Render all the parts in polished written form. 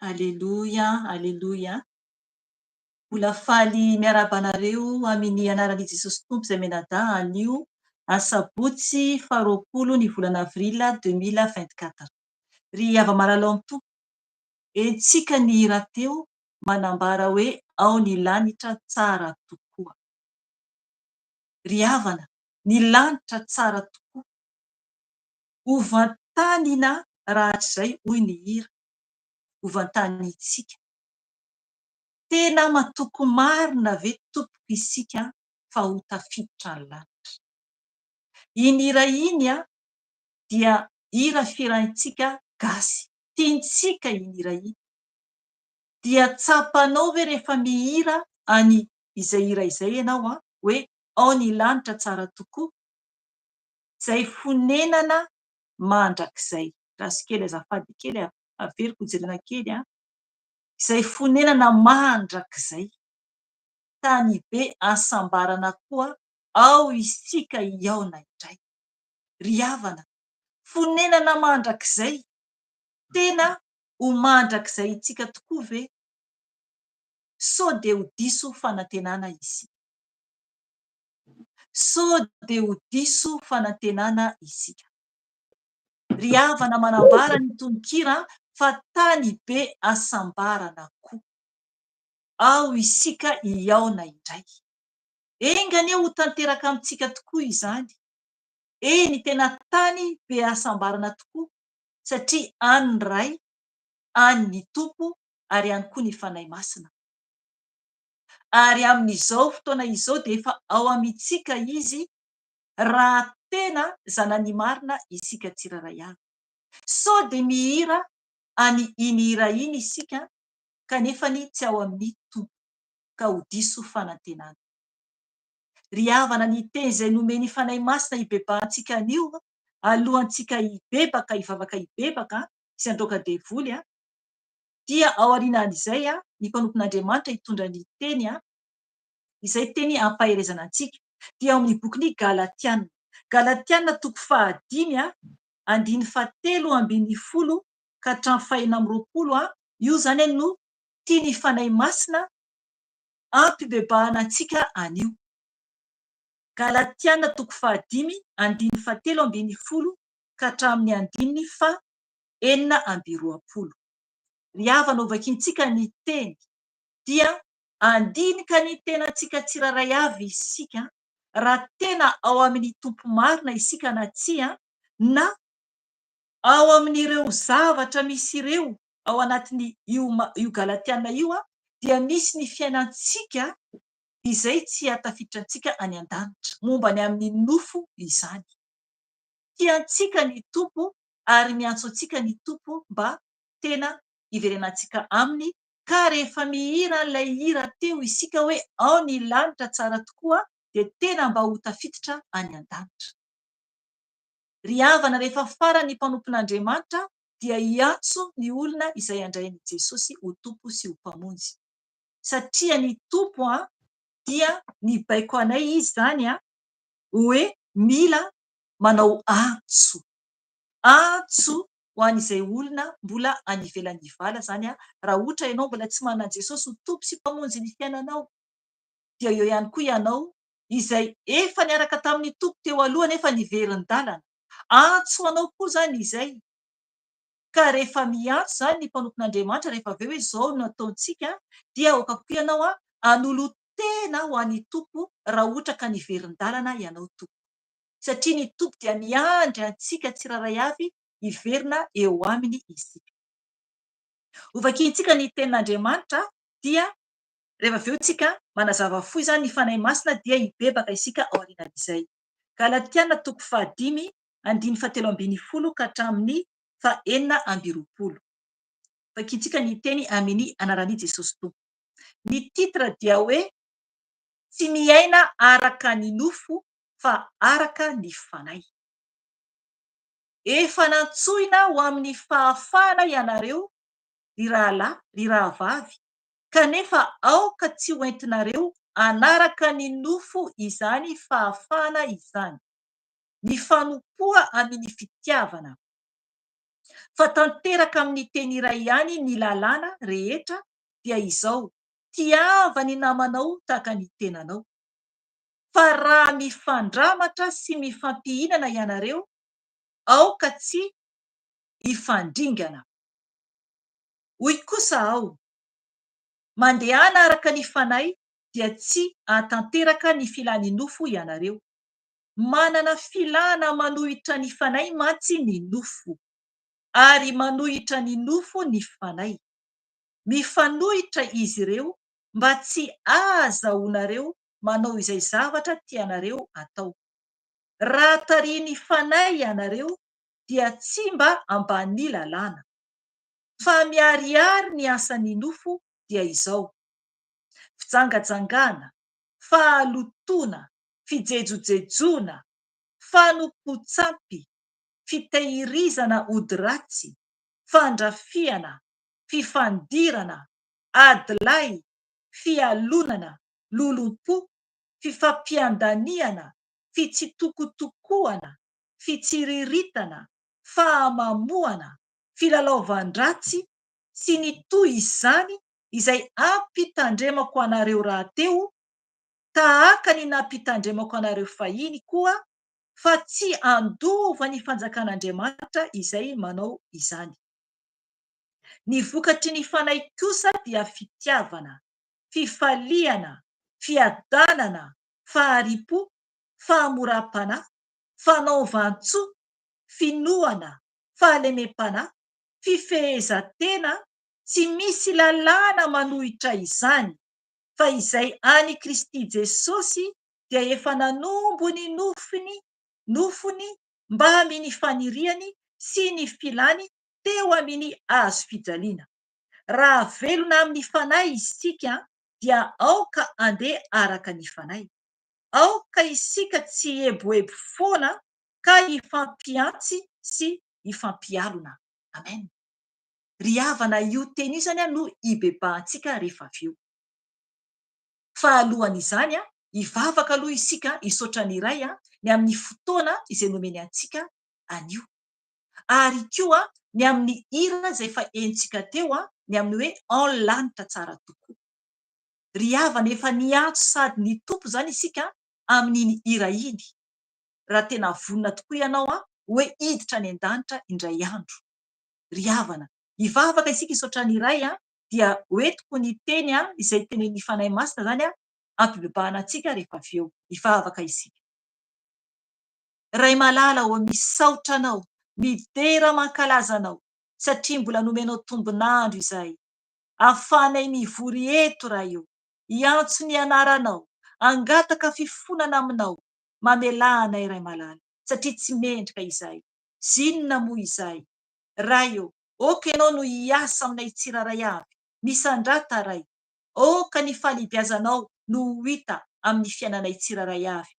Alleluia, alleluia. Mbola faly miarabanareo amin'ny anaran'i Jesosy Tompo izay menadaha anio Asabotsy 20 ny volana avrila 2024. Ry hava-malalao amin'ny tompo, entsika ny hira teo manambara hoe ao ny lanitra tsara tokoa. Ry havana, ny lanitra tsara tokoa. Hovan-tanina rahatrizay hoy ny hira, hovan-tanintsika. Tena matoko marina ve tompoko isika fa ho tafiditra ny lanitra. Iny hira iny dia hira firahintsika gasy. Tiantsika iny hira iny. Dia tsapanao ve rehefa mihira any izay hira izay ianao hoe ao ny lanitra tsara tokoa. Izay fonenana mandrakizay. Rasy kely azafady kely averiko jerena kely. Izay fonenana mandrakizay. Tany be asambarana koa ao isika hiaona indray. Ry havana, fonenana mandrakizay. Tena ho mandrakizay itsika tokoa ve? Sao dia ho diso fanantenana isika. Sao dia ho diso fanantenana isika. Ry havana manambara ny tononkira fa tany be asambarana koa. Ao isika hiaona indray. Engany ho tanteraka amintsika tokoa izany. Eny tena tany be asambarana tokoa satria any ny Ray, any ny Tompo ary ihany koa ny Fanahy Masina. Ary amin'izao fotoana izao dia efa ao amintsika izy raha tena zanany marina isika tsiraray avy. Sao dia mihira any iny hira iny isika kanefa tsy ao amin'ny Tompo ka ho diso fanantenana. Ry havana, ny teny izay nomeny Fanahy Masina hibebahantsika anio alohantsika hibebaka, hivavaka hibebaka sy handroaka devoly dia ao aorianan'izay ny mpanompon'Andriamanitra hitondra ny teny izay teny hampaherezana antsika dia ao amin'ny bokin'ny Galatiana. Galatiana 5:17-20 ka hatramin'ny 4:20. Io zany no tiany Fanahy Masina hampibebahana antsika anio. Galatiana 5:17-20 ka hatramin'ny 4:20. Ry havana, ho vakiantsika ny teny dia andinika ny tenantsika tsiraray avy isika raha tena ao amin'ny Tompo marina isika na tsia, na ao amin'ireo zavatra misy ireo ao anatin'ny io Galatiana io dia misy ny fiainantsika izay tsy hatafiditra antsika any an-danitra. Momba ny amin'ny nofo izany. Tiantsika ny Tompo ary miantso antsika ny Tompo mba tena hiverenantsika aminy. Ka rehefa mihira ilay hira teo isika hoe ao ny lanitra tsara tokoa dia tena mba ho tafiditra any an-danitra. Ry havana, rehefa farany mpanompon'Andriamanitra dia hiantso ny olona izay handrainy Jesosy ho Tompo sy ho mpamonjy. Satria ny Tompo dia nibaiko anay izy zany hoe mila manao antso. Antso ho an'izay olona mbola any ivelan'ny vala zany raha ohatra ianao mbola tsy manana Jesosy ho Tompo sy mpamonjy ny fiainanao. Dia eo ihany koa ianao izay efa niaraka tamin'ny Tompo teo aloha nefa niverin-dalana. Antso anao koa zany izay. Ka rehefa miantso zany ny mpanompon'Andriamanitra rehefa avy eo hoe izao no ataontsika dia aoka koa ianao hanolo tena ho an'ny Tompo raha ohatra ka niverin-dalana ianao tompoko. Satria ny Tompo dia miandry antsika tsiraray avy hiverina eo aminy isika. Ho vakiantsika ny tenin'Andriamanitra dia rehefa avy eo tsika manazava fohy zany ny Fanahy Masina dia hibebaka isika ao aorianan'izay. Galatiana 5:17-20 ka hatramin'ny 4:20. Vakiantsika ny teny amin'ny anaran'i Jesosy Tompo. Ny titra dia hoe tsy miaina araka ny nofo fa araka ny fanahy. Efa nantsoina ho amin'ny fahafahana ianareo, ry rahalahy, ry rahavavy, kanefa aoka tsy ho entinareo anaraka ny nofo izany fahafahana izany. Ny fanompoa amin'ny fitiavana. Fa tanteraka amin'ny teny iray ihany ny lalàna rehetra dia izao: tiava ny namanao tahaka ny tenanao. Fa raha mifandramatra sy mifampihinana ianareo, aoka tsy hifandringana. Hoy kosa aho, mandehana araka ny fanahy dia tsy hatanteraka ny filàny nofo ianareo. Manana filàna manohitra ny fanahy mantsy ny nofo, ary manohitra ny nofo ny fanahy. Mifanohitra izy ireo mba tsy ahazahoanareo manao izay zavatra tianareo atao. Raha tarihin'ny fanahy ianareo dia tsy mba ambany lalàna. Fa miharihary ny asan'ny nofo dia izao: fijangajangana, fahalotoana, fijejojejona, fanompontsampy, fitehirizana ody ratsy, fandrafiana, fifandirana, adilay, fialonana, lolompo, fifampiandaniana, fitsitokotokoana, fitsiriritana, fahamamoana, filalaovan-dratsy sy ny toy izany, izay ampitandremako anareo rahateo, tahaka ny nampitandremako anareo fahiny koa, fa tsy andova ny fanjakan'Andriamanitra izay manao izany. Ny vokatry ny fanahy kosa dia fitiavana, fifaliana, fiadanana, faharipo, fahamoram-panahy, fanaovan-tsoa, finoana, fahalemem-panahy, fifehezantena. Tsy misy lalàna manohitra izany, fa izay any Kristy Jesosy dia efa nanombo ny nofony mba amin'ny faniriany sy ny filàny teo amin'ny hazo fijaliana. Raha velona amin'ny fanahy isika dia aoka andeha araka ny fanahy. Aoka isika tsy eboebo foana ka hifampiantsy sy hifampialona. Amen. Ry havana io teny io zany no hibebahantsika rehefa avy eo. Fahalohan'izany hivavaka aloha isika hisaotra ny iray ny amin'ny fotoana izay nomeny antsika anio. Ary koa ny amin'ny hira izay efa henontsika teo ny amin'ny hoe en lanitra tsara tokoa. Ry havana efa niantso sady nitompo zany isika amin'iny hira iny. Raha tena vonona tokoa ianao hoe hiditra any an-danitra indray andro. Ry havana, hivavaka isika hisaotra ny iray dia hoentiko ny teny izay tenenin'ny fanahy masina zany hampibebahana antsika rehefa avy eo. Hivavaka isika. Ray malala ho misaotra anao, midera mankalaza anao, satria mbola nomenao tombonandro izahay. Ahafahanay mivory eto raha io, hiantso ny anaranao, hangataka fifonana aminao, mamelanay ray malala, satria tsy mendrika izahay. Zinona moa izahay? Ray io, oka ianao no hiasa aminay tsiraray avy, misandrata ray. Oka ny fahalehibiazanao no ho hita amin'ny fiainanay tsiraray avy.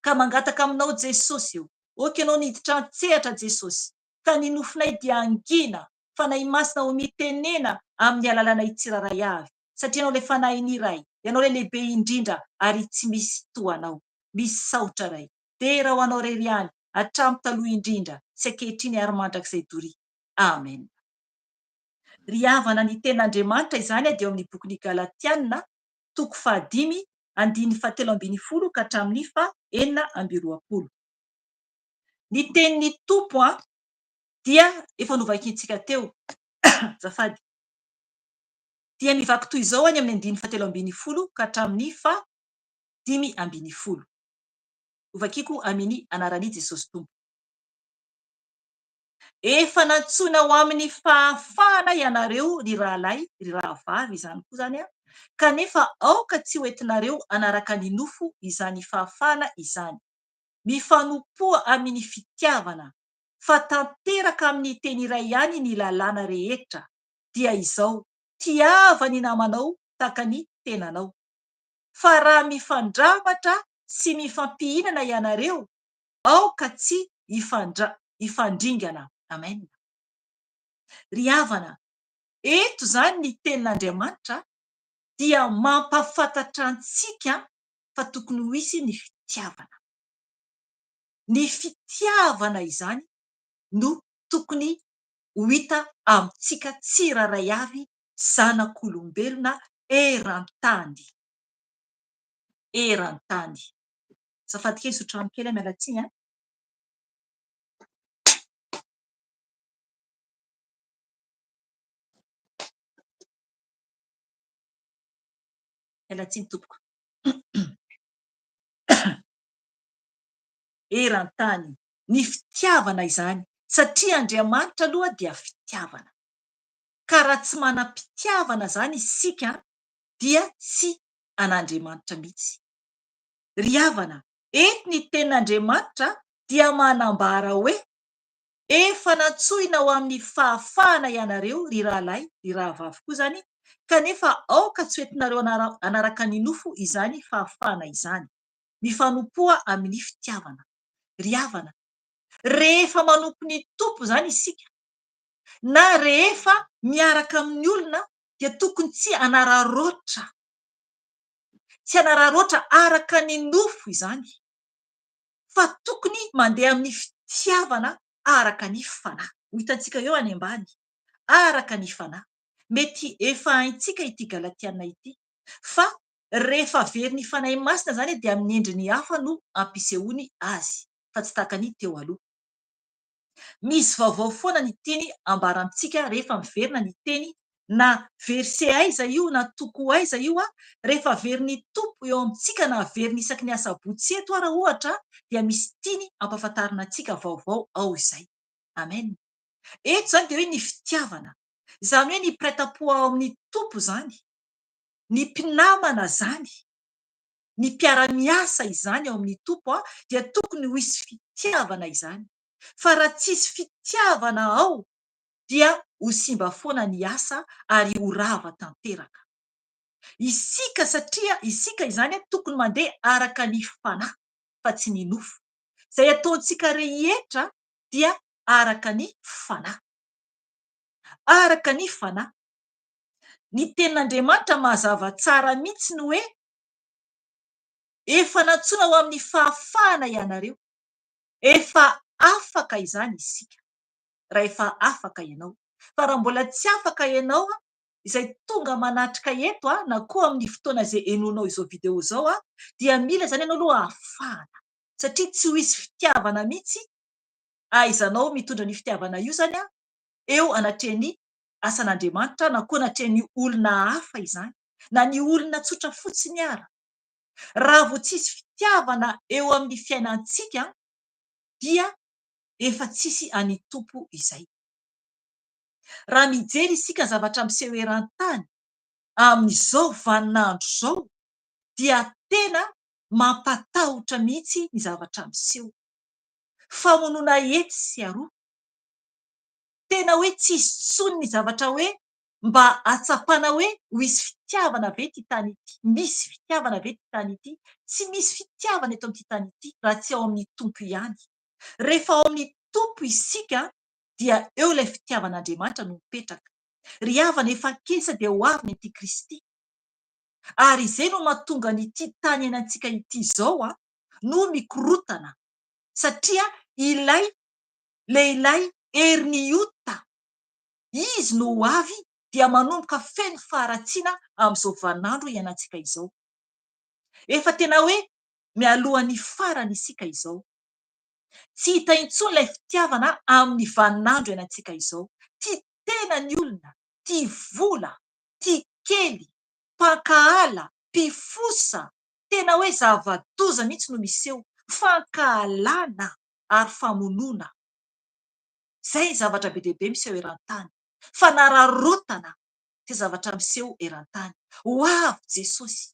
Ka mangataka aminao Jesosy io, oka ianao niditra an-tsehatra Jesosy, ka ny nofinay dia angina, fanahy masina ho mitenena amin'ny alalanay tsiraray avy, satria ianao le fanahin'ny ray, ianao le lehibe indrindra ary tsy misy toanao. Misaotra ray, tera ho anao rery ihany, hatramin'ny taloha indrindra, sy ankehitriny ary mandrakizay doria. Amen. Ry havana ny tenin'Andriamanitra izany dia eo amin'ny bokin'ny Galatiana, toko 5, andiny 17 ka hatramin'ny 4:20. Ny tenin'ny Tompo dia efa novakiantsika teo. Zafady. Dia mivaky toy izao any amin'ny andiny 17 ka hatramin'ny 5:20. Novakiko amin'ny anaran'i Jesosy Tompo. Efa nantsoina ho amin'ny fahafahana ianareo ry rahalahy, ry rahavavy izany koa zany kanefa aoka tsy hoentinareo anaraka ny nofo izany fahafahana izany. Mifanompoa amin'ny fitiavana, fa tanteraka amin'ny teny iray ihany ny lalàna rehetra, dia izao: tiava ny namanao tahaka ny tenanao. Fa raha mifandramatra sy mifampihinana ianareo, aoka tsy hifandringana. Amen. Ry havana, eto zany ny tenin'Andriamanitra dia mampafantatra antsika fa tokony ho hisy ny fitiavana. Ny fitiavana izany no tokony ho hita amintsika tsiraray avy zanak'olombelona eran-tany. eran-tany. Azafady kely misotro rano kely miala tsiny a. Miala tsiny tompoko. Eran-tany, ny fitiavana izany satria Andriamanitra aloha dia fitiavana. Ka raha tsy manam-pitiavana zany isika dia tsy an'Andriamanitra mihitsy. Ry havana, eto ny tenin'Andriamanitra dia manambara hoe efa natsoina ho amin'ny fahafahana ianareo ry rahalahy, ry rahavavy koa zany, kanefa aoka tsy hoentinareo anaraka ny nofo izany fahafahana izany. Mifanompoa amin'ny fitiavana. Ry havana, rehefa manompo ny tompo zany isika, na rehefa miaraka amin'ny olona dia tokony tsy hanararoatra. Tsy hanararoatra araka ny nofo izany, fa tokony mandeha amin'ny fitiavana araka ny fanahy. Ho hitantsika eo any ambany, araka ny fanahy. Mety efa haintsika ity Galatiana ity, fa rehefa averin'ny fanahy masina zany dia amin'ny endriny hafa no ampisehoany azy, fa tsy tahaka ny teo aloha. Misy vaovao foana ny tiany ambara amintsika rehefa miverina ny teny, na verse aiza io na toko aiza io a, rehefa averin'ny tompo eo amintsika na averiny isaky ny asabotsy eto raha ohatra, dia misy tiany ampahafantarina antsika vaovao ao izay. Amen. Eto zany dia hoe ny fitiavana, izany hoe ny piratam-po ao amin'ny tompo zany, ny mpinamana zany, ny mpiara-miasa izany ao amin'ny tompo a, dia tokony ho hisy fitiavana izany. Fa raha tsisy fitiavana ao dia ho simba foana ny asa ary ho rava tanteraka. Isika satria isika izany tokony mandeha araka ny fanahy fa tsy ny nofo. Izay ataontsika rehetra dia araka ny fanahy. Araka ny fanahy. Ny tenin'Andriamanitra mazava tsara mihitsy ny hoe efa natsoina ho amin'ny fahafahana ianareo. Efa afaka izany isika, raha efa afaka ianao. Fa raha mbola tsy afaka ianao a, izay tonga manatrika eto a, na koa amin'ny fotoana izay henoinao izao video izao a, dia mila zany ianao aloha hafana, satria tsy ho hisy fitiavana mihitsy ahaizanao mitondra ny fitiavana io zany a, eo anatrehany asan'Andriamanitra na koa anatrehany olona hafa izany, na ny olona tsotra fotsiny ara. Raha vao tsisy fitiavana eo amin'ny fiainantsika dia efa tsisy any tompo izay. Raha mijery isika zavatra miseho eran-tany amin'izao vaninandro izao, dia tena mampatahotra mihitsy ny zavatra miseho. Famonoana hety sy aroa. Tena hoe tsy hisy intsony ny zavatra hoe mba hatsapana hoe ho hisy fitiavana ve ity tany ity. Misy fitiavana ve ity tany ity? Tsy misy fitiavana eto amin'ity tany ity raha tsy ao amin'ny tompo ihany. Rehefa ao amin'ny tompo isika dia eo ilay fitiavan'Andriamanitra no mipetraka. Ry havana, efa ankesa dia ho avy ny antikristy. Ary izay no mahatonga an'ity tany iainantsika ity izao a, no mikorotana. Satria ilay lehilahy Heriniota, izy no ho avy dia manomboka feno faharatsiana amin'izao vaninandro iainantsika izao. Efa tena hoe mialohan'ny farany isika izao. Tsy hita intsony ilay fitiavana amin'ny vaninandro iainantsika izao. Tia tena ny olona, tia vola, tia kely, mpankahala, mpifosa, tena hoe zava-doza mihitsy no miseho, fankahalana ary famonoana. Zay zavatra be dia be miseho eran-tany. Fanararaotana, zay zavatra miseho eran-tany. Ho avy Jesosy,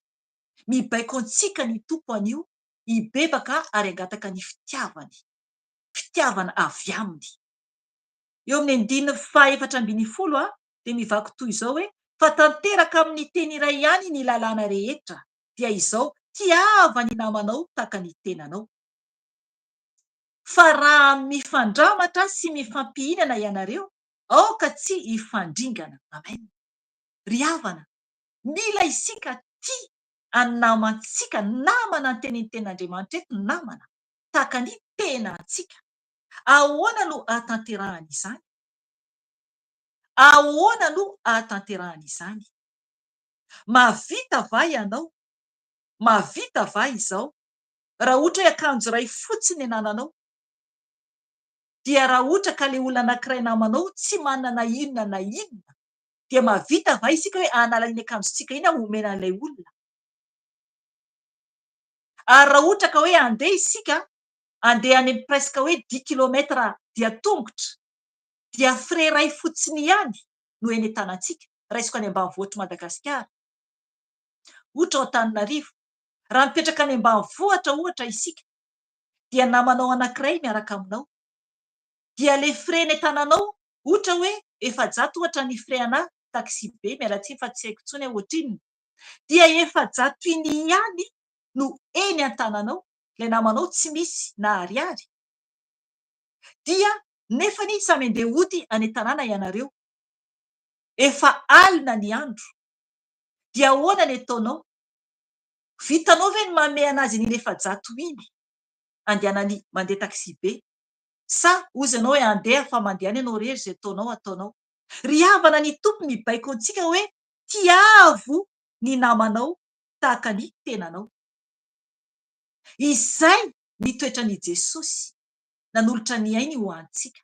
mibaiko antsika ny tompo anio, hibebaka ary hangataka ny fitiavany. Fitiavana avy aminy. Eo amin'ny andininy fahaefatra ambin'ny folo dia mivaky toy izao hoe, fa tanteraka amin'ny teny iray ihany ny lalàna rehetra, dia izao, tiava ny namanao tahaka ny tenanao. Fa raha mifandramatra sy mifampihinana ianareo, aoka tsy hifandringana. Amen. Ry havana, mila isika tia an-namantsika, namana ny tenin'ny tenin'Andriamanitra eto, namana tahaka ny tenantsika. Ahoana no hahatanterahana izany? Ahoana no hahatanterahana izany? Mahavita va ianao Mahavita va izao? Raha ohatra hoe akanjo iray fotsiny anananao, dia raha ohatra ka le olona anankiray namanao tsy manana inona na inona, dia mahavita va isika hoe hanala iny akanjontsika iny homena an'ilay olona? Ary raha ohatra ka hoe andeha isika, andeha any amin'ny presque hoe 10 kilometra dia tongotra, dia frais iray fotsiny ihany no enentanantsika. Raisiko any ambanivohitra Madagasikara, ohatra ao Antananarivo. Raha mipetraka any ambanivohitra ohatra isika, dia namanao anankiray miaraka aminao, dia le frais nentananao, ohatra hoe 400 ohatra ny frais taxi be, mialatsiny fa tsy haiko intsony ohatrinony, dia 400 iny ihany no eny an-tananao, le namanao tsy misy na ariary. Dia nefany samy andeha hody any an-tanàna ianareo, efa alina ny andro, dia ahoana ny ataonao? Vitanao ve ny manome anazy ny 400 iny andehanany mandeha taxi be? Sa ozy ianao hoe andeha fa mandeha any ianao rery, zay ataonao ataonao. Ry havana ny tompo mibaiko antsika hoe tiavo ny namanao tahaka ny tenanao. Izay ny toetran'i Jesosy nanolotra ny ainy ho antsika.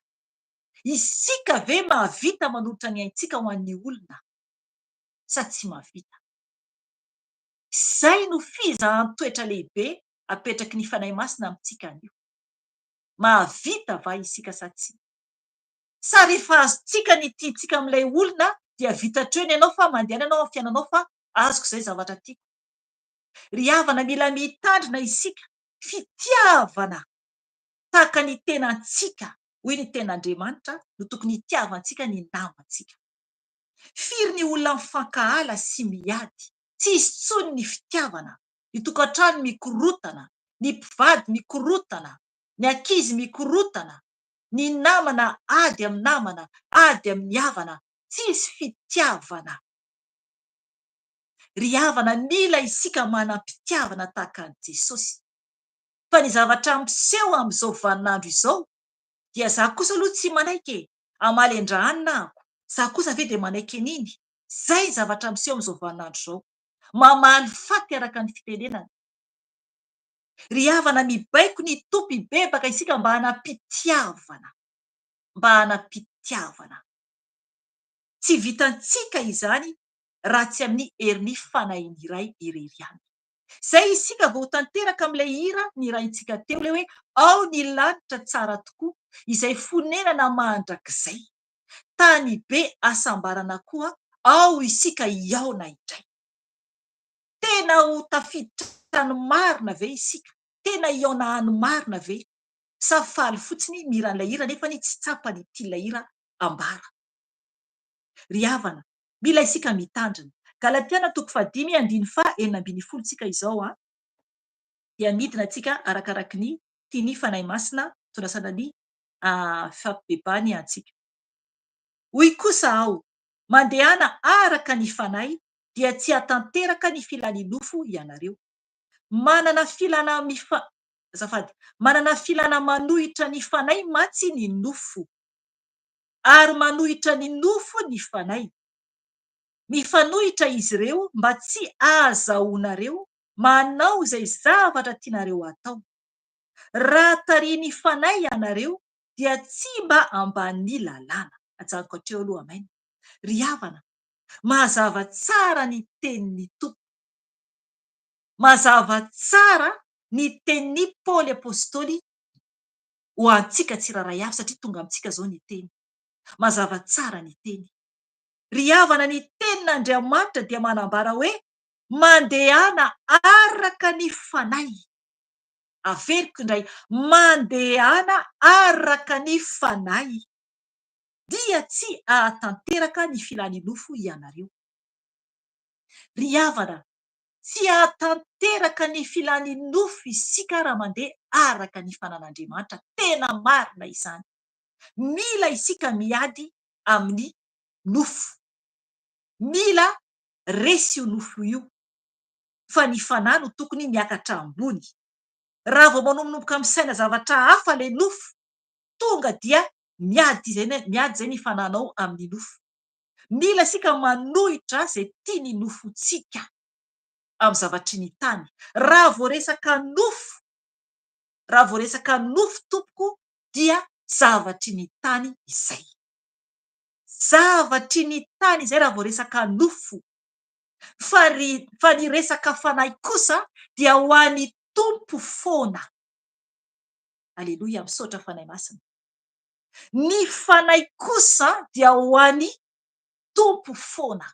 Isika ve mahavita manolotra ny aintsika ho an'ny olona sa tsy mahavita? Izay no fizahan-toetra lehibe apetraky ny fanahy masina amintsika anio. Mahavita va isika sa tsy? Sa rehefa azontsika ny tiantsika amin'ilay olona dia vita hatreo ianao fa mandeha ianao amin'ny fiainanao fa azoko izay zavatra tiako. Ry havana, mila mitandrina isika fitiavana tahaka ny tenantsika. Hoy ny ten'Andriamanitra no tokony hitiavantsika ny namantsika. Firy ny olona mifankahala sy miady, tsy misy intsony ny fitiavana, ny tokantrano mikorotana, ny mpivady mikorotana, ny ankizy mikorotana, ny namana ady amin'ny namana, ady amin'ny havana, tsisy fitiavana. Ry havana, mila isika manam-pitiavana tahaka an'i Jesosy. Fa ny zavatra miseho amin'izao vaninandro izao, dia za kosa aloha tsy manaiky e, hamaly andrahanina ahako. Za kosa ve dia manaiky an'iny? Zay ny zavatra miseho amin'izao vaninandro izao. Mamaly faty araka ny fitenenana. Ry havana, mibaiko ny tompo hibebaka isika mba hanam-pitiavana, mba hanam-pitiavana. Tsy vitantsika izany raha tsy amin'ny herin'ny fanahy iray irery ihany. Zay isika vao tanteraka amin'ilay hira nirahintsika teo, ilay hoe ao ny lanitra tsara tokoa, izay fonenana mandrakizay, tany be asambarana koa, ao isika hiaona indray. Tena ho tafiditra trano marina ve isika? Tena hiaona hany marina ve? Sa faly fotsiny miran'ilay hira nefa ny tsy tsapany tian'ilay hira ambara. Ry havana, mila isika mitandrina. Galatiana 5:9-12 tsika izao dia midina tsika arakaraky ny tiany fanahy masina tondrasana ny fampibebahany antsika. Hoy kosa aho, mandehana araka ny fanahy dia tsy hatanteraka ny filàny nofo ianareo. Manana filàna manohitra ny fanahy mantsy ny nofo, ary manohitra ny nofo ny fanahy. Mifanohitra izy ireo mba tsy ahazahoanareo manao izay zavatra tianareo atao. Raha tarihin'ny fanahy ianareo dia tsy mba ambany lalàna. Ajanoko hatreo aloha, amen. Ry havana, mazava tsara ny tenin'ny tompo. Mazava tsara ny tenin'ny Paoly apôstôly ho antsika tsiraray avy, satria tonga amintsika zao ny teny. Mazava tsara ny teny. Ry havana, ny tenin'Andriamanitra dia manambara hoe mandehana araka ny fanahy. Averiko indray, mandehana araka ny fanahy, dia tsy ahatanteraka ny filàny nofo ianareo. Ry havana, tsy ahatanteraka ny filàny nofo isika raha mandeha araka ny fanan'Andriamanitra. Tena marina izany. Mila isika miady amin'ny nofo. Mila resy io nofo io, fa ny fanahy no tokony miakatra ambony. Raha vao manombonomboka misaina zavatra hafa le nofo, tonga dia miady zay ny fananao amin'ny nofo. Mila isika manohitra zay tiany nofonsika. amin'ny zavatry ny tany. Raha vao resaka nofo tompoko dia zavatry ny tany izay. Zavatry ny tany izay raha vao resaka nofo. Fa ny resaka fanahy kosa dia ho an'ny tompo foana. Aleloia, misaotra fanahy masina. Ny fanahy kosa dia ho an'ny tompo foana.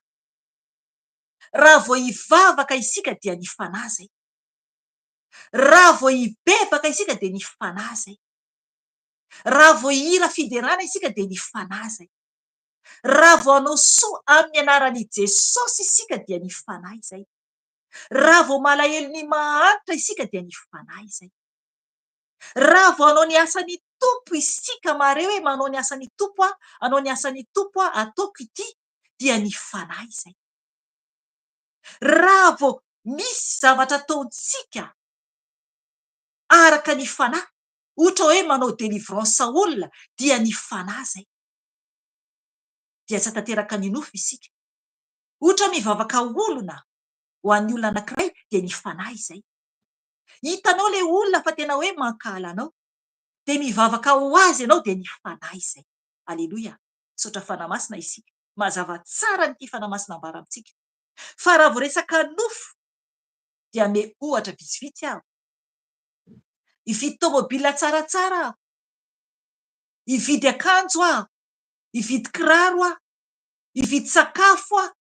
Raha vao hivavaka isika dia ny fanahy zay. Raha vao hibebaka isika dia ny fanahy zay. Raha vao hihira fiderana isika dia ny fanahy zay. Raha vao hanao soa amin'ny anaran'i Jesosy isika dia ny fanahy zay. Raha vao malahelo ny mahantra isika dia ny fanahy zay. Raha vao hanao ny asan'ny tompo isika mare hoe manao ny asan'ny tompo hanao ny asan'ny tompo ataoko ity dia ny fanahy zay. Raha vao misy zavatra ataontsika araka ny fanahy, ohatra hoe manao délivrance olona dia ny fanahy zay. Dia tsy hatateraka ny nofo isika. Ohatra mivavaka olona ho an'ny olona anankiray dia ny fanahy zay. Hitanao le olona fa tena hoe mankahala anao dia mivavaka ho azy ianao dia ny fanahy zay. Aleloia, misaotra fanahy masina isika. Mazava tsara nyity fanahy masina ambara amintsika. Fa raha vao resaka nofo dia ame ohatra vitsivitsy aho. Hividy tômôbila tsaratsara aho, hividy akanjo aho, hividy kiraro aho, hividy sakafo aho,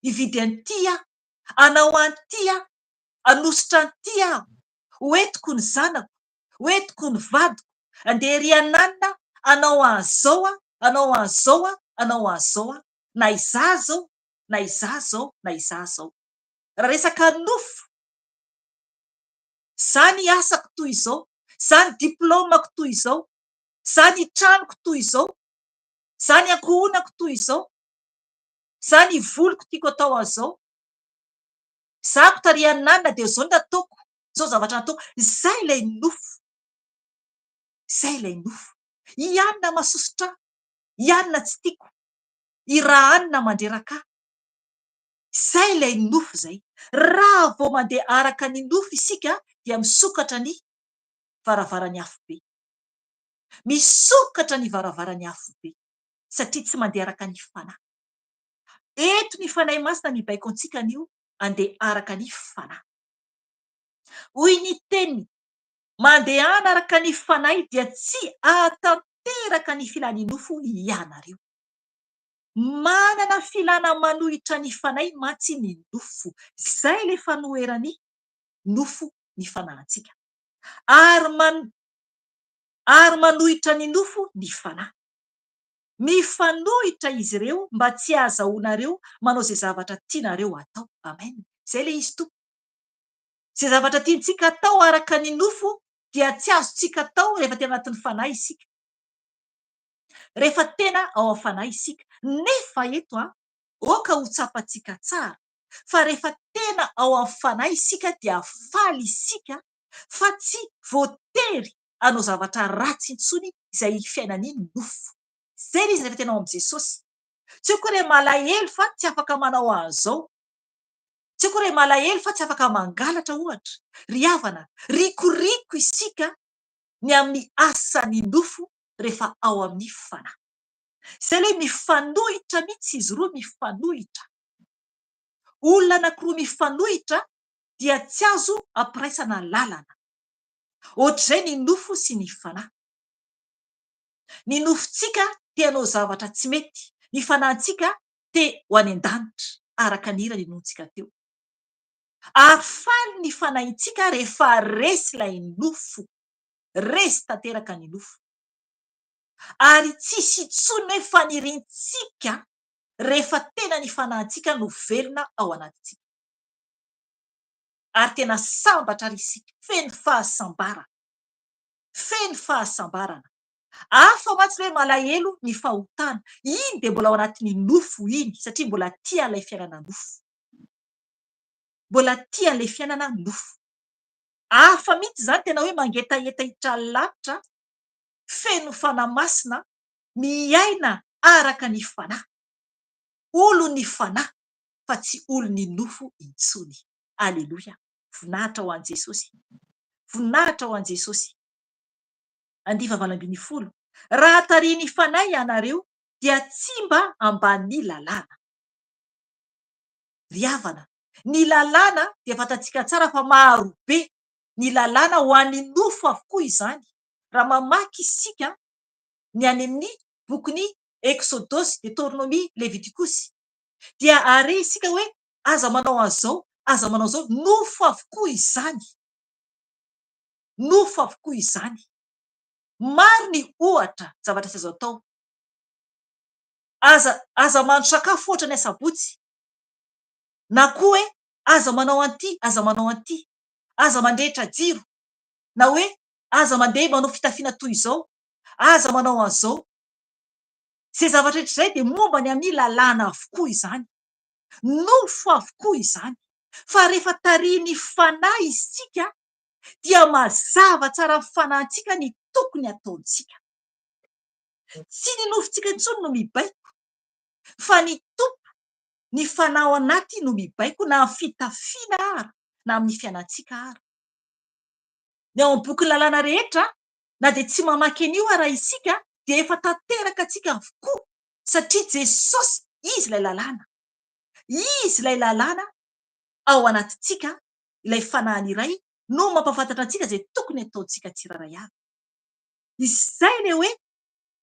hividy an'ity aho, hanao an'ity aho, hanositra an'ity aho, hoentiko ny zanako, hoentiko ny vadiko, andeha ery an'anina, hanao an'izao aho, hanao an'izao aho, hanao an'izao aho, na izaho zao, na izaho zao, na izaho zao. Raha resaka nofo, zany asako toy izao, zany diplômako toy izao, zany tranoko toy izao, zany ankohonako toy izao, zany voliko tiako atao an'izao, zako tarihan'anina dia zao no ataoko, zao zavatra nataoko. Zay ilay nofo. Zay ilay nofo. I anona mahasosotra ahy, i anona tsy tiako, i raha anona mandreraka ahy. Zay ilay nofo zay. Raha vao mandeha araka ny nofo isika dia misokatra ny varavaran'ny afobe. Misokatra ny varavaran'ny afobe satria tsy mandeha araka ny fanahy. Eto ny fanahy masina mibaiko antsika anio andeha araka ny fanahy. Hoy ny teniny, mandehana araka ny fanahy dia tsy ahatanteraka ny filàn'ny nofo ianareo. Manana filàna manohitra ny fanahy mantsy ny nofo. Zay le fanoheran'ny nofo ny fanahintsika. Ary manohitra ny nofo ny fanahy. Mifanohitra izy ireo mba tsy ahazahoanareo manao izay zavatra tianareo atao. Amen. Zay le izy tompoko. Izay zavatra tiantsika atao araka ny nofo dia tsy azontsika atao rehefa tena anatin'ny fanahy isika. Rehefa tena ao amin'ny fanahy isika. Nefa eto aoka ho tsapantsika tsara. Fa rehefa tena ao amin'ny fanahy isika dia faly isika fa tsy voatery hanao zavatra ratsy intsony izay fiainan'ny nofo. Zay le izy rehefa tena ao amin'i Jesosy. Tsy hoe koa malahelo fa tsy afaka manao an'izao. Tsy hoe koa malahelo fa tsy afaka mangalatra ohatra. Ry havana, rikoriko isika ny amin'ny asan'ny nofo rehefa ao amin'ny fanahy. Zay le mifanohitra mihitsy izy roa, mifanohitra. Olona anankiroa mifanohitra dia tsy azo ampiraisana lalana. Ohatr'izay ny nofo sy ny fanahy. Ny nofontsika te hanao zavatra tsy mety. Ny fanahintsika te ho any an-danitra araka ny hira ninontsika teo. Ary faly ny fanahintsika rehefa resy ilay nofo. Resy tanteraka ny nofo. Ary tsisy intsony hoe faniriantsika rehefa tena ny fanahintsika no velona ao anatintsika. Ary tena sambatra ary isika. Feno fahasambarana. Feno fahasambarana. Hafa mantsy hoe malahelo ny fahotana. Iny dia mbola ao anatin'ny nofo iny satria mbola tia ilay fiainana nofo. Mbola tia ilay fiainana nofo. Hafa mihitsy izany tena hoe mangetaeta hiditra lavitra, feno fanahy masina, miaina araka ny fanahy. Olon'ny fanahy fa tsy olon'ny nofo intsony. Aleloia. Voninahitra ho an' Jesosy. Voninahitra ho an' Jesosy. Andiva valambiny folo. Raha tariany fanahy ianareo dia tsy mba ambany lalàna. Ry havana, ny lalàna dia fantatsika tsara fa maro be. Ny lalàna ho an'ny nofo avokoa izany. Raha mamaky isika ny any amin'ny bokyny Exodosy, Deutéronomie, Levitikosy dia are isika hoe aza manao an'izao, aza manao zao, nofo avokoa izany. Nofo avokoa izany. Maro ny ohatra zavatra tsy azo atao. Aza mandro sakafo ohatra ny asabotsy. Na koa hoe aza manao an'ity, aza manao an'ity. Aza mandrehitra jiro. Na hoe aza mandeha manao fitafiana toy izao. Aza manao an'izao. Zay zavatra rehetra izay dia momba ny amin'ny lalàna avokoa izany. Nofo avokoa izany. Fa rehefa tariany fanahy isika dia mazava tsara ny fanahintsika ny tokony ataontsika. Tsy ny nofontsika intsony no mibaiko, fa ny tompo, ny fanahy ao anaty no mibaiko, na amin'ny fitafiana ara, na amin'ny fiainantsika ara. Ny ao amin'ny boky lalàna rehetra, na dia tsy mamaky an'io ara isika, dia efa tanteraka antsika avokoa, satria Jesosy, izy ilay lalàna. Izy ilay lalàna ao anatintsika, ilay fanahiny iray, no mampafantatra antsika izay tokony ataontsika tsiraray avy. Izay ilay hoe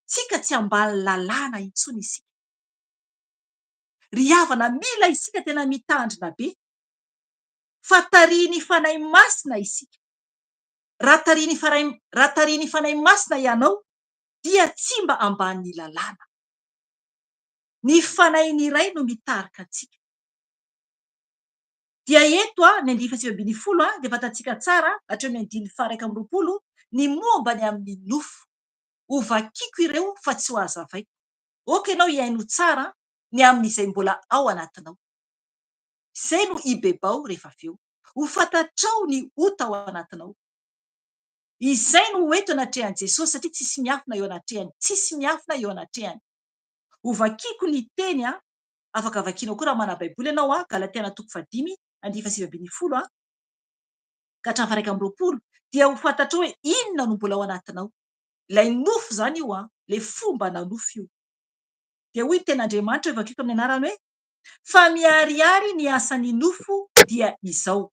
tsika tsy ambany lalàna intsony isika. Ry havana, mila isika tena mitandrina be, fa tariany fanahy masina isika. Raha tariany fanahy masina ianao, dia tsy mba ambany lalàna. Ny fanahiny iray no mitarika antsika. Dia eto ny andiny 7:10 dia fantatsika tsara hatreo amin'ny 1:20 ny momba ny amin'ny nofo. Ho vakiako ireo fa tsy ho hazavaiko. Oka ianao hiaino tsara ny amin'izay mbola ao anatinao. Izay no hibebao rehefa avy eo. Ho fantatrao ny hota ao anatinao. Izay no ho eto anatrehan'i Jesosy, satria tsisy miafina eo anatrehany. Tsisy miafina eo anatrehany. Ho vakiako ny teny afaka vakianao koa raha mana baiboly ianao Galatiana 5:7 ka hatramin'ny 1:20 dia ho fantatrao hoe inona no mbola ao anatinao. Ilay nofo zany io ilay fomba na nofo io. Dia hoy ny ten'Andriamanitra eo vakiako amin'ny anarany hoe fa miharihary ny asan'ny nofo dia izao: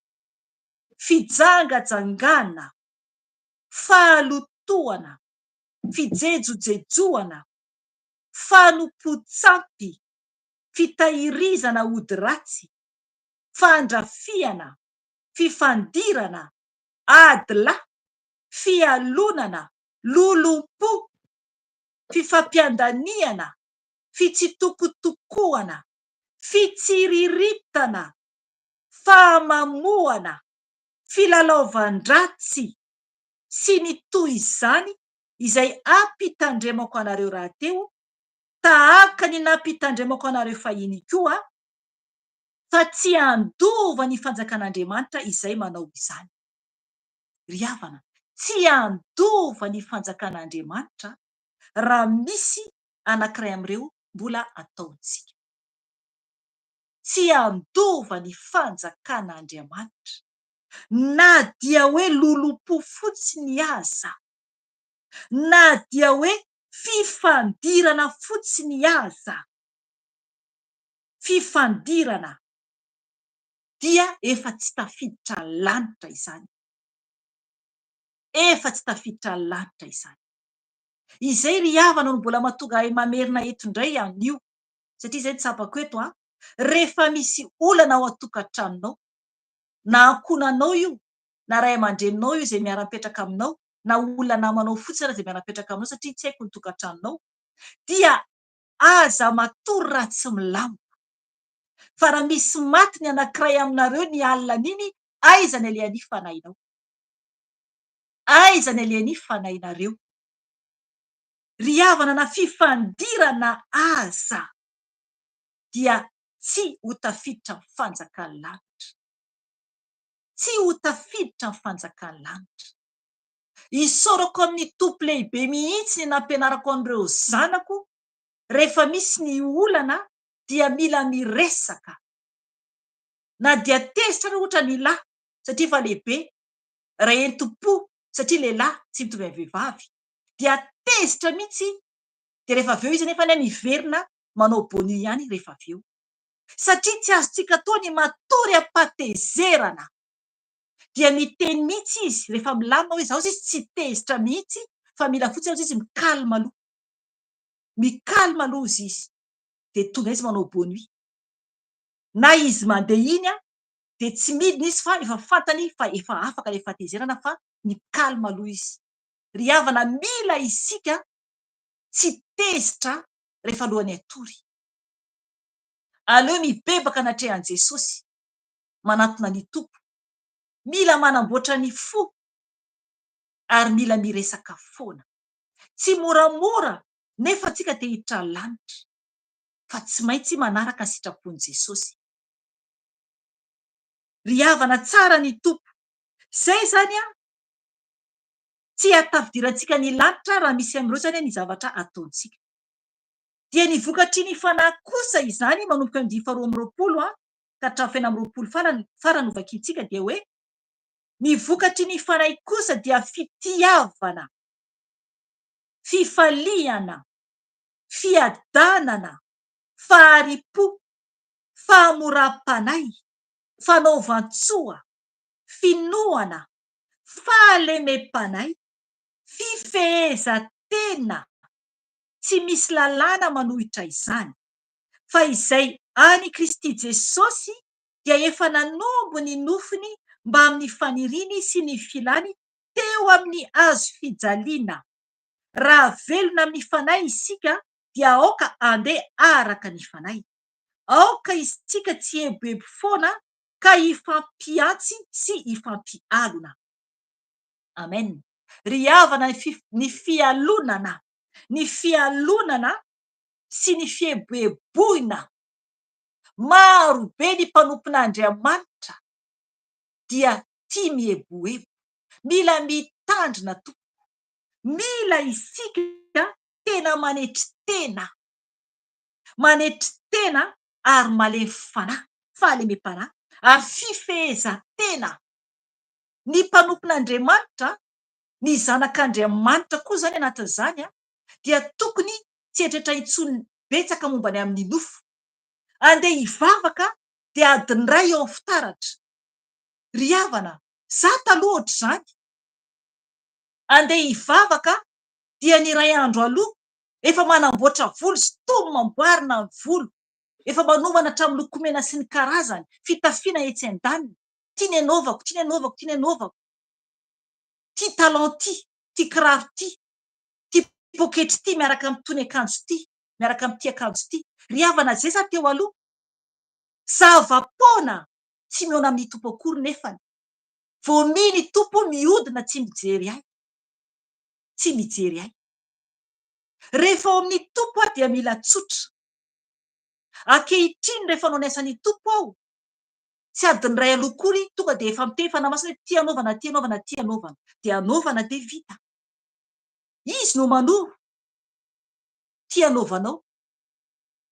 fijangajangana, fahalotoana, fijejojejoana, fanompotsapy, fitahirizana ody ratsy, fandrafiana, fifandirana, adila, fialonana, lolompo, fifampiandaniana, fitsitokotokoana, fitsiriritana, fahamamoana, filalaovan-dratsy sy ny toy izany izay ampitandremako anareo rahateo, tahaka ny nampitandremako anareo fahiny koa, fa tsy handova ny fanjakan'Andriamanitra izay manao izany. Ry havana, tsy handova ny fanjakan'Andriamanitra raha misy anankiray amin'ireo mbola ataontsika. Tsy handova ny fanjakan'Andriamanitra, na dia hoe lolompo fotsiny aza, na dia hoe fifandirana fotsiny aza. Fifandirana dia efa tsy tafiditra lanitra izany. Efa tsy tafiditra lanitra izany. Izay ry havana no mbola mahatonga ahy mamerina eto indray an'io, satria izay tsapako eto rehefa misy olana ao an-tokantranonao, na ankonanao io, na ray aman-dreninao io izay miara-mipetraka aminao, na olona namanao fotsiny izay miara-mipetraka aminao, satria tsy haiko ny tokantranonao, dia aza matory raha tsy milama. Fa raha misy maty ny anankiray aminareo ny alina an'iny, aiza ny alehan'ny fanahinao? Aiza ny alehan'ny fanahinareo? Ry havana, na fifandirana aza dia tsy ho tafiditra amin'ny fanjakan'ny lanitra. Tsy ho tafiditra amin'ny fanjakan'ny lanitra. Isaorako amin'ny tompo lehibe mihitsy ny nampianarako an'ireo zanako, rehefa misy ny olana dia mila miresaka. na dia tezitra ary ohatra ny lahy satria fa lehibe, raha entom-po satria lehilahy tsy mitovy amin'ny vehivavy dia tezitra mihitsy. De rehefa avy eo izy nefa miverina manao bôny ihany rehefa avy eo satria tsy azontsika atao ny matory am-patezerana. Dia miteny mihitsy izy rehefa milamina hoe zaho izy tsy tezitra mihitsy fa mila fotsiny izy mikalma aloha, mikalma aloha izy de tonga izy manao bôny. Na izy mandeha iny de tsy midina izy fa efa fantany fa efa afaka le fatezerana fa mikalma aloha izy. Ry havana mila isika tsy tezitra rehefa alohan'ny atory. Aleo mibebaka anatrehan'i Jesosy manantona ny tompo, mila manamboatra ny fo ary mila miresaka foana. Tsy moramora nefa tsika te hiditra ny lanitra fa tsy maintsy manaraka ny sitrapon'i Jesosy. Ry havana tsara ny tompo, zay zany tsy hatafidirantsika ny lanitra raha misy amin'ireo zany ny zavatra ataontsika. Dia ny vokatry ny fanahy kosa izany manomboka amin'ny 220 ka hatramin'ny 120 farany ho vakiantsika dia hoe ny vokatry ny fanahy kosa dia fitiavana, fifaliana, fiadanana, faharipo, fahamoram-panahy, fanaovan-tsoa, finoana, fahalemem-panahy, fifehezan-tena. Tsy misy lalàna manohitra izany fa izay any Kristy Jesosy dia efa nanombo ny nofiny mba amin'ny faniriany sy ny filany teo amin'ny hazo fijaliana. Raha velona amin'ny fanahy isika dia aoka andeha araka ny fanahy. Aoka isika tsy eboebo foana ka ifampiantsy sy ifampialona. Amen. Ry havana ny fialonana, ny fialonana sy ny fieboeboina. Maro be ny mpanompon'Andriamanitra dia tia mieboebo, mila mitandrina tokoa, mila isika tena manetry tena ary malemy fanahy, fahalemem-panahy ary fifehezan-tena. Ny mpanompon'Andriamanitra, ny zanak'Andriamanitra koa zany anatin'izany dia tokony tsy eritreritra intsony betsaka mombany amin'ny nofo. Andeha hivavaka dia adiny iray eo amin'ny fitaratra. Ry havana, za taloha ohatr'izany. Andeha hivavaka dia ny iray andro aloha efa manamboatra volo sy tomo mamboarina ny volo, efa manomana hatramin'ny lokomena sy ny karazany, fitafiana etsy an-daniny. Tia ny anaovako, tia ny anaovako, tia ny anaovako. Tia talon ty, tia kiraro ty, tia pôketra ty miaraka amin'itony akanjo ty, miaraka amin'ity akanjo ty. Ry havana, zay za teo aloha. Zava-poana tsy mihaona amin'ny tompo akory nefany. Vao ny tompo mihodina tsy mijery ahy. Tsy mijery ahy. Rehefa ao amin'ny tompo dia mila tsotra. Ankehitriny rehefa hanao ny asan'ny tompo aho, tsy adiny iray aloha akory tonga de efa miteny fanahy masina hoe tia anaovana, tia anaovana, tia anaovana. De anaovana de vita. Izy no manoro. Tia anaovanao.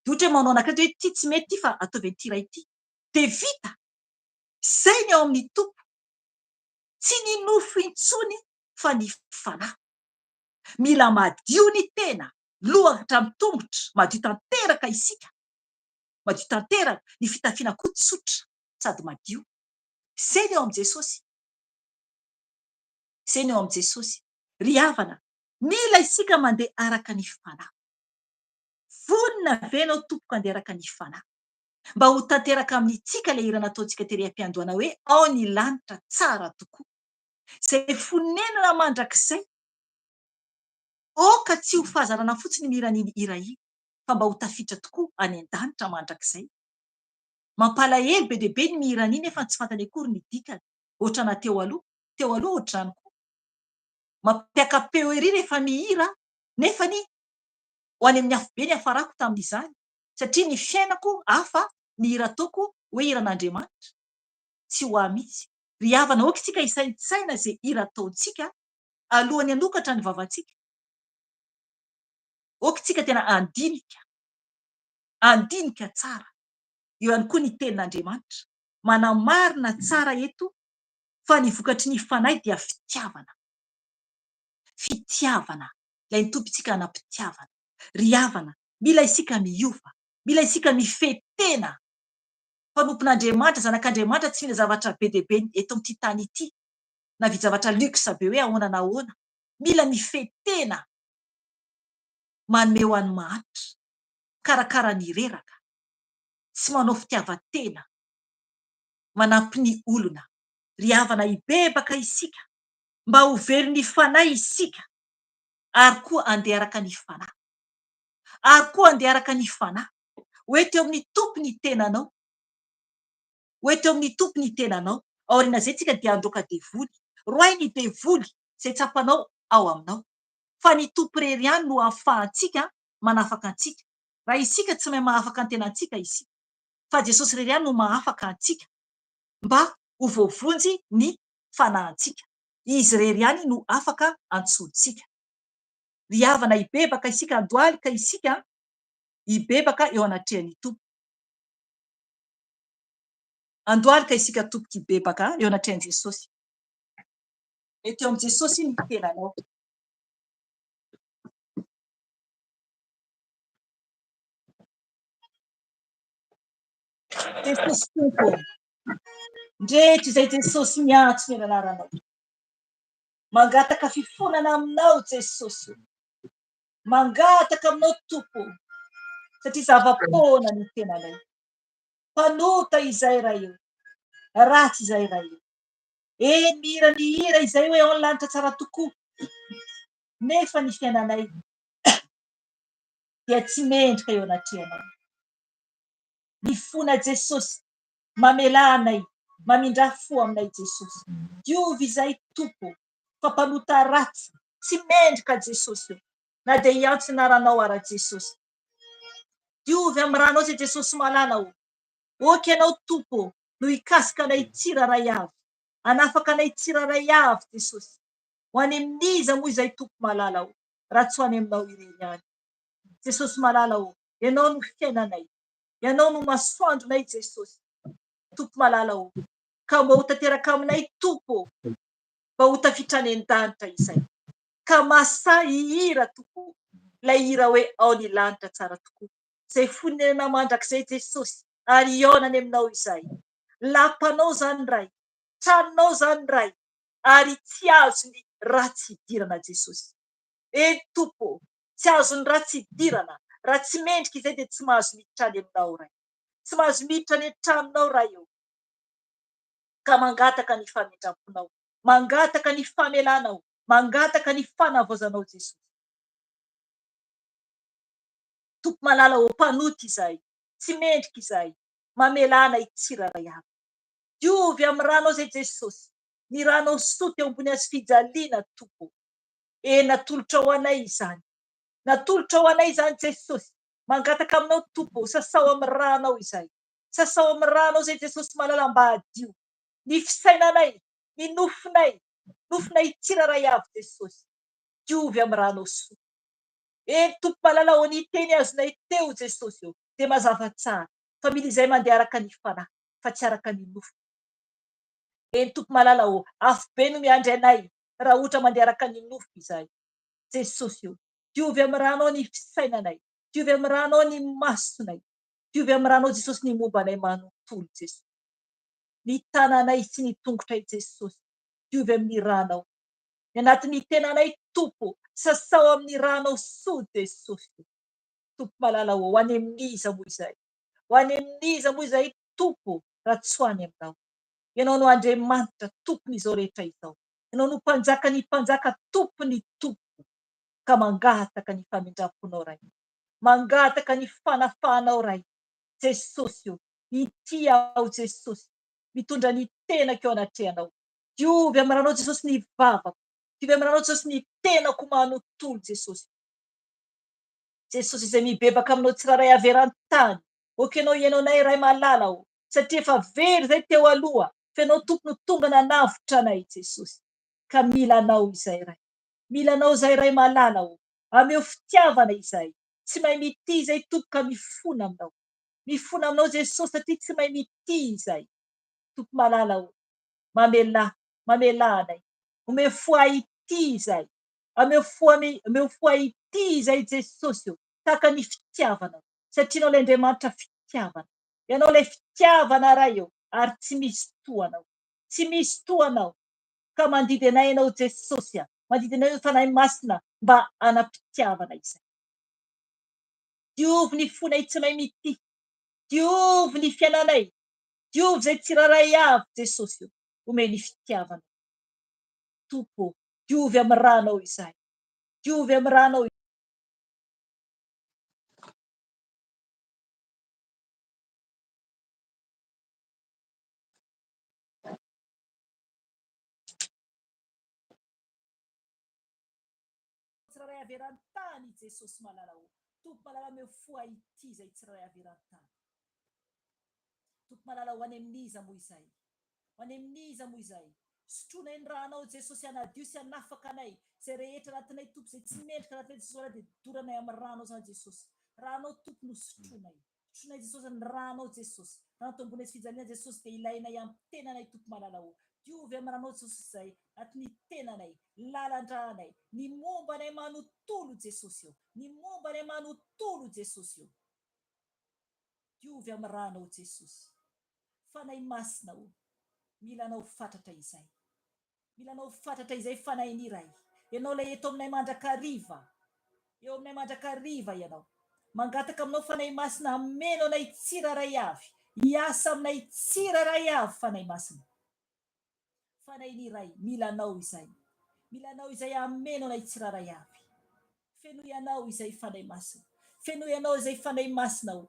De ohatra hoe manao anankiray hoe ty tsy mety ty fa ataovy an'ity iray ity. De vita. Zay ny ao amin'ny tompo. Tsy ny nofo intsony fa ny fanahy. Mila madio ny tena, lohaka hatramin'ny tongotra, madio tanteraka isika. Madio tanteraka, ny fitafiana koa tsotra sady madio. Zay ny ao amin'i Jesosy. Zay ny ao amin'i Jesosy. Ry havana, mila isika mandeha araka ny fanahy. Vonona ve ianao tompoko andeha araka ny fanahy mba ho tanteraka amintsika ilay hira nataontsika tery am-piandohana hoe ao ny lanitra tsara tokoa. Izay fonenana mandrakizay oka tsy ho fahazarana fotsiny ny hiran'iny hira iny fa mba ho tafiditra tokoa any an-danitra mandrakizay. Mampalahelo be dia be ny mihira an'iny nefa tsy fantany akory ny dikany. Ohatrana teo aloha ohatrany koa. Mampiaka-peo ery rehefa mihira nefany ho any amin'ny hafa be ny hafarako tamin'izany satria ny fiainako hafa, ny hira ataoko hoe hiran'Andriamanitra. Tsy ho ahy mihitsy. Ry havana, aoka isika hisaintsaina izay hira ataontsika alohan'ny hanokatra ny vavantsika. Aoka isika tena andinika tsara. Eo ihany koa ny tenin'Andriamanitra. manamarina tsara eto fa ny vokatry ny fanahy dia fitiavana. Fitiavana. Ilay ny tompitsika anampitiavana. Ry havana, mila isika miova, mila isika mifetena. Mpanompon'Andriamanitra, zanak'Andriamanitra tsy mila zavatra be dia be eto amin'ity tany ity, na vidy zavatra luxe be hoe ahoana na ahoana. Mila mifetena, manome ho any mahantra, karakara ny reraka, tsy manao fitiavan-tena, manampy ny olona. Ry havana, hibebaka isika mba ho velon'ny fanahy isika, ary koa andeha araka ny fanahy. Ary koa andeha araka ny fanahy. Hoeto eo amin'ny tompo ny tenanao. Hoeto eo amin'ny tompo ny tenanao. Aoriana izay tsika dia androaka devoly. Roay ny devoly izay tsapanao ao aminao. Fa ny tompo irery ihany no ahafahantsika manafaka antsika. Raha isika tsy mahay mahafaka ny tenantsika isika, fa Jesosy irery ihany no mahafaka antsika mba ho voavonjy ny fanahintsika. Izy irery ihany no afaka antsontsika. Ry havana, hibebaka isika androaly ka isika hibebaka eo anatrehan'ny tompo. Androaly ka isika tompoka hibebaka eo anatrehan'i Jesosy. Eto amin'i Jesosy ny tenanao. Jesosy tompo, ndrehetra izay Jesosy miantso ny anaranao. Mangataka fifonana aminao Jesosy. Mangataka aminao tompo, satria zava-poana ny tenanay. Mpanota izay raha eo, ratsy izay raha eo. Mihira ny hira izay hoe ao lanitra tsara tokoa, nefa ny fiainanay dia tsy mendrika eo anatrehanao. Mifona Jesosy, mamelanay, mamindra fo aminay Jesosy. Diovy izay tompo, fa mpanota ratsy, tsy mendrika Jesosy eo, na dia hiantso ny anaranao ara Jesosy. Diovy amin'ny ranao izay Jesosy malala o. Oky ianao tompo, no hikasika anay tsiraray avy. Anafaka anay tsiraray avy Jesosy. Ho any amin'iza moa izay tompo malala o, raha tsy ho any aminao irery ihany. Jesosy malala o, ianao no fiainanay, ianao no masoandronay Jesosy. Tompo malala o, ka mba ho tanteraka aminay tompo, mba ho tafiditra any an-danitra izay. Ka masa hihira tompo, ilay hira hoe ao ny lanitra tsara tokoa. Izay fonenana mandrakizay Jesosy, ary iaonany aminao izay. Lapanao zany ray, tranonao zany ray, ary tsy azo ny ratsy idirana Jesosy. Tompo, tsy azo ny ratsy idirana. Raha tsy mendrika izay dia tsy mahazo miditra any aminao ray. Tsy mahazo miditra any an-tranonao ray eo. Ka mangataka ny famindramponao, mangataka ny famelanao, mangataka ny fanavozanao Jesosy. Tompo malala o, mpanota izay, tsy mendrika izay, mamelana tsiraray avy. Diovy amin'ny ranao izay Jesosy, ny ranao soa teo ambony hazo fijaliana tompo. Natolotra ho anay izany, natolotra ho anay izany Jesosy. Mangataka aminao tompo, sasao amin'ny ranao izay, sasao amin'ny ranao izay Jesosy malala mba hadio ny fisainanay, ny nofinay, nofinay tsiraray avy Jesosy. Diovy amin'ny ranao soa. Tompo malala ho ny teny azonay teo Jesosy eo, dia mazava tsara fa mila izay mandeha araka ny fanahy, fa tsy araka ny nofo. Tompo malala o, afo be no miandry anay raha ohatra mandeha araka ny nofo izay. Jesosy eo, diovy amin'ny ranao ny fisainanay, diovy amin'ny ranao ny masonay, diovy amin'ny ranao Jesosy ny mombanay manontolo Jesosy. Ny tananay sy ny tongotray Jesosy, diovy amin'ny ranao. Ny anatin'ny tenanay tompo, sasao amin'ny ranao soa Jesosy. Tompo malala ho any amin'iza moa izay, ho any amin'iza moa izay tompo, raha tsy ho any aminao. Ianao no Andriamanitra tompon'izao rehetra izao. Ianao no mpanjaka ny mpanjaka, tompony tompo. Ka mangataka ny famindramponao ray, mangataka ny fanafahanao ray. Jesosy io, ity aho Jesosy, mitondra ny tenako eo anatrehanao. Diovy amin'ny ranao Jesosy ny vavako, diovy amin'ny ranao Jesosy ny tenako manontolo Jesosy. Jesosy izay mibebaka aminao tsiraray averan-tany. Okenao ianao ray malala o, satria efa very izay teo aloha, fa ianao tompo no tonga nanavotra anay Jesosy. Ka mila anao izay ray, mila anao izay ray malala o, ameo fitiavana izay. Tsy mahay mity izay tompo, ka mifona aminao, mifona aminao Jesosy, satria tsy mahay mity izay. Tompo malala mamelanay. Ome foi ity zay. Ame foi ity zay Jesosy io. Tahaka ny fitiavanao. Satria anao l'Andriamanitra fitiavana. Ianao le fitiavana ray io ary tsy misy toanao. Tsy misy toanao. Ka mandidy anay ianao Jesosy. Mandidy anay io fanahy masina mba hanapitiavana izay. Diovy ny fonay tsy mahay mity. Diovy ny fiainanay. Diovy zay tsiraray avy Jesosy io. Ome ny fitiavana. Tompo, diovy amy ranao izay. Diovy amy ranao. Tsiraray averan-tany Jesosy malalao. Tompo malala ame foi ity zay tsiraray averan-tany. Tompo malala ho any amin'iza moa izay. Ho any amin'iza moa izay. Sotroinay ny ranao Jesosy anadio sy hanafaka anay. Zay rehetra anatinay tompo zay tsy mendrika anatinay Jesosy dia doranay amy ranao zany Jesosy. Ranao tompo no sotroinay. Sotroinay Jesosy ny ranao Jesosy. Ranao to ambonay fijaliana Jesosy dia ilainay amy tenanay tompo malalao. Diovy amy ranao Jesosy zay atiny tenanay, lalandranay, ny mombanay manontolo Jesosy io. Ny mombanay manontolo Jesosy io. Diovy amy ranao Jesosy. Fanahy masina o. Milanao fatratra izay. Milanao fatratra izay fanahy ny ray. Ianao le eto aminay mandrakariva. Eo aminay mandrakariva ianao. Mangataka aminao fanahy masina ameno anay tsiraray avy. Hiasa aminay tsiraray avy fanahy masina. Fanahy ny ray. Milanao izay. Milanao izay ameno anay tsiraray avy. Feno ianao izay fanahy masina. Feno ianao izay fanahy masina o.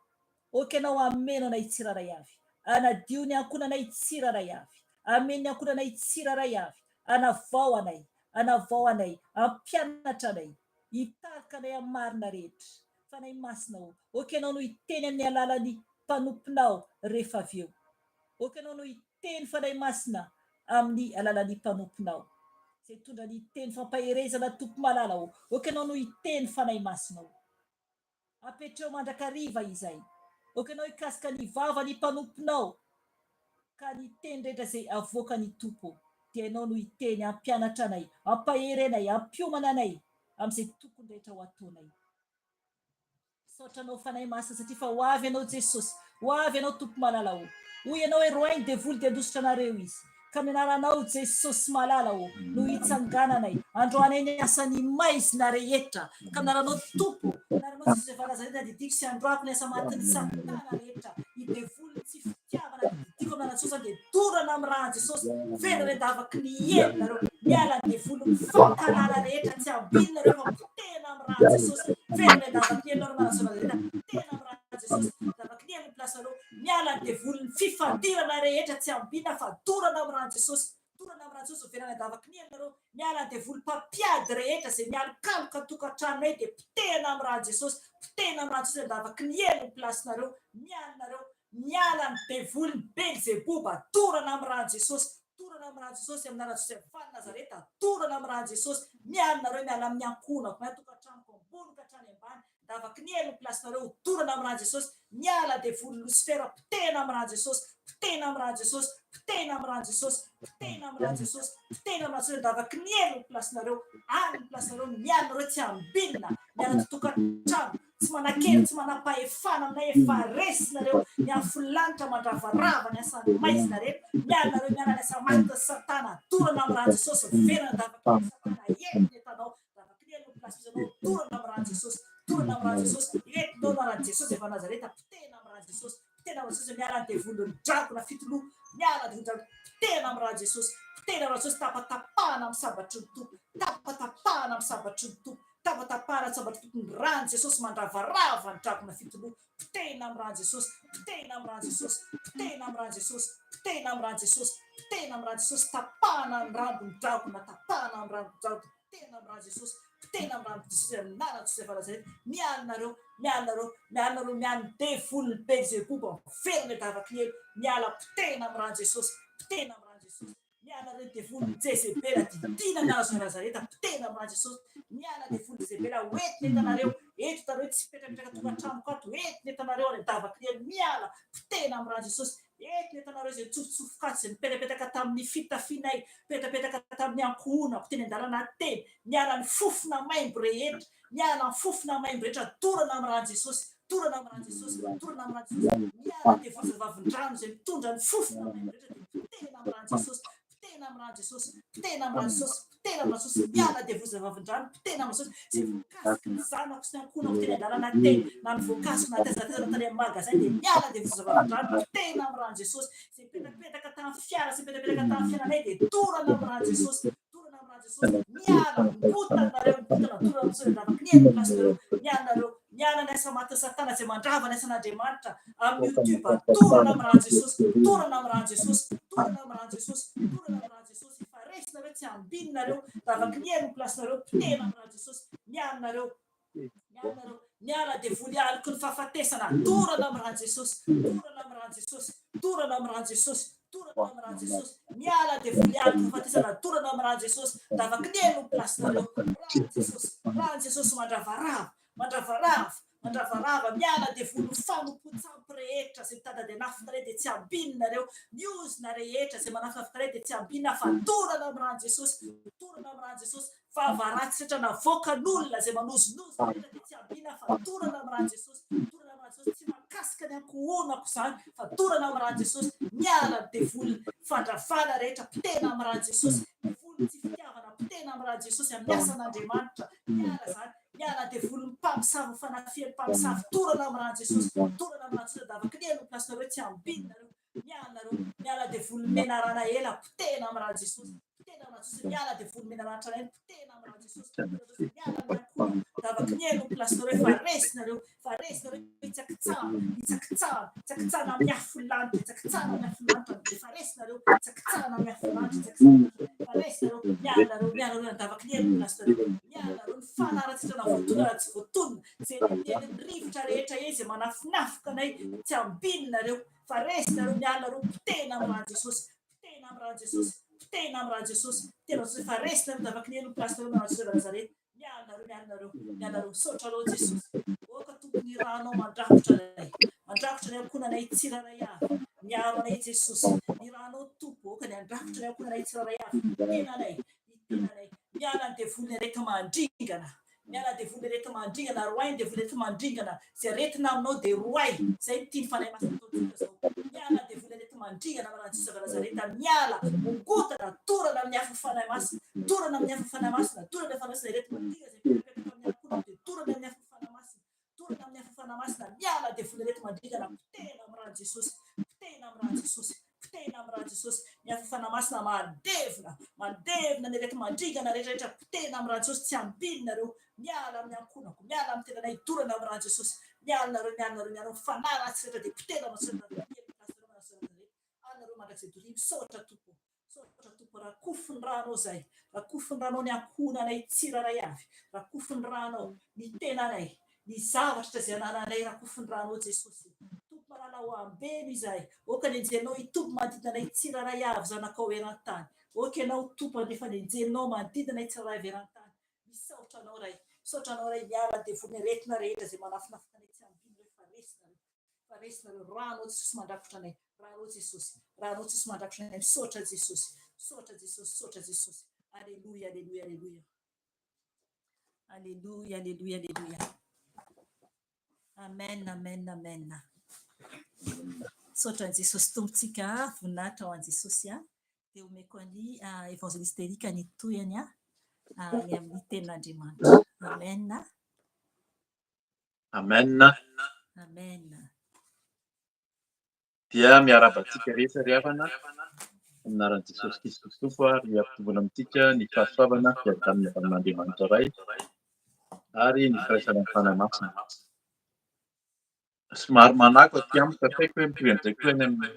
Oka ianao ameno anay tsiraray avy. Anadio ny ankonanay tsiraray avy. Ameno ny ankonanay tsiraray avy. Anavao anay. Anavao anay. Ampianatra anay. Hitarika anay amin'ny marina rehetra. Fanahy masina o. Oka ianao no hiteny amin'ny alalan'ny mpanomponao rehefa avy eo. Oka ianao no hiteny fanahy masina amin'ny alalan'ny mpanomponao. Zay tondra ny teny fampaherezana tompo malala o. Oka ianao no hiteny fanahy masina o. Apetreo mandrakariva izay. Oka ianao hikasika ny vava ny mpanomponao. Ka ny teny rehetra zay avoaka ny tompo. Dia ianao no hiteny ampianatra anay, ampaherenay, ampiomana anay amin'izay tokony rehetra ho ataonay. Saotra anao fanahy masina satria fa ho avy ianao Jesosy. Ho avy ianao tompo malala o. Hoy ianao hoe roainy devoly dia andositra anareo izy. Ka amin'ny anaranao Jesosy malala o no hitsangananay. Androanay ny asany maizina rehetra. Ka amin'ny anaranao tompo. Anaranao Jesosy efa Nazareta didiko sy androako ny asa matin'ny satana rehetra. Hidevoly tsy fitiavana didiko amin'ny anaran'i Jesosy dia dorana amin'ny rahan'i Jesosy. Verana davaka ny henonareo. Miala ny devoly mifankalala rehetra tsy ambinina rehefa tena amin'ny rahan'i Jesosy. Verana davaka ny henonareo manasona rehetra. Tena amin'ny rahan'i Jesosy. Davaka ny henon'ny plasareo. Miala ny devoly fifandirana rehetra tsy ambinina fa dorana amin'ny rahan'i Jesosy. Dorana amin'ny rahan'i Jesosy verana davaka ny henonareo. Miala ny devoly mpapiady rehetra zay mialokaloka tokantranonay dia pitehana amin'ny rahan'i Jesosy. Pitehana amin'ny rahan'i Jesosy davaka ny henon'ny plasinareo. Mialinareo. Miala ny devoly Belzebuba. Dorana amin'ny rahan'i Jesosy. Dorana amin'ny rahan'i Jesosy amin'ny anaran'i Jesosy efa Nazareta. Dorana amin'ny rahan'i Jesosy. Mialinareo miala amin'ny ankonako. Miala tokantranoko ambony ka hatrany ambany. Davaka ny henon'ny plasinareo. Dorana amin'ny rahan'i Jesosy. Miala devoly Lucifera. Pitehana amin'ny rahan'i Jesosy. Pitehana amin'ny rahan'i Jesosy. Pitehana amin'ny rahan'i Jesosy. Pitehana amin'ny rahan'i Jesosy. Pitehana amin'ny rahan'i Jesosy davaka ny henon'ny plasinareo. Amin'ny plasinareo mialinareo tsy ambinina. Miala tokantrano. Tsy manakely, tsy manapahefana aminay efa resinareo. Ny afolanitra mandravarava ny asany maizina rehetra. Mialinareo miala ny asa maty satana. Dorana amin'ny rahan'i Jesosy. Verana davaka ny satana. Entiny etanao. Davaka ny henon'ny plasinareo. Dorana amin'ny rahan'i Jesosy. Dorana amin'ny rahan'i Jesosy. Entinao amin'ny rahan'i Jesosy efa Nazareta. Pitehana amin'ny rahan'i Jesosy. Pitehana amin'ny Jesosy. Miala ny devoly ny drakona fitoloha. Miala ny devoly. Pitehana amin'ny rahan'i Jesosy. Pitehana amin'ny Jesosy. Tapatapahana amin'ny sabatry ny tompo. Tapatapahana amin'ny sabatry ny tompo. Tapatapahana amin'ny sabatry ny tompo. Rahan'i Jesosy mandravarava ny drakona fitoloha. Pitehana amin'ny rahan'i Jesosy. Pitehana amin'ny rahan'i Jesosy. Pitehana amin'ny rahan'i Jesosy. Pitehana amin'ny rahan'i Jesosy. Pitehana amin'ny rahan'i Jesosy. Tapahana amin'ny rambony drakona. Tapahana amin'ny rambony drakona. Pitehana amin'ny rahan'i Jesosy. Pitehana amin'ny rahan'i Jesosy amin'ny anaran'i Jesosy efa Nazareta. Mialinareo. Mialinareo. Mialinareo miala devoly Belzebuba. Verina davaka ny helo. Miala pitehana amin'ny rahan'i Jesosy. Pitehana amin'ny rahan'i Jesosy. Miala devoly Jezebela didina anazy Nazareta. Pitehana amin'ny rahan'i Jesosy. Miala devoly Jezebela oetiny etanareo. Eto tareo tsy petrapetraka tokantranoko ato. Etiny etanareo any davaka ny helo. Miala pitehana amin'ny rahan'i Jesosy. Eto entanareo izay tsofotsofoka izay mipetrapetraka tamin'ny fitafianay, mipetrapetraka tamin'ny ankohonako teny an-dalana teny, miala ny fofona maimbo rehetra, miala ny fofona maimbo rehetra, torana amin'ny ran'i Jesosy, torana amin'ny ran'i Jesosy, torana amin'ny ran'i Jesosy, miala dia vozavavindrano izay mitondra ny fofona maimbo rehetra dia potehina amin'ny ran'i Jesosy, potehina amin'ny ran'i Jesosy, potehina amin'ny ran'i Jesosy, potehina amin'ny ran'i Jesosy, miala dia vozavavindrano, potehina amin'ny Jesosy, izay voakasika ny zanako sy ny ankohonako teny an-dalana teny, na ny voankasika na tezatezana tany amin'ny magasin dia miala dia vozavavindrano, potehina amin'ny ran'i Jesosy, izay mipetrapetraka tamin'ny fiara sy mipetrapetraka tamin'ny fiainanay dia torana amin'ny ran'i Jesosy, torana amin'ny ran'i Jesosy, miala mikotana nareo, mikotana torana amin'ny Jesosy, davak'neny ny plasinareo, mialanareo, miala ny asa maty satana izay mandrava ny asan'Andriamanitra amin'ny YouTube, torana amin'ny ran'i Jesosy, torana amin'ny ran'i Jesosy, torana amin'ny ran'i Jesosy, torana amin'ny ran'i Jesosy, faresinareo tsy ambinareo, davak'neny ny plasinareo, potehina amin'ny ran'i Jesosy, mialanareo, mialanareo, miala dia voly aliko ny fahafatesana, torana amin'ny ran'i Jesosy, torana amin'ny ran'i Jesosy, torana amin'ny ran'i Jesosy, torana amin'ny ran'i Jesosy, miala dia voly aliko ny fahafatesana, torana amin'ny ran'i Jesosy, davak'neny ny plasinareo, ran'i Jesosy, ran'i Jesosy mandravarava, mandravarava, mandravarava, miala dia voly fanompontsampy rehetra izay mitady nafitanay dia tsy ambinareo, miozona rehetra izay manafitanay dia tsy ambina, fa torana amin'ny ran'i Jesosy, torana amin'ny ran'i Jesosy, fahavaratsy rehetra navoakan'olona izay manozonozo rehetra dia tsy ambina, fa torana amin'ny ran'i Jesosy, torana amin'ny ran'i Jesosy, tsy makasika ny ankohonako izany, fa torana amin'ny ran'i Jesosy, miala dia voly fandravana rehetra, potehina amin'ny ran'i Jesosy, voly tsy fitiavana, potehina amin'ny ran'i Jesosy amin'ny asan'Andriamanitra, miala izany, miala dia voly mpamosavy fanafian'ny mpamosavy, torana amin'ny ran'i Jesosy, torana amin'ny ran'i Jesosy, davak'neny ny plasinareo tsy ambinareo, mialanareo, miala dia voly menarana ela, potehina amin'ny ran'i Jesosy, potehina amin'ny ran'i Jesosy, miala dia voly menarana tranainy, potehina amin'ny ran'i Jesosy, miala amin'ny ankohona, davak'neny ny plasinareo, faresinareo, itsakitsahana, itsakitsahana, itsakitsahana amin'ny afolanitra, itsakitsahana amin'ny afolanitra, dia faresinareo, itsakitsahana amin'ny afolanitra, itsakitsahana, faresinareo, mialanareo, mialanareo, davak'neny ny plasinareo, mialanareo, ny fanaratsitra voatonona tsy voatonona, izay ny rivotra rehetra izay manafinafika anay, tsy ambinareo, faresinareo, mialanareo, potehina amin'ny ran'i Jesosy, potehina amin'ny ran'i Jesosy, potehina amin'ny ran'i Jesosy, potehina amin'ny Jesosy, faresinareo, davak'neny ny plasinareo, amin'ny Jesosy Nazareta, mialanareo, mialanareo, mialanareo, saotranao Jesosy, oka tokony ranao mandrakotra anay, mandrakotra ny ankohonanay tsiraray avy, miaro anay Jesosy, ny ranao tompo, oka ny andrakotra ny ankohonanay tsiraray avy, tenanay, tenanay, miala dia voly rehetra mandringana, miala dia voly rehetra mandringana, roainy dia voly rehetra mandringana, izay retina aminao dia roay, izay tiany fanahy masina ataontsika zao, miala dia voly rehetra mandringana amin'ny ran'i Jesosy Nazareta, miala, mongotana, torana amin'ny afo fanahy masina, torana amin'ny afo fanahy masina, torana amin'ny afo fanahy masina, rehetra mandringa izay mipetraka amin'ny ankohona dia torana amin'ny afo fanahy masina, torana amin'ny afo fanahy masina, miala dia voly rehetra mandringana, potehina amin'ny ran'i Jesosy, potehina amin'ny ran'i Jesosy, potehina amin'ny ran'i Jesosy, ny afo fanahy masina mandevina, mandevina ny rehetra mandringana rehetrarehetra, potehina amin'ny ran'i Jesosy, tsy ambinareo, miala amin'ny ankohonako, miala amin'ny tenanay, torana amin'ny ran'i Jesosy, mialanareo, mialanareo, mialanareo, fanaratsy rehetra dia potehina anareo mandrakizay doria, misaotra tompo, misaotra tompo, rakofy ny ranao zay, rakofy ny ranao ny ankohonanay tsiraray avy, rakofy ny ranao ny tenanay, ny zavatra izay anananay, rakofy ny ranao Jesosy, tompo manala ho ambeno izahay, oka ny enjenao itompo manodidina anay tsiraray avy zanakao eran-tany, oka ianao tompo anefa ny enjenao manodidina anay tsiraray avy eran-tany, misaotra anao ray, misaotra anao ray, miala dia voly rehetra rehetra izay manafinafika anay tsy ambinareo, faresinareo, faresinareo, ranao Jesosy mandrakotra anay, ranao Jesosy, ranao Jesosy mandrakotra anay, misaotra Jesosy, misaotra Jesosy, misaotra Jesosy, aleluia, aleluia, aleluia, aleluia, aleluia, aleluia, amen, amen, amen. Misaotra Jesosy tompontsika, voninahitra ho an'i Jesosy a, dia omeko any evangeliste Erika ny toyany a, ny amin'ny tenin'Andriamanitra, amen. Amen. Amen. Dia miarabantsika rehetra ry havana amin'ny anaran'i Jesosy Kristy Tompo ary ampitovana amintsika ny fahasoavana fiadanana avy amin'Andriamanitra iray ary ny firaisana amin'ny fanahy masina. Somary manako aty amiko kafaiko hoe mitovy amin'izay koa any amin'ny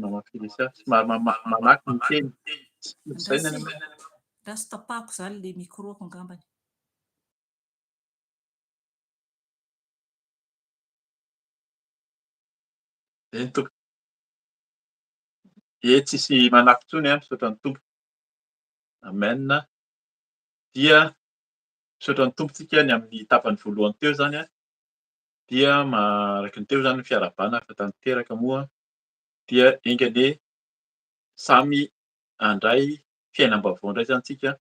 mamaky Filisa, somary manako ny teny. Izay ny any Rasy tapahako zany ilay micro-ko angambany. Tsisy manako intsony misaotra ny tompo. Amen. Dia misaotra ny tompontsika ny amin'ny tapany voalohany teo zany dia araka ny teo zany fiarabana fa tanteraka moa dia enga le samy handray fiainam-baovao indray zany tsika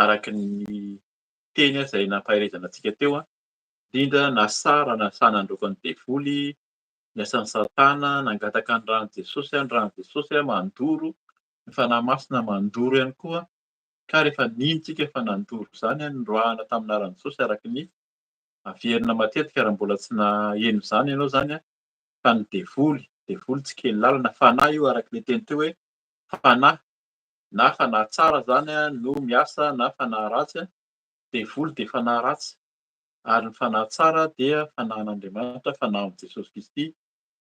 araky ny teny izay nampahaizana antsika teo indrindra na sara na sanandroko ny devoly ny asan'ny satana nangataka ny ran'i Jesosy ny ran'i Jesosy mandoro ny fanahy masina mandoro ihany koa ka rehefa nintsika fa nandoro zany noroahana taminaran'i Jesosy araky ny averina matetika raha mbola tsy naheno zany ianao zany fa ny devoly tsy kely lalana fanahy io araky le teny teo hoe fanahy na fanahy tsara zany no miasa na fanahy ratsy devoly de fanahy ratsy ary ny fanahy tsara dia fanahin'Andriamanitra fanahy amin'i Jesosy Kristy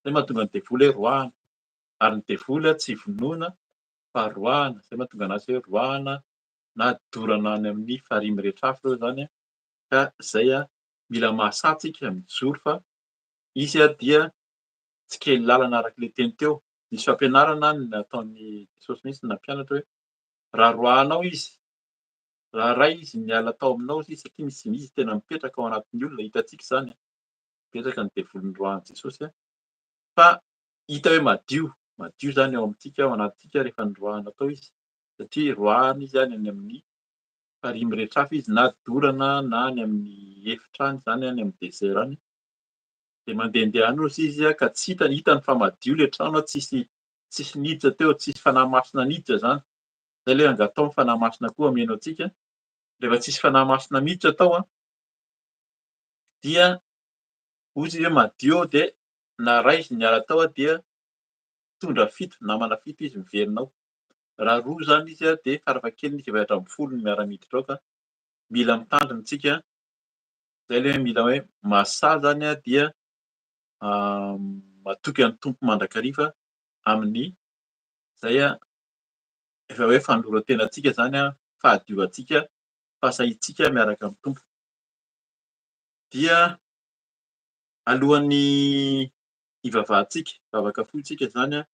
zay mahatonga ny devoly hoe roahana ary ny devoly tsy vonoina fa roahana zay mahatonga anazy hoe roahana na dorana any amin'ny farihy rehetra afy reo zany ka zay mila mahasatsika mijoro fa izy dia tsy kely lalana araky le teny teo nisy fampianarana nataon'ny Jesosy mihitsy na mpianatra hoe raha roahanao izy raha ray izy miala tao aminao izy satria misy izy tena mipetraka ao anatin'ny olona hitantsika zany mipetraka ny devoly noroahan'i Jesosy fa hita hoe madio zany ao amintsika ao anatintsika rehefa noroahana tao izy satria roahana izy any amin'ny farihy rehetra afy izy na dorana na any amin'ny efitra any zany any amin'ny desert any de mandehandeha any ozy izy ka tsy hitany fa madio le trano tsisy niditra teo tsisy fanahy masina niditra zany zay le angatao ny fanahy masina koa omena antsika rehefa tsisy fanahy masina miditra tao dia ozy hoe madio de na ray izy miala tao dia tondra fito namana fito izy miverinao raha roa zany izy de farafahakeliny izy 7 no miara-miditra ao ka mila mitandrina tsika zay le mila hoe masahy zany dia matoky an'ny tompo mandrakariva amin'ny zay efa hoe fanorontenantsika zany fahadiovantsika fahasahintsika miaraka amin'ny tompo dia alohan'ny hivavahantsika hivavaka fotsika zany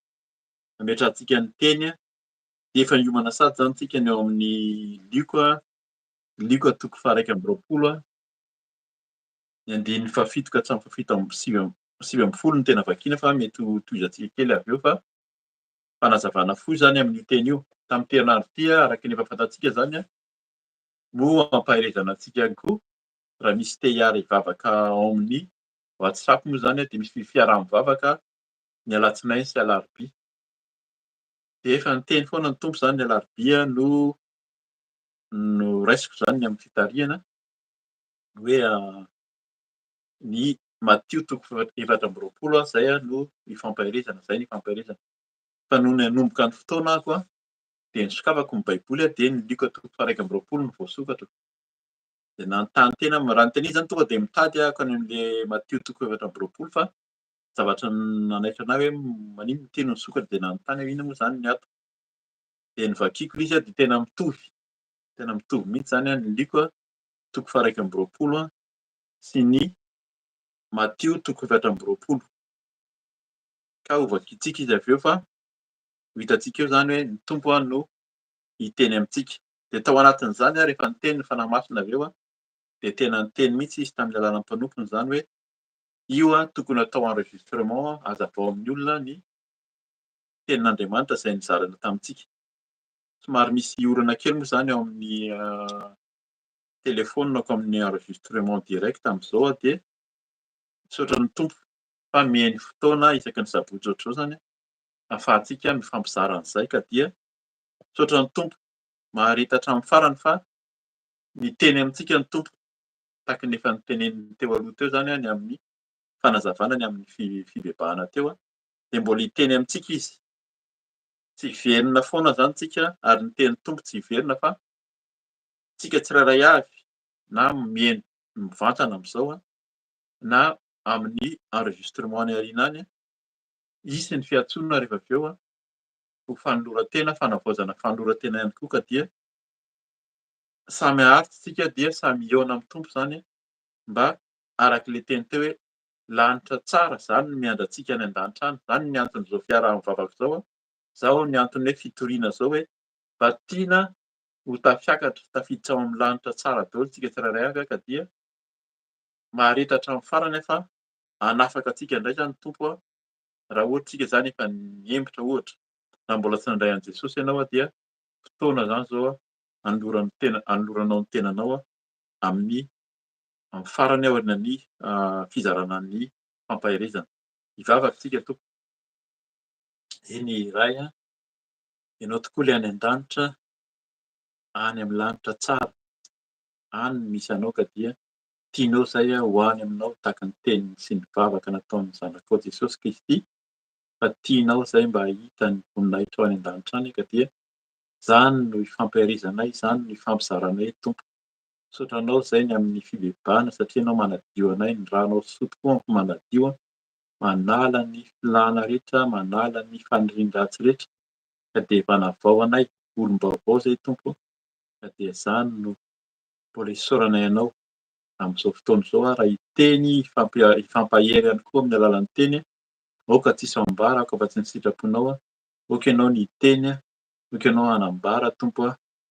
ametrahantsika ny teny de efa niomana sady zany tsika ny eo amin'ny liko toko 120 ny andininy fafito ka hatramin'ny fafito amby sivy amby folo ny tena vakiana fa mety ho tohizantsika kely avy eo fa fanazavana fohy zany amin'ny teny io tamin'ny herinandro ty araky ny efa fantatsika zany no ampahelezana antsika koa raha misy te hiara hivavaka ao amin'ny WhatsApp moa zany de misy fiaraha-mivavaka ny alatsinainy sy alarobia de efa niteny foana ny tompo zany ny alarobia no raisiko zany ny amin'ny fitarihana hoe ny Matthieu toko 7:20 zay no ifampahelezana zay ny ifampahelezana fa noho ny hanomboka ny fotoana ako de nisokafako ny baiboly de ny liko toko 1:20 no voasokatra de nanontany tena raha ny teny zany tonga de mitady ako any am'le Matthieu toko 7:20 fa zavatra nanaitra anahy hoe manino ny teny nisokatra de nanontany hoe inona moa zany ny atony de nivakiko izy de tena mitovy mihitsy zany ny liko toko 1:20 sy ny Matthieu toko 7:20 ka ho vakintsika izy avy eo fa ho hitantsika eo zany hoe ny tompo no hiteny amintsika de tao anatin'izany rehefa niteny ny fanahy masina avy eo de tena niteny mihitsy izy tamin'ny alalan'ny mpanompony zany hoe io tokony atao enregistrement hazavao amin'ny olona ny tenin'Andriamanitra izay nizarana tamintsika somary misy orana kely moa zany ao amin'ny telefaonina amin'ny enregistrement direct amin'izao de misaotra ny tompo fa mihainy fotoana isaky ny sabotsy ohatr'izao zany ahafahantsika mifampizara an'izay ka dia misaotra ny tompo maharita hatramin'ny farany fa miteny amintsika ny tompo tahaka ny efa niteneniny teo aloha teo zany ny amin'ny fanazavana ny amin'ny fivebahana teo de mbola hiteny amintsika izy tsy hiverina foana zany tsika ary ny teny tompo tsy hiverina fa tsika tsirairay avy na mihaino mivantana amin'izao na amin'ny enregistrement ny aoriana any izy ny fiantsonana rehefa avy eo ho fanoloran-tena fanavaozana fanoloran-tena ihany koa ka dia samy haharitra tsika dia samy mihaona amin'ny tompo zany mba araky le teny teo hoe lanitra tsara zany no miandry antsika any an-danitra any zany ny anton'izao fiaraha-mivavaka zao zao ny antony hoe fitoriana zao hoe mba tiana ho tafiakatra tafiditra ao amin'ny lanitra tsara daholo tsika tsirairay avy ka dia maharitra hatramin'ny farany fa hanafaka antsika indray zany tompo raha ohatra tsika zany efa niembotra ohatra na mbola tsy nandray an'i Jesosy ianao dia fotoana zany zao anoloranao ny tenanao amin'ny farany aorian'ny fizarana ny fampaherezana. Hivavaka tsika tompo. Eny iray ianao tokoa ilay any an-danitra, any amin'ny lanitra tsara, any no misy anao ka dia tianao zay ho any aminao tahaka ny teniny sy ny vavaka nataon'ny zanakao Jesosy Kristy, fa tianao zay mba hahita ny voninahitra ao any an-danitra any ka dia zany no ifampiherezanay, zany no ifampizaranay tompo. Sotranao zay ny amin'ny fibebahana satria ianao manadio anay, ny ranao soa tokoa manadio, manala ny filàna rehetra, manala ny fanirian-dratsy rehetra ka dia efa navao anay, olom-baovao zay tompo ka dia zany no mbola isaoranay ianao amin'izao fotoana izao raha hiteny hifampahery ihany koa amin'ny alalan'ny teny aoka tsisy ambara aoka tsy ny sitraponao aoka ianao ny hiteny aoka ianao hanambara tompo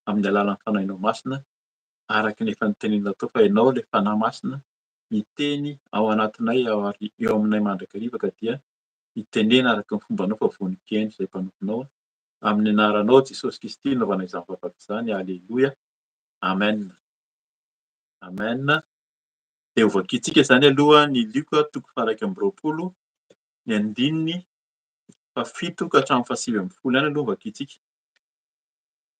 amin'ny alalan'ny fanahinao masina araka ny efa nitenenao tao fa ianao ilay fanahy masina miteny ao anatinay eo aminay mandrakariva ka dia hitenena araka ny fombanao fa vonin-kely izay mpanomponao amin'ny anaranao Jesosy Kristy naovanay izany vavaka izany. Aleloia. Amen. Amen. Dia hovakitsika izany aloha ny Luka 1:20 ny andininy 7 ka hatramin'ny 8 ihany aloha vakitsika.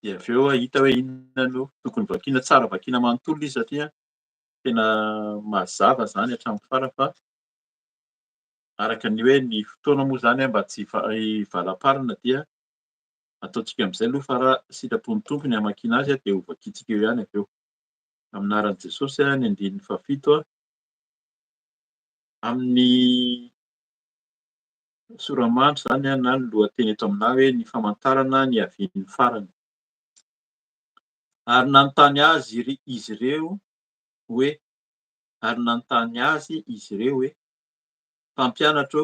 Dia avy eo hita hoe inona no tokony vakiana, tsara vakiana manontolo izy satria tena mazava zany hatramin'ny farany fa araka ny hoe ny fotoana moa zany mba tsy hivalam-parina dia ataontsika amin'izay aloha fa raha sitrapon'ny tompo ny hamakiana azy dia ho vakitsika eo ihany avy eo. Amin'ny anaran'i Jesosy ny andininy 7 amin'ny soramandry zany na ny lohateny eto aminahy hoe ny famantarana ny havian'ny farany. Ary nanontany azy izy ireo hoe mpampianatra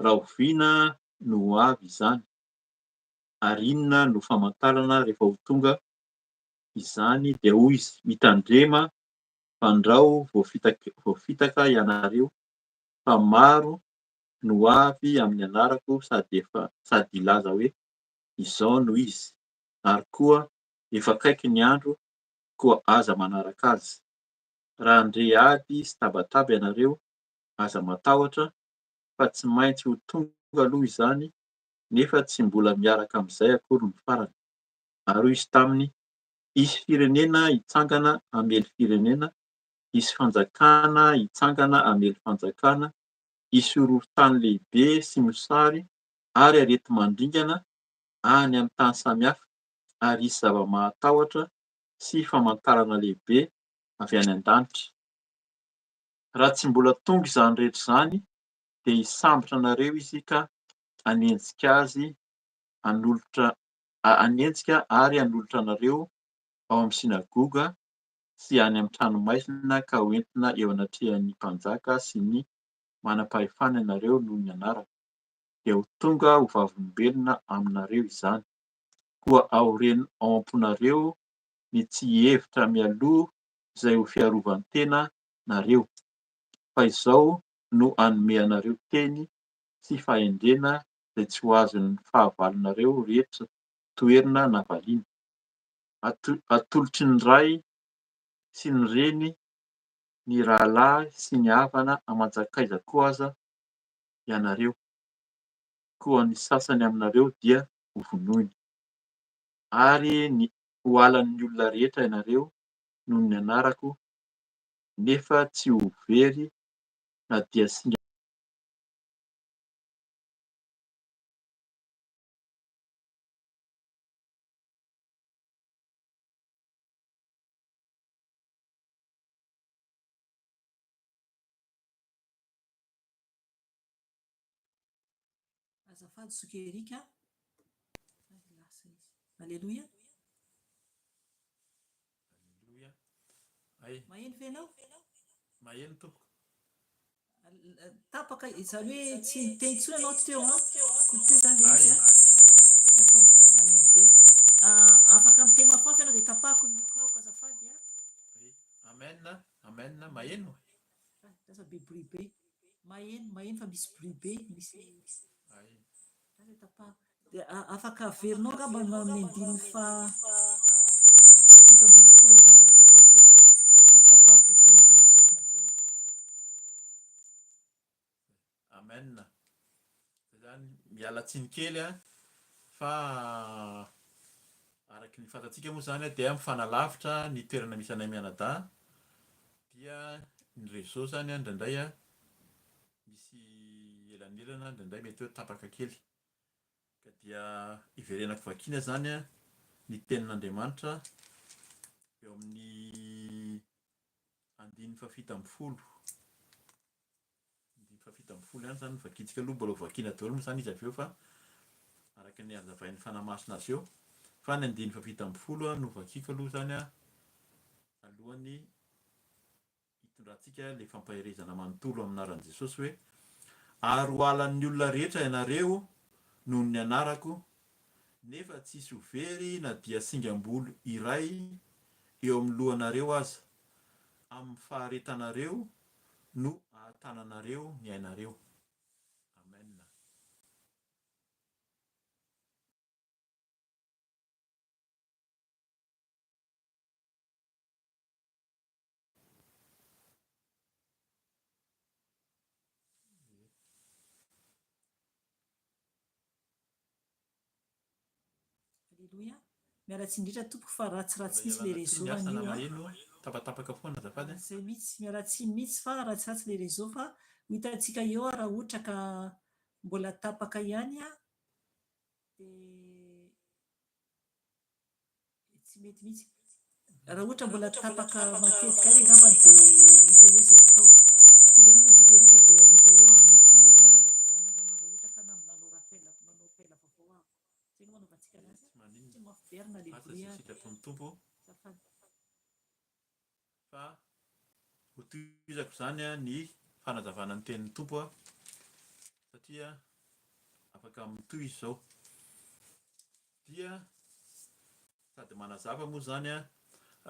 raha oviana no ho avy izany ary inona no famantarana rehefa ho tonga izany dia hoy izy mitandrema fandrao voafitaka ianareo fa maro no avy amin'ny anarako sady hilaza hoe izao no izy ary koa efa akaiky ny andro koa aza manaraka azy. Raha andre ady sy tabataba ianareo aza matahotra fa tsy maintsy ho tonga aloha izany nefa tsy mbola miaraka amin'izay akory ny farany. Ary hoy izy taminy hisy firenena hitsangana hamely firenena, hisy fanjakana hitsangana hamely fanjakana, hisy horohon-tany lehibe sy mosary ary areti-mandringana any amin'ny tany samihafa ary hisy zava-mahatahotra sy famantarana lehibe avy any an-danitra. Raha tsy mbola tonga izany rehetra izany dia hisambotra anareo izy ka hanenjika ary hanolotra anareo ao amin'ny sinagoga sy any amin'ny tranomaizina ka hoentina eo anatrehan'ny mpanjaka sy ny manam-pahefana ianareo noho ny anarako. Dia ho tonga ho vavolombelona aminareo izany. Koa ao am-ponareo ny tsy hevitra mialoha izay ho fiarovan'ny tena nareo. Fa izao no hanome anareo teny sy fahendrena izay tsy ho azon'ny fahavalonareo rehetra toerana na vahiny. Atolotry ny ray sy ny reny, ny rahalahy sy ny havana aman-jakaiza koa aza ianareo. Koa ny sasany aminareo dia ho vonoina. Ary ho halan'ny olona rehetra ianareo noho ny anarako nefa tsy ho very na dia singa. Azafady Sokerika. Aleloia. Aleluia. Ay, Maheno ve ianao? maheno tompoko. Tapaka izany hoe tsy niteny intsony ianao teo kope zany le izy lasa maneno be. Afaka miteny mafafy ianao dia tapahako ny micro-ko azafady Amen. Amen. Maheno. lasa be bruit be. maheno fa misy bruit be misy Ay. dia afaka averinao angamba amin'ny andiny fa 7 ambin'ny folo angamba ny azafady tasy tapahako satria mankalasotsina be Amen. Zany miala tsiny kely fa araky ny fantatsika moa zany dia mifanalavitra ny toerana misy anay Mianadahy dia ny réseau zany indraindray misy elanelana indraindray mety hoe tapaka kely ka dia iverenako vakina zany ny tenin'Andriamanitra eo amin'ny 170. 170 ihany zany vakitsika aloha mbola vakiana daholo moa zany izy avy eo fa araka ny hazavain'ny fanamasina azy eo fa ny 170 no vakiko aloha zany alohan'ny hitondrantsika le fampaherezana manontolo aminaran'i Jesosy hoe aroalan'ny olona rehetra ianareo noho ny anarako nefa tsisy ho very na dia singam-bolo iray eo amin'ny lohanareo aza amin'ny faharetanareo no ahatananareo ny ainareo. Amen. Alleloia. Miaratsy indrindra tompoko fa ratsiratsy mihitsy le réseau Miasa na anio maheno tapatapaka foana azafady. zay mihitsy miaratsy mihitsy fa ratsiratsy le réseau fa hitantsika eo raha ohatra ka mbola tapaka ihany dia tsy mety mihitsy raha ohatra mbola tapaka matetika ary angamba dia hita eo zay atao toy zany aloha zokerika dia hita eo mety angamba ny ajana angamba raha ohatra ka manao rapela manao pela vaovao aho zay no manaovantsika anazy tsy mafiverina le bruit Tompo azafady fa ho tohizako zany ny fanazavana ny tenin'ny tompo satria afaka mitohy izao dia sady manazava moa zany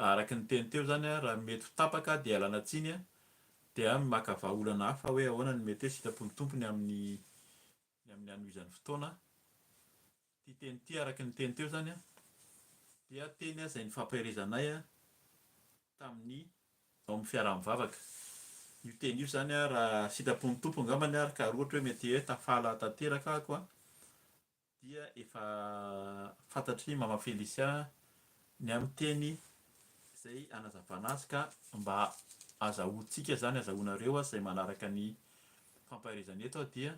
araky ny teny teo zany raha mety ho tapaka dia alana tsiny dia maka vahaolana hafa hoe ahoana ny mety hoe sitrapon'ny tompony amin'ny anohizan'ny fotoana ty teny ty araky ny teny teo zany dia teny izay nifampaherezanay tamin'ny ao amin'ny fiaraha-mivavaka io teny io zany raha sitrapon'ny tompo angambany ary ka ohatra hoe mety hoe tafala tanteraka ako dia efa fantatry mama Felicia ny amin'ny teny izay anazavana azy ka mba azahoantsika zany azahoanareo izay manaraka ny fampaherezana eto dia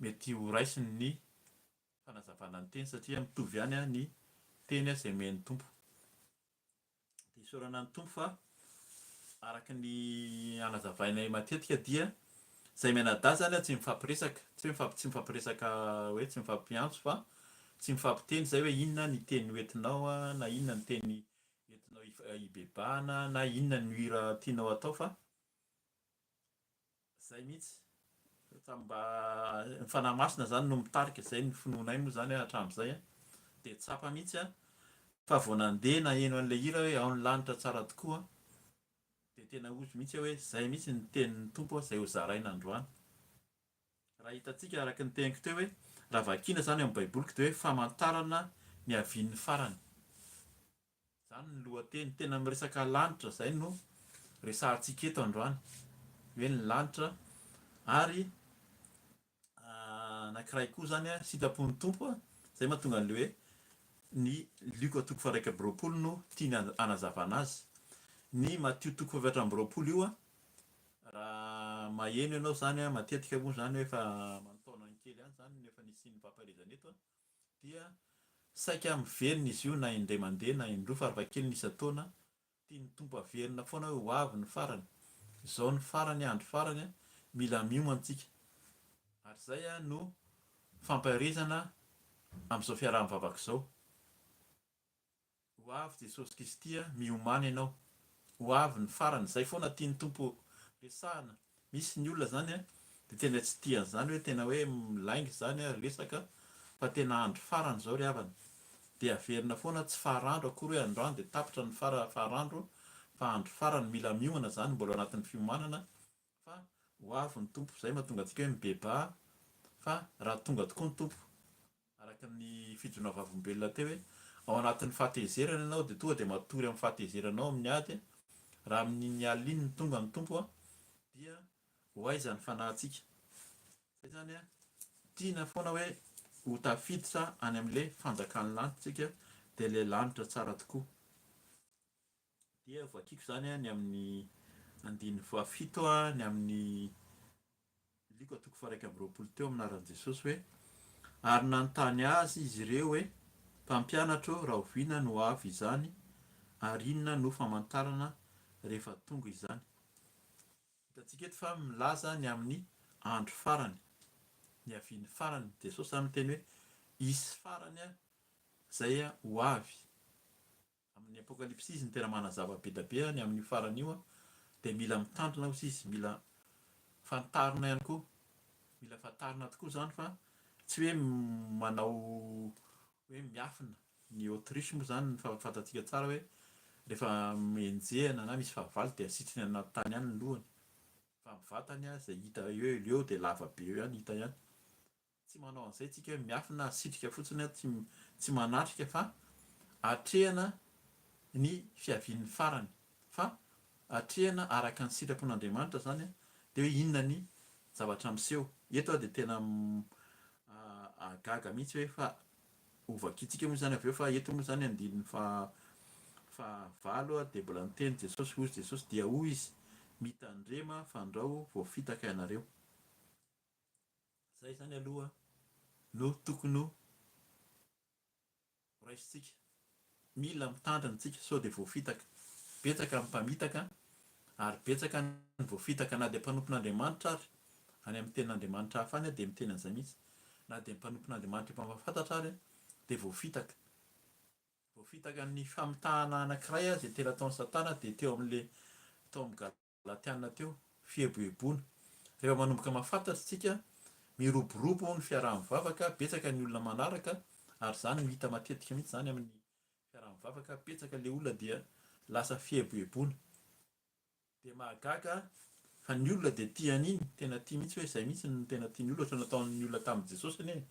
mety ho raisiny ny fanazavana ny teny satria mitovy ihany ny teny izay men'ny tompo dia isaorana ny tompo fa araky ny anazavainay matetika dia izay Mianadahy zany tsy mifampiresaka tsy mifampiresaka hoe tsy mifampiantso fa tsy mifampiteny zay hoe inona ny teny hoentinao na inona ny teny entinao hibebahana na inona ny hira tianao atao fa zay mihitsy mba ny fanahy masina zany no mitarika zay ny finoanay moa zany hatramin'izay dia tsapa mihitsy fa vao nandeha naheno an'ilay hira hoe ao ny lanitra tsara tokoa dia tena ozy mihitsy hoe zay mihitsy ny tenin'ny tompo izay ho zaraina androany raha hitantsika araky ny teniko teo hoe raha vakiana zany amin'ny baibolika dia hoe famantarana ny havian'ny farany zany ny lohateny tena miresaka lanitra zay no resahantsika eto androany hoe ny lanitra ary anankiray koa zany sitrapon'ny tompo zay mahatonga an'le hoe ny Luka 1:20 no tiany anazavana azy ny Matthieu 2:20 io raha maheno ianao zany matetika moa zany hoe fa mantaona ny kely ihany zany nefa nisy ny fampaherezana eto dia saika miverina izy io na indray mandeha na indroa faravakely nisy ataona tiany tompo averina foana hoe ho avy ny farany izao ny farany andro farany mila miomantsika ary zay no fampaherezana amin'izao fiaraha-mivavaka izao ho avy Jesosy Kristy miomana ianao ho avy ny farany zay foana tiany tompo resahana misy ny olona zany dia tena tsy tiany zany hoe tena hoe milaingy zany resaka fa tena andro farany zao ry havana dia averina foana tsy faharandro akory hoe androany dia tapitra ny faharandro fa andro farany mila miomana zany mbola anatin'ny fiomanana fa ho avy ny tompo, zay mahatonga antsika hoe mibeba fa raha tonga tokoa ny tompo. Araka ny fijoona vavolombelona teo hoe ao anatin'ny fahatezerana ianao dia tonga dia matory amin'ny fahatezeranao amin'ny ady. Raha amin'iny alina iny ny tonga ny tompo dia ho aiza ny fanahintsika. Zay zany tiana foana hoe ho tafiditra any amin'ilay fanjakan'ny lanitra dia ilay lanitra tsara tokoa. Dia voakiko zany ny amin'ny andininy fahafito ny amin'ny liko toko faha 1 teo aminaran'i Jesosy hoe ary nanontany azy izy ireo hoe mpampianatro raha oviana no avy izany ary inona no famantarana rehefa tonga izany. Hitantsika eto fa milaza ny amin'ny andro farany, ny haviany farany. Jesosy zany miteny hoe isy farany izay ho avy. Amin'ny apokalipsy izy ny tena manazava be da be ny amin'ny farany io dia mila mitandrina hozy izy, mila fantarina ihany koa, mila fantarina tokoa zany fa tsy hoe manao hoe miafina. Ny Autrisy moa zany fahafantatsika tsara hoe rehefa menjehana na misy fahavalo dia asitriny anaty tany ihany ny lohany, fa ny vatany izay hita eo dia lava be eo ihany hita ihany. Tsy manao an'izay tsika hoe miafina asitrika fotsiny tsy manatrika fa hatrehana ny fiavian'ny farany, fa hatrehana araka ny sitrapon'Andriamanitra zany dia hoe inona ny zavatra miseho. Eto dia tena agaga mihitsy hoe fa hovakitsika moa zany avy eo fa eto moa zany andinin'ny fahavalo dia mbola niteny Jesosy hoy Jesosy dia hoy izy mitandrema fandrao voafitaka ianareo. Zay zany aloha no tokony ho raisitsika. Mila mitandrina tsika sao dia voafitaka. Betsaka ny mpamitaka ary betsaka ny voafitaka, na dia mpanompon'Andriamanitra ary any amin'ny tenin'Andriamanitra hafa any dia miteny an'izay mihitsy, na dia mpanompon'Andriamanitra efa ary dia voafitaka. Voafitaka ny famitahana anankiray izay tena ataon'ny Satana dia teo amin'ny Galatiana teo, fieboeboana. Rehefa manomboka mahafantatra isika, miroborobo ny fiaraha-mivavaka, betsaka ny olona manaraka, ary zany no hita matetika mihitsy zany amin'ny fiaraha-mivavaka, betsaka ilay olona dia lasa fieboeboana. Dia mahagaga fa ny olona dia tia an'iny, tena tia mihitsy hoe izay mihitsy no tena tiany olona, ohatran'ny nataon'ny olona tamin'i Jesosy anie,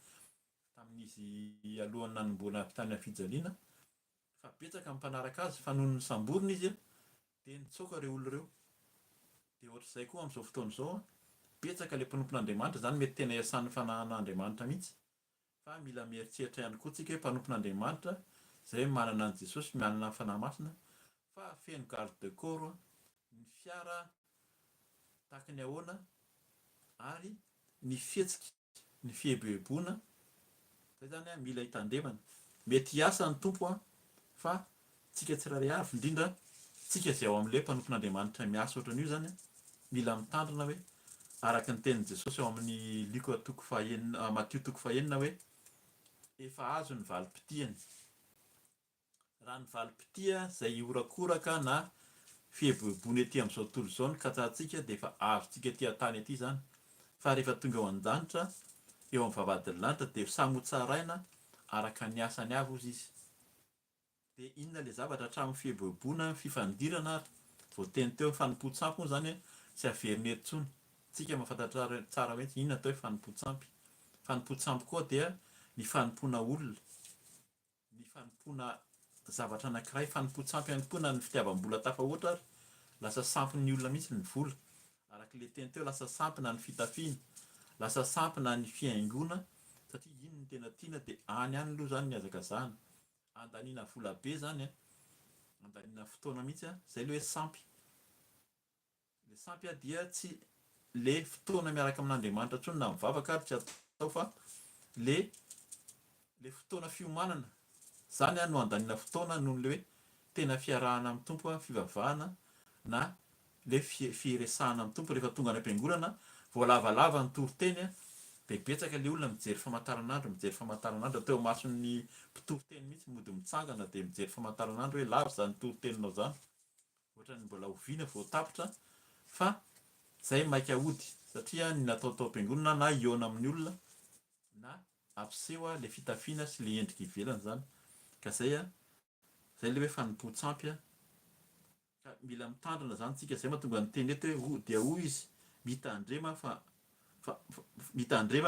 tamin'izy alohan'ny nanomboana tany fijaliana. Fa betsaka mpanaraka azy fa noho ny samborina izy dia nitsoaka ireo olona ireo. Dia ohatr'izay koa amin'izao fotoana izao betsaka ilay mpanompon'Andriamanitra zany mety tena iasan'ny fanahin'Andriamanitra mihitsy, fa mila mieritreritra ihany koa tsika hoe mpanompon'Andriamanitra izay manana an'i Jesosy, manana ny fanahy masina, fa feno garde de corps ny fiara tahaka ny ahoana ary ny fihetsika, ny fieboeboana. Zay zany mila hitandremana. Mety hiasa ny tompo fa tsika tsirairay avy, indrindra tsika izay ao amin'ilay mpanompon'Andriamanitra miasa ohatran'io zany mila mitandrina hoe araka ny tenin'i Jesosy ao amin'ny liko toko fahaenina, Matio toko fahaenina hoe efa azo ny valim-pitihany. Raha ny valim-pitia izay iorakoraka na fieboeboana ety amin'izao tontolo izao no katsahantsika dia efa azontsika ety an-tany ety zany. Fa rehefa tonga ao an-danitra, eo amin'ny vavahadin'ny lanitra dia samy ho tsaraina araka ny asany avy hozy izy. Dia inona ilay zavatra hatramin'ny fieboeboana, fifandirana, voateny teo fanompo-tsampy moa zany tsy averina eto intsony. Tsika mahafantatra tsara mihitsy inona atao hoe fanompo-tsampy. Fanompo-tsampy koa dia ny fanompoana olona, ny fanompoana zavatra anankiray. Fanompo-tsampy ihany koa na ny fitiavam-bola tafahoatra ary lasa sampy ny olona mihitsy ny vola. Araka ilay teny teo, lasa sampy na ny fitafiana, lasa sampy na ny fiaingona, satria iny ny tena tiana dia any ihany aloha zany ny hazakazahana. Andaniana vola be zany andaniana fotoana mihitsy izay ilay hoe sampy. Ilay sampy dia tsy ilay fotoana miaraka amin'Andriamanitra intsony na mivavaka ary tsy atao, fa ilay fotoana fiomanana zany no andaniana fotoana noho ilay hoe tena fiarahana amin'ny tompo, fivavahana na ilay firesahana amin'ny tompo. Rehefa tonga any am-piangonana, voalavalava ny toriteny dia betsaka ilay olona mijery famantaranandro teo mason'ny mpitoriteny mihitsy, mody mitsangana dia mijery famantaranandro hoe lava izany toriteninao zany, ohatran'ny mbola oviana vao tapitra, fa izay maika hody satria ny natao tao am-piangonana na iona amin'ny olona na ampiseho ilay fitafiana sy ilay endrika ivelany zany. Ka zay ilay hoe fanompo-tsampy. Ka mila mitandrina zany tsika, izay mahatonga ny teny eto hoe dia hoy izy mitandrema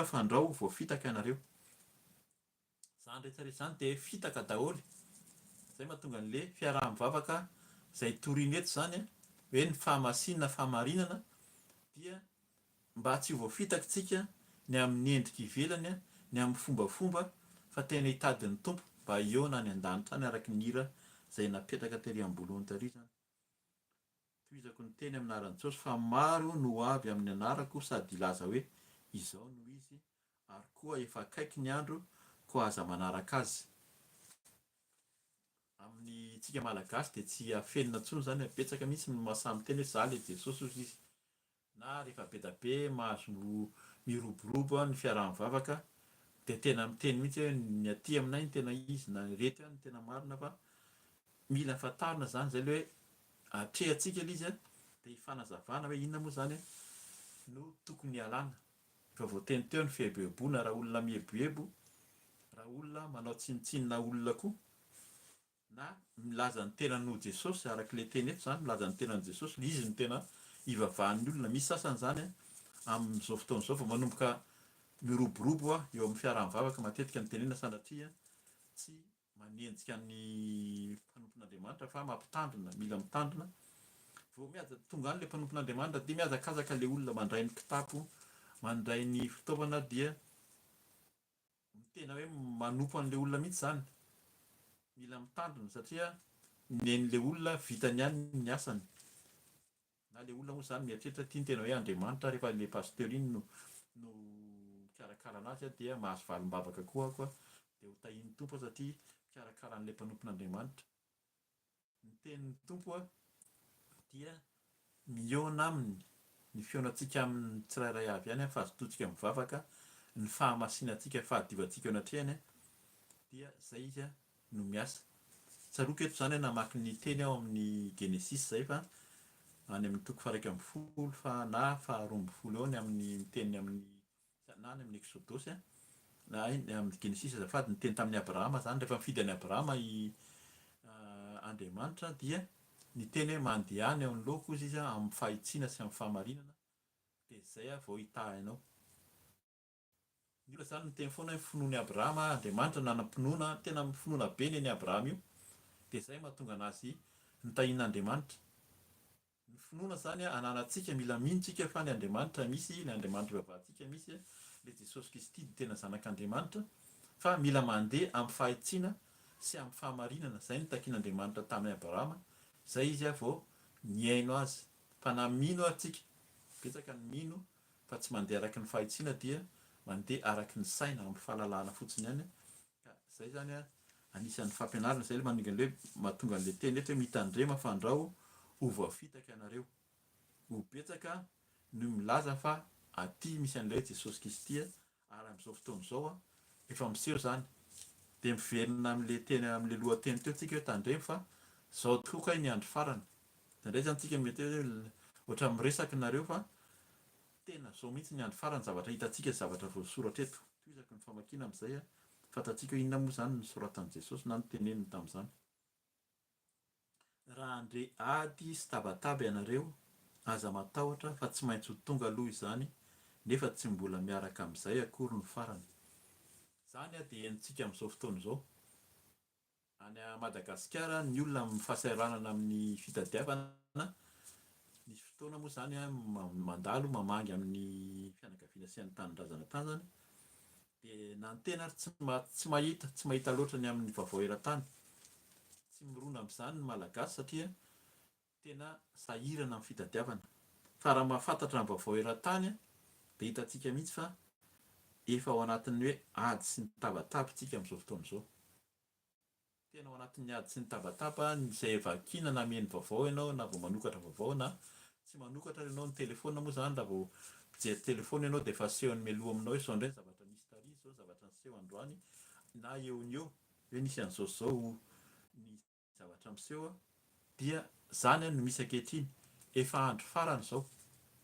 fa andrao vao fitaka ianareo. Zany rehetra rehetra zany dia fitaka daholo. Zay mahatonga an'le fiaraha-mivavaka izay toriana eto zany hoe ny fahamasinana fahamarinana dia mba tsy ho voafitaka tsika ny amin'ny endrika ivelany ny amin'ny fombafomba fa tena hitadin'ny tompo mba eo na ny an-danitra any araka ny hira izay napetraka tery amboloany tary zany. Toizako ny teny amin'ny anaran'i Jesosy fa maro no avy amin'ny anarako sady ilaza hoe izao no izy ary koa efa akaiky ny andro koa aza manaraka azy. Amin'ny tsika malagasy dia tsy afenina intsony zany, betsaka mihitsy no mahasamy teny hoe izaho ilay Jesosy hozy izy. Na rehefa be da be mahazo miroborobo ny fiaraha-mivavaka dia tena miteny mihitsy hoe ny aty aminay ny tena izy, na reto ihany ny tena marina, fa mila fantarina zany zay hoe atrehantsika ilay izy dia hifanazavana hoe inona moa zany no tokony hialana. Efa voateny teo ny fiheboheboana raha olona mihebohebo, raha olona manao tsinitsinina olona koa, na milaza ny tenan'o Jesosy arak'ilay teny eto zany, milaza ny tenan'i Jesosy, ilay izy ny tena ivavahan'ny olona. Misy sasany zany amin'izao fotoan'izao vao manomboka miroborobo eo amin'ny fiaraha-mivavaka matetika ny tenena sanatria tsy manenjika ny mpanompon'Andriamanitra fa mampitandrina, mila mitandrina. Vao mihaja tonga any ilay mpanompon'Andriamanitra dia mihazakazaka ilay olona mandray ny kitapo, mandray ny fitaovana, dia tena hoe manompo an'ilay olona mihitsy zany. Mila mitandrina satria nen'ilay olona vitany ihany ny asany. Na ilay olona moa zany mieritreritra tia ny tena hoe Andriamanitra, rehefa ilay pasteur iny no mikarakara anazy dia mahazo valim-bavaka koa dia ho tahian'ny tompo satria mikarakara an'ilay mpanompon'Andriamanitra. Ny tenin'ny tompo dia mihaona aminy ny feonantsika amin'ny tsirairay avy ihany fa azotoantsika mivavaka, ny fahamasinantsika, fahadiovantsika eo anatrehany dia izay izy no miasa. Tsaroako eto zany namaky ny teny ao amin'ny Genesis izay fa any amin'ny toko 1:10 na 2:20 eo ny amin'ny teny amin'ny na ny amin'ny Exodosy na amin'ny Genesis azafady, ny teny tamin'ny Abrahama zany rehefa mifidy an'i Abrahama i Andriamanitra dia ny teny hoe mandehany ao anoloako izy amin'ny fahitsiana sy amin'ny fahamarinana dia izay vao hitahinao. Ny olona zany miteny foana hoe finoan'i Abrahama, Andriamanitra nanam-pinoana, tena finoana be ny Abrahama io, dia izay mahatonga anazy nitahian'Andriamanitra. Ny finoana zany ananantsika, mila mintsika fa ny Andriamanitra misy, ny Andriamanitra ivavahantsika misy, ilay Jesosy Kristy dia tena zanak'Andriamanitra, fa mila mandeha amin'ny fahitsiana sy amin'ny fahamarinana. Izay no takian'Andriamanitra tamin'ny Abrahama, izay izy vao niaino azy. Fa na mino atsika, betsaka ny mino fa tsy mandeha araky ny fahitsiana dia mandeha araky ny saina amin'ny fahalalahana fotsiny ihany. Ka izay zany anisan'ny fampianarana, izay maningana hoe mahatonga an'ilay teny eto hoe mitandrema fa andrao ho voafitaka ianareo. Ho betsaka no milaza fa aty misy an'ilay Jesosy Kristy ary amin'izao fotoan'izao efa miseho zany. Dia miverina amin'ilay teny, amin'ilay lohateny teo tsika hoe tandremo fa izao tokoa ny andro farany. Indray zany tsika mety hoe ohatra miresaka nareo fa tena izao mihitsy ny andro farany, zavatra hitantsika, zavatra voasoratra eto. Toizako ny famakiana amin'izay fantatsika hoe inona moa zany ny soratan'i Jesosy na ny teneniny tamin'izany. Raha andre ady sy tabataba ianareo, aza matahotra fa tsy maintsy ho tonga aloha izany, nefa tsy mbola miaraka amin'izay akory ny farany. Izany dia henontsika amin'izao fotoana izao. Any Madagasikara ny olona amin'ny fahasahiranana amin'ny fitadiavana, nisy fotoana moa zany mandalo mamangy amin'ny fianakaviana sy ny tanindrazana tany zany, dia na ny tena tsy mahita loatra ny amin'ny vaovao eran-tany. Tsy mirona amin'izany ny malagasy satria tena sahirana amin'ny fitadiavana. Fa raha mahafantatra ny vaovao eran-tany dia hitantsika mihitsy fa efa ao anatin'ny hoe ady sy ny tabataba tsika amin'izao fotoan'izao. Tena ao anatin'ny ady sy ny tabataba izay vakiana na mihaino vaovao ianao, na vao manokatra vaovao na tsy manokatra ianao ny telefona moa zany, raha vao mijery telefona ianao dia efa asehony mialoha aminao hoe sao indray zavatra nisy tary, zao zavatra niseho androany, na eo ny eo hoe nisy an'izao ny zavatra miseho, dia zany no misy ankehitriny. Efa andro farany izao.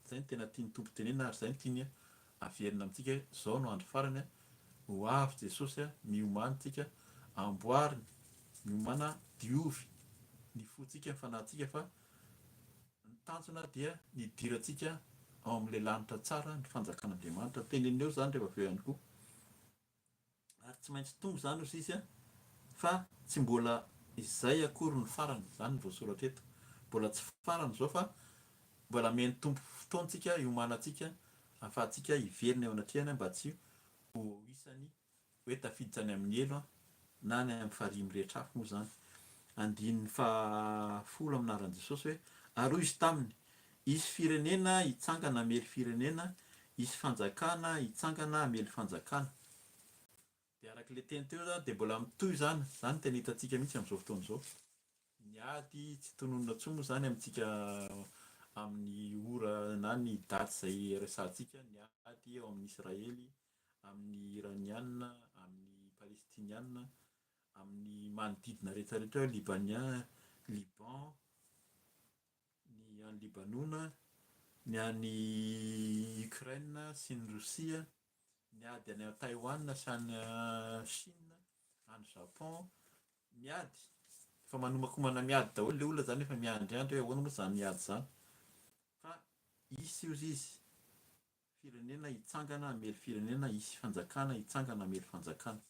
Izay no tena tiany tompo tenena ary izay no tiany averina amintsika hoe izao no andro farany, ho avy Jesosy miomany tsika, amboarina, miomana diovy ny fontsika, ny fanahintsika, fa ny tanjona dia nidirantsika ao amin'ilay lanitra tsara ny fanjakan'Andriamanitra teneniny eo zany rehefa avy eo ihany koa. Ary tsy maintsy tonga zany ozy izy a fa tsy mbola izay akory ny farany zany ny voasoratra eto. Mbola tsy farany zao fa mbola meny tompo fotoantsika iomanantsika ahafahantsika hiverina eo anatrehana mba tsy ho isany hoe tafiditra any amin'ny elo na ny amin'ny farihy rehetra afo moa zany. Andinin'ny fahafolo aminaran'i Jesosy hoe aroa izy taminy, isy firenena hitsangana hamely firenena, isy fanjakana hitsangana hamely fanjakana. Dia arak'ilay teny teo zany dia mbola mitohy zany, zany tena hitantsika mihitsy amin'izao fotoana izao. Miady tsy tononona intsony moa zany amintsika amin'ny ora na ny daty izay resahantsika, niady ao amin'ny Israely, amin'ny Iraniana, amin'ny Palestiniana, amin'ny manodidina rehetrarehetra Libanien, Liban, ny any Libanona, ny any Ukraine sy ny Rosia, miady any Taïwan sy any Chine, any Japon, miady. Fa manomakomana miady daholo ilay olona zany efa miandriandry hoe ahoana moa zany miady zany. Fa isy ozy izy firenena hitsangana hamely firenena, isy fanjakana hitsangana hamely fanjakana.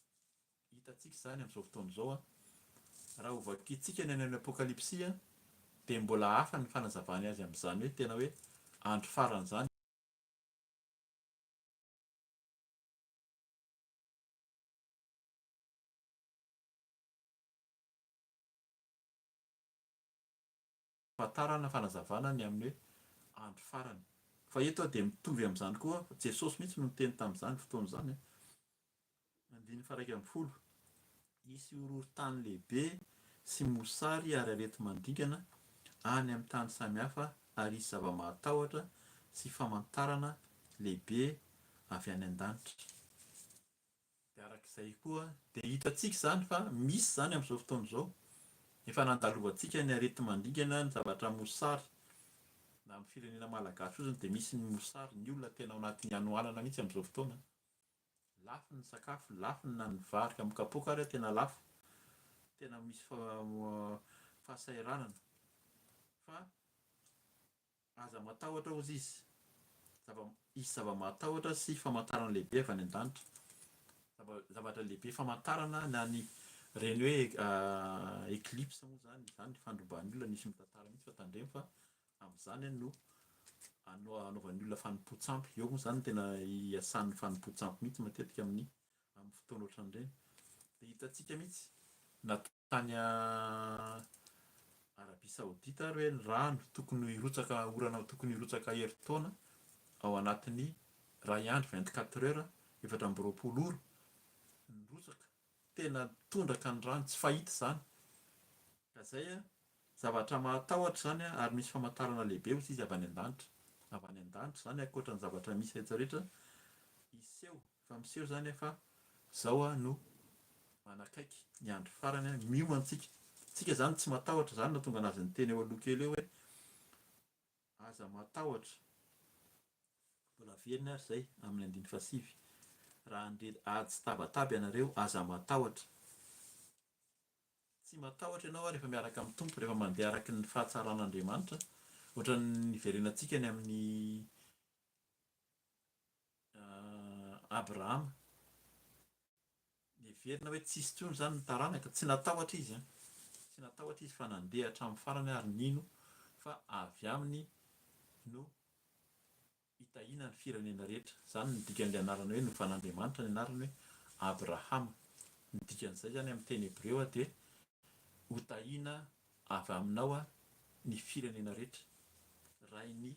Hitantsika zany amin'izao fotoana izao a, raha ho vakiantsika ny any amin'ny apokalipsia dia mbola hafa ny fanazavany azy amin'izany hoe tena hoe andro farany zany. Fahatarana fanazavana ny amin'ny hoe andro farany. Fa eto dia mitovy amin'izany koa, Jesosy mihitsy no niteny tamin'izany fotoana izany. Andininy faha 1 isy horohorontany lehibe sy mosary ary arety mandingana any amin'ny tany samihafa ary isy zava-mahatahotra sy famantarana lehibe avy any an-danitra. Dia arak'izay koa dia hitantsika zany fa misy zany amin'izao fotoana izao. Efa nandalovantsika ny arety mandingana ny zavatra mosary. Na amin'ny firenena malagasy io zany dia misy ny mosary, ny olona tena ao anatin'ny anohalana mihitsy amin'izao fotoana. Lafo ny sakafo, lafo na ny vary kapokapoka ary tena lafo. Tena misy fahasairanana. Fa aza matahotra ozy izy. Isy zava-matahotra sy famantarana lehibe avy any an-danitra. Zavatra lehibe famantarana na ny reny hoe eclipse moa zany, izany fandrombahan'ny olona nisy mitantara mihitsy fa tandremo fa amin'izany no anaovan'ny olona fanompoan-tsampy. Eo moa zany tena iasan'ny fanompoan-tsampy mihitsy matetika amin'ny fotoana ohatran'ireny. Dia hitantsika mihitsy natany Arabia Saodita ary hoe ny rano tokony hirotsaka, orana tokony hirotsaka herintaona ao anatin'ny 2 andro 24 heures, 24 ora nirotsaka. Tena tondraka ny rano, tsy fahita izany. Ka izay zavatra mahatahotra zany ary misy famantarana lehibe ozy izy avy any an-danitra. Avy any an-danitra zany ankoatra ny zavatra misy rehetra rehetra iseho, fa miseho zany fa izao no manakaiky ny andro farany, miomantsika. Tsika zany tsy matahotra, zany no tonga anazy niteny eo aloha kely eo hoe aza matahotra. Mbola verina ary izay amin'ny 9 raha ady sy tabataby ianareo aza matahotra. Tsy matahotra ianao rehefa miaraka amin'ny Tompo, rehefa mandeha araka ny fahatsaran'Andriamanitra. Ohatran'ny niverenantsika ny amin'ny Abrahama. Niverina hoe tsisy intsony zany ny taranaka, tsy natahotra izy. Tsy natahotra izy fa nandeha hatramin'ny farany ary nino fa avy aminy no hitahina ny firenena rehetra. Izany ny dikan'ilay anarana hoe novan'Andriamanitra ny anarany hoe Abrahama. Ny dikan'izay zany amin'ny teny hebreo dia hotahina avy aminao ny firenena rehetra. Ray ny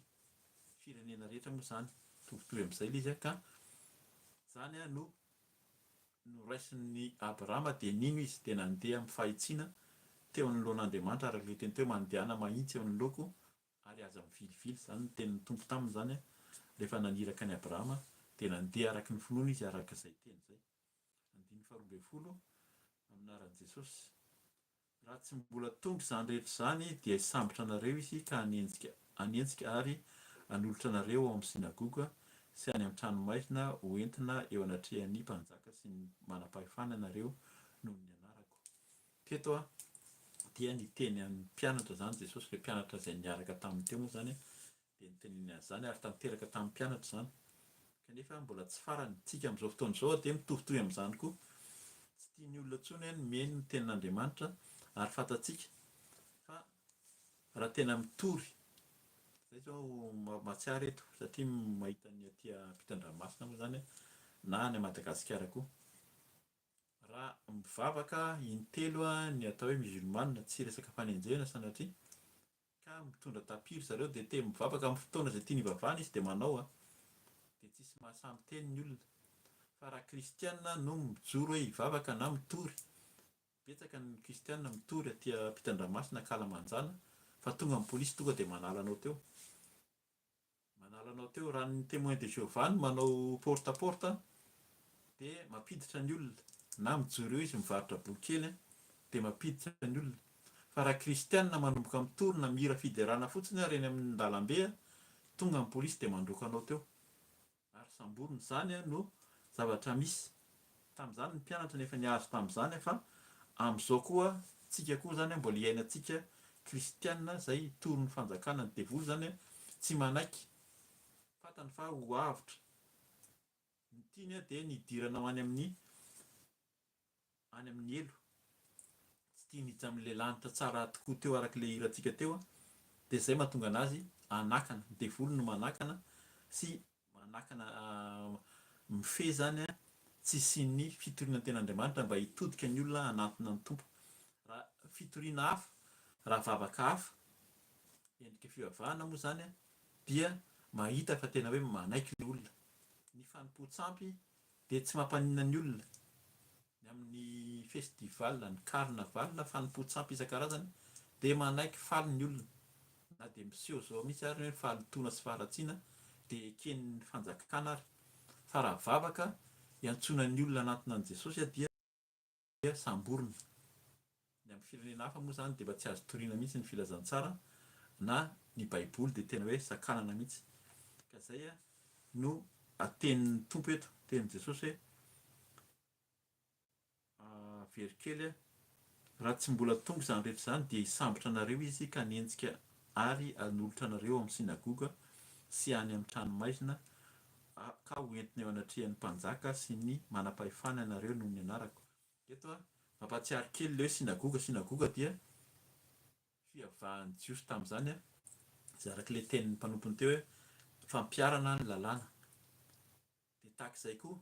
firenena rehetra moa zany, mitovitovy amin'izay ilay izy ka zany no noraisin'ny Abrahama dia nino izy dia nandeha amin'ny fahitsiana teo anoloan'Andriamanitra arak'ilay teny teo, mandehana mahitsy eo anoloako ary aza mivilivily. Izany ny tenin'ny Tompo taminy zany rehefa naniraka ny Abrahama dia nandeha araky ny finoana izy arak'izay teny izay. 12 aminaran'i Jesosy. Raha tsy mbola tonga izany rehetra izany dia hisambotra anareo izy ka hanenjika ary hanolotra anareo ao amin'ny sinagoga sy any amin'ny tranomaizina hoentina eo anatrehan'ny mpanjaka sy ny manam-pahefana ianareo noho ny anarako. Teto dia niteny amin'ny mpianatra zany Jesosy, ilay mpianatra izay niaraka taminy teo moa zany dia niteneniny an'izany ary tanteraka tamin'ny mpianatra izany. Kanefa mbola tsy farany. Tsika amin'izao fotoana izao dia mitovitoy amin'izany koa. Tsy tian'ny olona intsony ny mihaino ny tenin'Andriamanitra ary fantatsika fa raha tena mitory. Izay izao mahatsiaro eto satria mahita ny aty ampitan-dranomasina moa izany na any Madagasikara koa. Raha mivavaka intelo ny atao hoe musulmane, tsy resaka fanenjehana sanatria ka mitondra tapiro zareo dia te mivavaka amin'ny fotoana izay tiany hivavahana izy dia manao dia tsisy mahasamy teny ny olona. Fa raha kristianina no mijoro hoe hivavaka na mitory, betsaka ny kristianina mitory aty ampitan-dranomasina Kalamanjana fa tonga ny polisy tonga dia manala anao teo. Manala anao teo raha ny témoin de Jéhovah no manao porte à porte dia mampiditra ny olona. Na mijoro eo izy mivarotra bolokely dia mampiditra ny olona. Fa raha kristianina manomboka mitory na mihira fiderana fotsiny ary eny amin'ny dalambe, tonga ny polisy dia mandroaka anao teo. Ary samborina izany no zavatra misy. Tamin'izany ny mpianatra nefa nihazo tamin'izany fa amin'izao koa tsika koa izany mbola iainantsika kristianina izay tory ny fanjakana ny devoly izany tsy manaiky. Fantany fa ho avitra. Ny tiany dia nidirana ho any amin'ny elo. Tsy tia niditra amin'ilay lanitra tsara tokoa teo arak'ilay hirantsika teo dia izay mahatonga anazy anakana. Ny devoly no manakana sy manakana mifehy izany tsy isian'ny fitoriana ten'Andriamanitra mba hitodika ny olona hanantona ny tompo. Raha fitoriana hafa, raha vavaka hafa, endrika fivavahana moa izany dia mahita fa tena hoe manaiky ny olona. Ny fanompoan-tsampy dia tsy mampaninona ny olona. Ny amin'ny festival, ny carnaval, fanompoan-tsampy isan-karazany dia manaiky faly ny olona. Na dia miseho izao mihitsy ary hoe fahalitoana sy faharatsiana dia eken'ny fanjakana ary. Fa raha vavaka hiantsoana ny olona hanantona an'i Jesosy dia samborina. Ny amin'ny firenena hafa moa izany dia mba tsy azo toriana mihitsy ny filazantsara na ny baiboly dia tena hoe sakanana mihitsy. Ka izay no atenin'ny tompo eto, tenin'i Jesosy hoe very kely raha tsy mbola tonga izany rehetra izany dia hisambotra anareo izy ka nenjika ary hanolotra anareo amin'ny sinagoga sy any amin'ny tranomaizina ka ho entiny eo anatrehan'ny mpanjaka sy ny manam-pahefana ianareo noho ny anarako. Eto mampatsiaro kely ilay hoe sinagoga dia fihavahan'ny jiosy tamin'izany izay arak'ilay tenin'ny mpanompony teo hoe fampiarana ny lalàna. Dia tahak'izay koa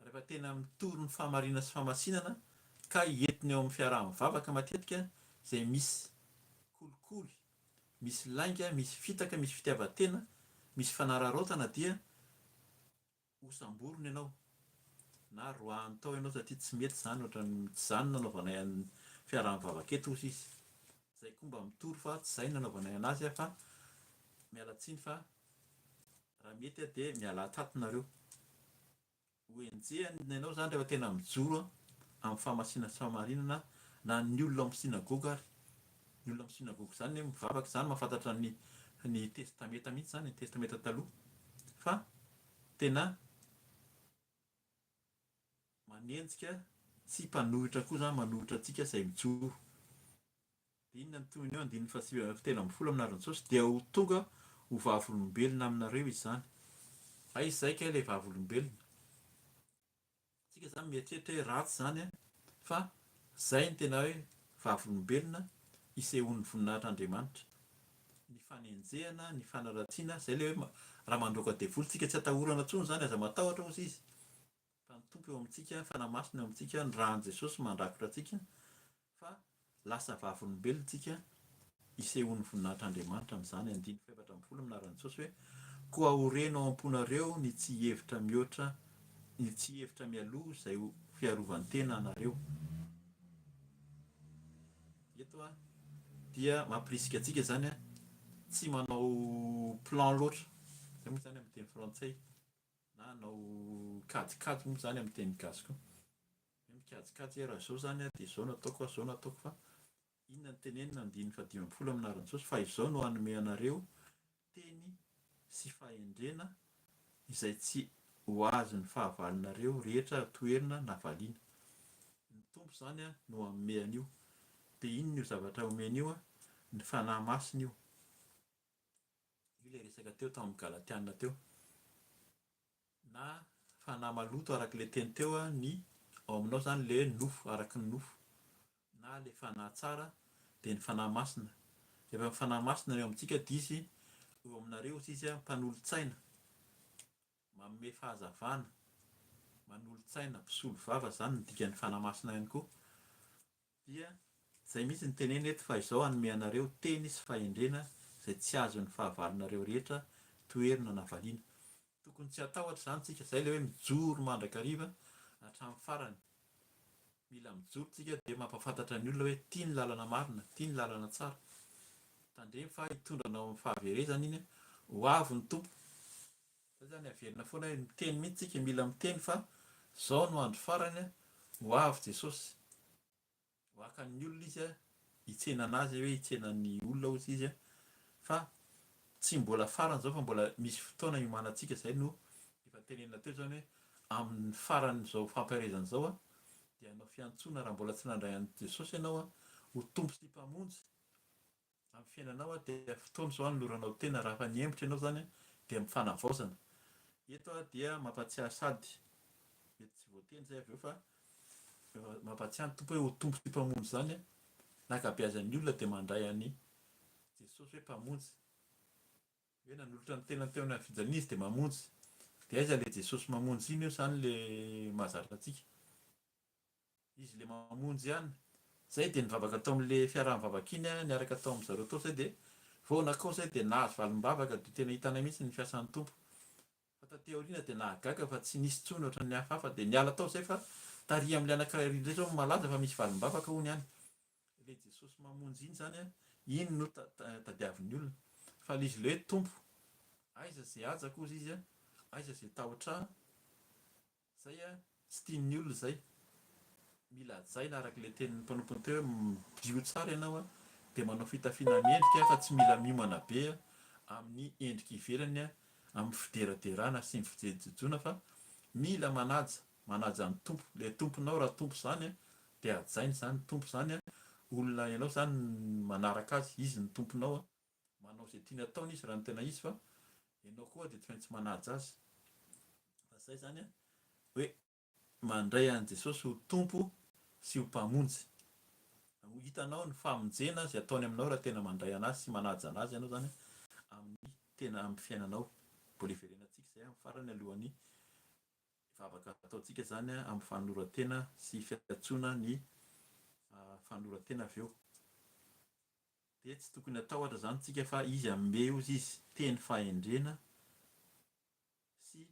rehefa tena mitory ny fahamarinana sy fahamasinana ka hientiny eo amin'ny fiaraha-mivavaka matetika izay misy kolikoly, misy lainga, misy fitaka, misy fitiavan-tena, misy fanararaotana dia ho samborina ianao na roahany tao ianao satria tsy mety izany ohatran'ny tsy izany nanaovanay amin'ny fiaraha-mivavaka eto hozy izy. Izay koa mba mitory fa tsy izay nanaovanay anazy fa miala tsiny fa raha mety dia miala tato nareo. Ho enjehana ianao izany rehefa tena mijoro amin'ny fahamasinana sy fahamarinana na ny olona amin'ny sinagoga ary. Ny olona amin'ny sinagoga izany mivavaka izany mahafantatra ny testameta mihitsy izany, ny testameta taloha. Fa tena manenjika sy mpanohitra koa izany manohitra antsika izay mijoro. Dia inona ny tohiny eo andininy telo ambin'ny folo amin'ny naran'i Jesosy dia ho tonga ho vavolombelona aminareo izy izany. Hay izay kay ilay vavolombelona. Tsika izany mieritreritra hoe ratsy izany fa izay ny tena hoe vavolombelona hisehoan'ny voninahitr'Andriamanitra. Ny fanenjehana, ny fanaratsiana, izay ilay hoe raha mandroaka devoly tsika tsy atahorana intsony izany aza matahotra hozy izy. Fa ny tompo eo amintsika, fanamasina eo amintsika, ny rahan'i Jesosy mandrakotra antsika fa lasa vavolombelona tsika hisehoan'ny voninahitr'Andriamanitra amin'izany. Andiny faha-efatra ambin'ny folo amin'ny naran'i Jesosy hoe koa aoreno ao am-ponareo ny tsy hevitra mihoatra, ny tsy hevitra mialoha izay ho fiarovan-tena anareo. Eto dia mampirisika antsika izany tsy manao plan loatra. Izay moa izany amin'ny teny frantsay na hanao kajikajy moa izany amin'ny teny gasy koa. Mikajikajy raha izao izany dia izao no ataoko, izao no ataoko, fa inona ny tenenina andininy faha-dimy ambin'ny folo amin'ny naran'i Jesosy fa izao no hanome anareo teny sy fahendrena izay tsy ho azon'ny fahavalonareo rehetra toerina na valiana. Ny tompo izany no hanome an'io. Dia inona io zavatra homeny io? Ny fanahy masina io. io ilay resaka teo tamin'ny Galatiana teo. Na fanahy maloto arak'ilay teny teo ny ao aminao zany le nofo araky ny nofo, na le fanahy tsara dia ny fanahy masina. Rehefa ny fanahy masina eo amintsika dia izy eo aminareo izy mpanolontsaina, manome fahazavana, manolontsaina, mpisolo vava zany ny dikan'ny fanahy masina ihany koa. Dia izay mihitsy ny teneny eto fa izao hanome anareo teny sy fahendrena izay tsy azon'ny fahavalonareo rehetra toerina na valiana. Tokony tsy hatahotra zany tsika, izay ilay hoe mijoro mandrakariva hatramin'ny farany. Mila mijoro tsika dia mampafantatra ny olona hoe tia ny lalana marina, tia ny lalana tsara. Tandremo fa hitondranao amin'ny fahaverezana iny, ho avy ny tompo. Izay zany averina foana hoe miteny mihitsy tsika, mila miteny fa izao no andro farany, ho avy Jesosy. Ho akan'ny olona izy hitsena anazy hoe hitsenan'ny olona ozy izy, fa tsy mbola farany izao fa mbola misy fotoana iomanantsika. Izay no efa tenenina teo zany hoe amin'ny faran'izao fampiarezana izao dia hanao fiantsoana raha mbola tsy nandray an'i Jesosy ianao ho tompo sy mpamonjy amin'ny fiainanao dia fotoana izao hanoranao tena. Raha fa niembotra ianao zany dia mifanavaozana. Eto dia mampatsiahy sady, mety tsy voateny izay avy eo fa mampatsiahy ny tompo hoe ho tompo sy mpamonjy zany n'ankabeazan'ny olona dia mandray an'i Jesosy hoe mpamonjy. Hoe nanolotra ny tenany teo amin'ny fijaliana izy dia mamonjy. Dia aiza ilay Jesosy mamonjy iny io zany ilay mahazatra antsika. Izy ilay mamonjy ihany. Izay dia nivavaka tao amin'ilay fiaraha-mivavaka iny niaraka tao amin'izareo tao izay dia foana koa izay dia nahazo valim-bavaka dia tena hitanay mihitsy ny fiasan'ny tompo. Fa taty aoriana dia nahagaga fa tsy nisy intsony ohatran'ny ny hafahafa dia niala tao izay fa taria amin'ilay anankiray indray izao malaza fa misy valim-bavaka hono ihany. Ilay Jesosy mamonjy iny zany iny no tadiavin'ny olona. Fa izy ilay hoe tompo, aiza izay ajako ozy izy, aiza izay tahotra, izay tsy tian'ny olona izay. Mila hajaina arak'ilay tenin'ny mpanompony teo hoe bio tsara ianao dia manao fitafiana mendrika fa tsy mila miomana be amin'ny endrika ivelany amin'ny fideraderana sy ny fijejojoana, fa mila manaja ny tompo. Ilay tomponao raha tompo zany dia hajaina zany tompo zany, olona ianao zany manaraka azy, izy ny tomponao, manao izay tiany ataony izy raha ny tena izy, fa ianao koa dia tsy maintsy manaja azy. Fa izay zany hoe mandray an'i Jesosy ho tompo sy ho mpamonjy. Hitanao ny famonjena izay ataony aminao raha tena mandray anazy sy manaja anazy ianao zany amin'ny fiainanao. Mbola hiverenantsika izay amin'ny farany alohan'ny vavaka ataontsika zany amin'ny fanoloran-tena sy fiantsoana ny fanoloran-tena avy eo. Dia tsy tokony hatahotra zany tsika fa izy hanome ozy izy teny fahendrena sy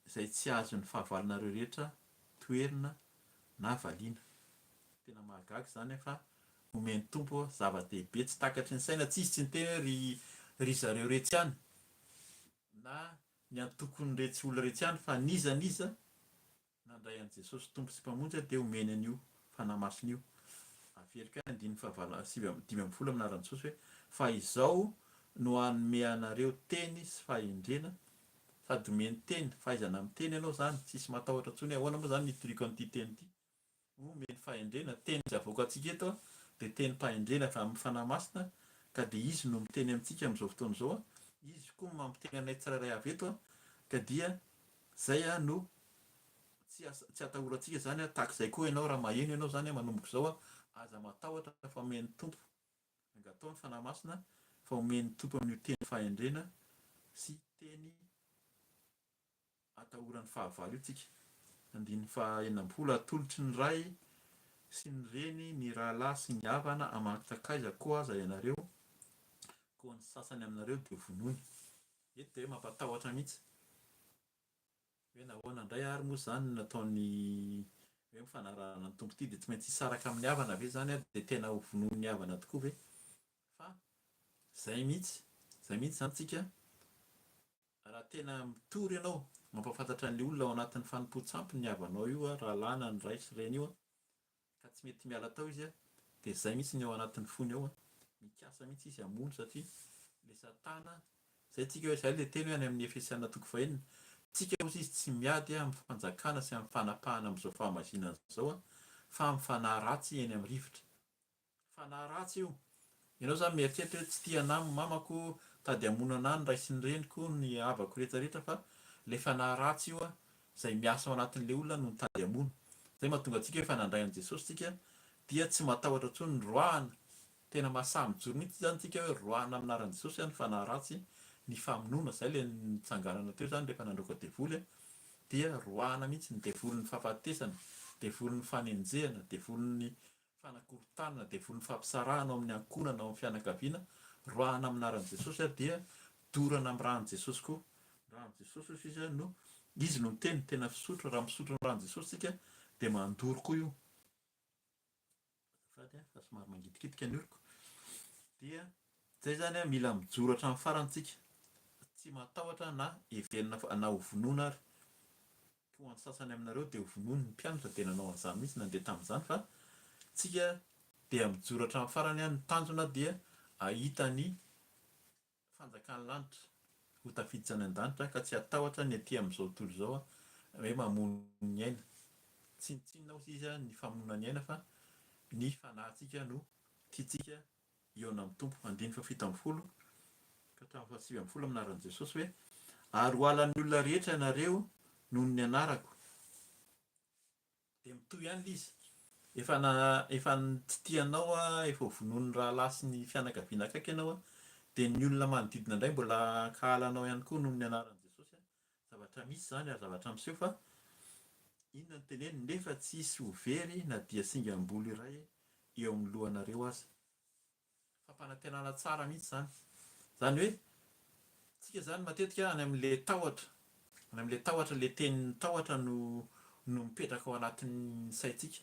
izay tsy azon'ny fahavalonareo rehetra toerina na valiana. Tena mahagaga zany fa omeny tompo zava-dehibe tsy takatry ny saina, tsy izy tsy niteny hoe ry zareo rehetra ihany na ny antokony rehetra olona rehetra ihany, fa niza nandray an'i Jesosy tompo sy mpamonjy dia omeny an'io fanahy masina io. Averika 5:10 aminaran'i Jesosy hoe fa izao no hanome anareo teny sy fahendrena, sady omeny teny, fahaizana miteny ianao zany, tsisy matahotra intsony. Ahoana moa zany nitoriako an'ity teny ity? Omeny fahendrena, teny izay avoakantsika eto dia teny fahendrena avy amin'ny fanahy masina, ka dia izy no miteny amintsika amin'izao fotoana izao. Izy koa mampiteny anay tsirairay avy eto, ka dia izay no tsy hatahorantsika zany. Tahak'izay koa ianao raha maheno ianao zany manomboka izao, aza matahotra fa omeny tompo. Angatao ny fanahy masina fa omeny tompo amin'io teny fahendrena sy teny atahoran'ny fahavalo io tsika. 14 atolotry ny ray sy ny reny, ny rahalahy sy ny havana aman-takaiza koa aza ianareo, koa ny sasany aminareo dia vonoiny. Eto dia mampatahotra mihitsy hoe nahoana indray ary moa zany nataony hoe mifanarahana ny tompo ity, dia tsy maintsy hisaraka amin'ny havana ve zany dia tena ho vonoin'ny havana tokoa ve? Fa izay mihitsy zany tsika, raha tena mitory ianao mampafantatra ny olona ao anatin'ny fanompoan-tsampy ny havanao io, rahalahy na ny ray sy reny io, ka tsy mety miala tao izy dia izay mihitsy ny ao anatin'ny fony ao, mikasa mihitsy izy hamono, satria ilay Satana, izay tsika hoe izay ilay teny hoe any amin'ny Efesiana 4:4, tsika ozy izy tsy miady amin'ny fanjakana sy amin'ny fanapahana amin'izao fahamasinana izao, fa amin'ny fanahy ratsy eny amin'ny rivotra. Fanahy ratsy io. Ianao zany mieritreritra hoe tsy tia anà mamako, tady hamonana ny ray sy ny reniko ny havako rehetrarehetra fa le fanahy ratsy io a izay miasa ao anatin'le olona no mitady hamono. Zay mahatonga antsika efa nandray an'i Jesosy tsika dia tsy matahotra intsony ny roahana. Tena mahasahy mijoro mihitsy zany tsika hoe roahana amin'ny anaran'i Jesosy ny fanahy ratsy, ny famonoana, izay le nitsanganana teo zany rehefa nandroaka devoly dia roahana mihitsy ny devolon'ny fahafatesana, devolon'ny fanenjehana, devolon'ny fanakorontanana, devolon'ny fampisarahana ao amin'ny ankonana, ao amin'ny fianakaviana. Roahana amin'ny anaran'i Jesosy dia dorana amin'ny ran'i Jesosy koa. Ran'i Jesosy izy no izy no miteny tena fisotro, raha misotro ny ran'i Jesosy tsika dia mandoro koa io. Fa somary mangitikitika ny oriko. Dia zay zany mila mijoro hatramin'ny farantsika. Tsy matahotra na heverina na hovonoana ary. Ho an'ny sasany aminareo dia hovonoany ny mpianatra dia nanao an'izany mihitsy nandeha tamin'izany fa tsika dia mijoro hatramin'ny farany any. Ny tanjona dia ahita ny fanjakan'ny lanitra ho tafiditra any an-danitra ka tsy hatahotra ny aty amin'izao tontolo izao hoe mamono ny aina. Tsinotsinona ozy izy ny famonoana ny aina fa ny fanahintsika no tiantsika eo amin'ny tompo. 1:7 ka hatramin'ny 7:7 amin'ny anaran'i Jesosy hoe ary ho halan'ny olona rehetra ianareo noho ny anarako. Dia mitohy ihany izy. Efa tsy tianao efa hovonoan'ny rahalahy sy ny fianakaviana akaiky ianao dia ny olona manodidina indray mbola kahalanao ihany koa noho ny anaran'i Jesosy. Zavatra misy zany ary zavatra miseho fa inona no teneny nefa tsy hisy ho very na dia singam-boly iray eo amin'ny lohanareo aza. Fampanantenana tsara mihitsy zany. Zany hoe tsika zany matetika any amin'ilay tahotra, any amin'ilay tahotra, le tenin'ny tahotra no mipetraka ao anatin'ny saintsika.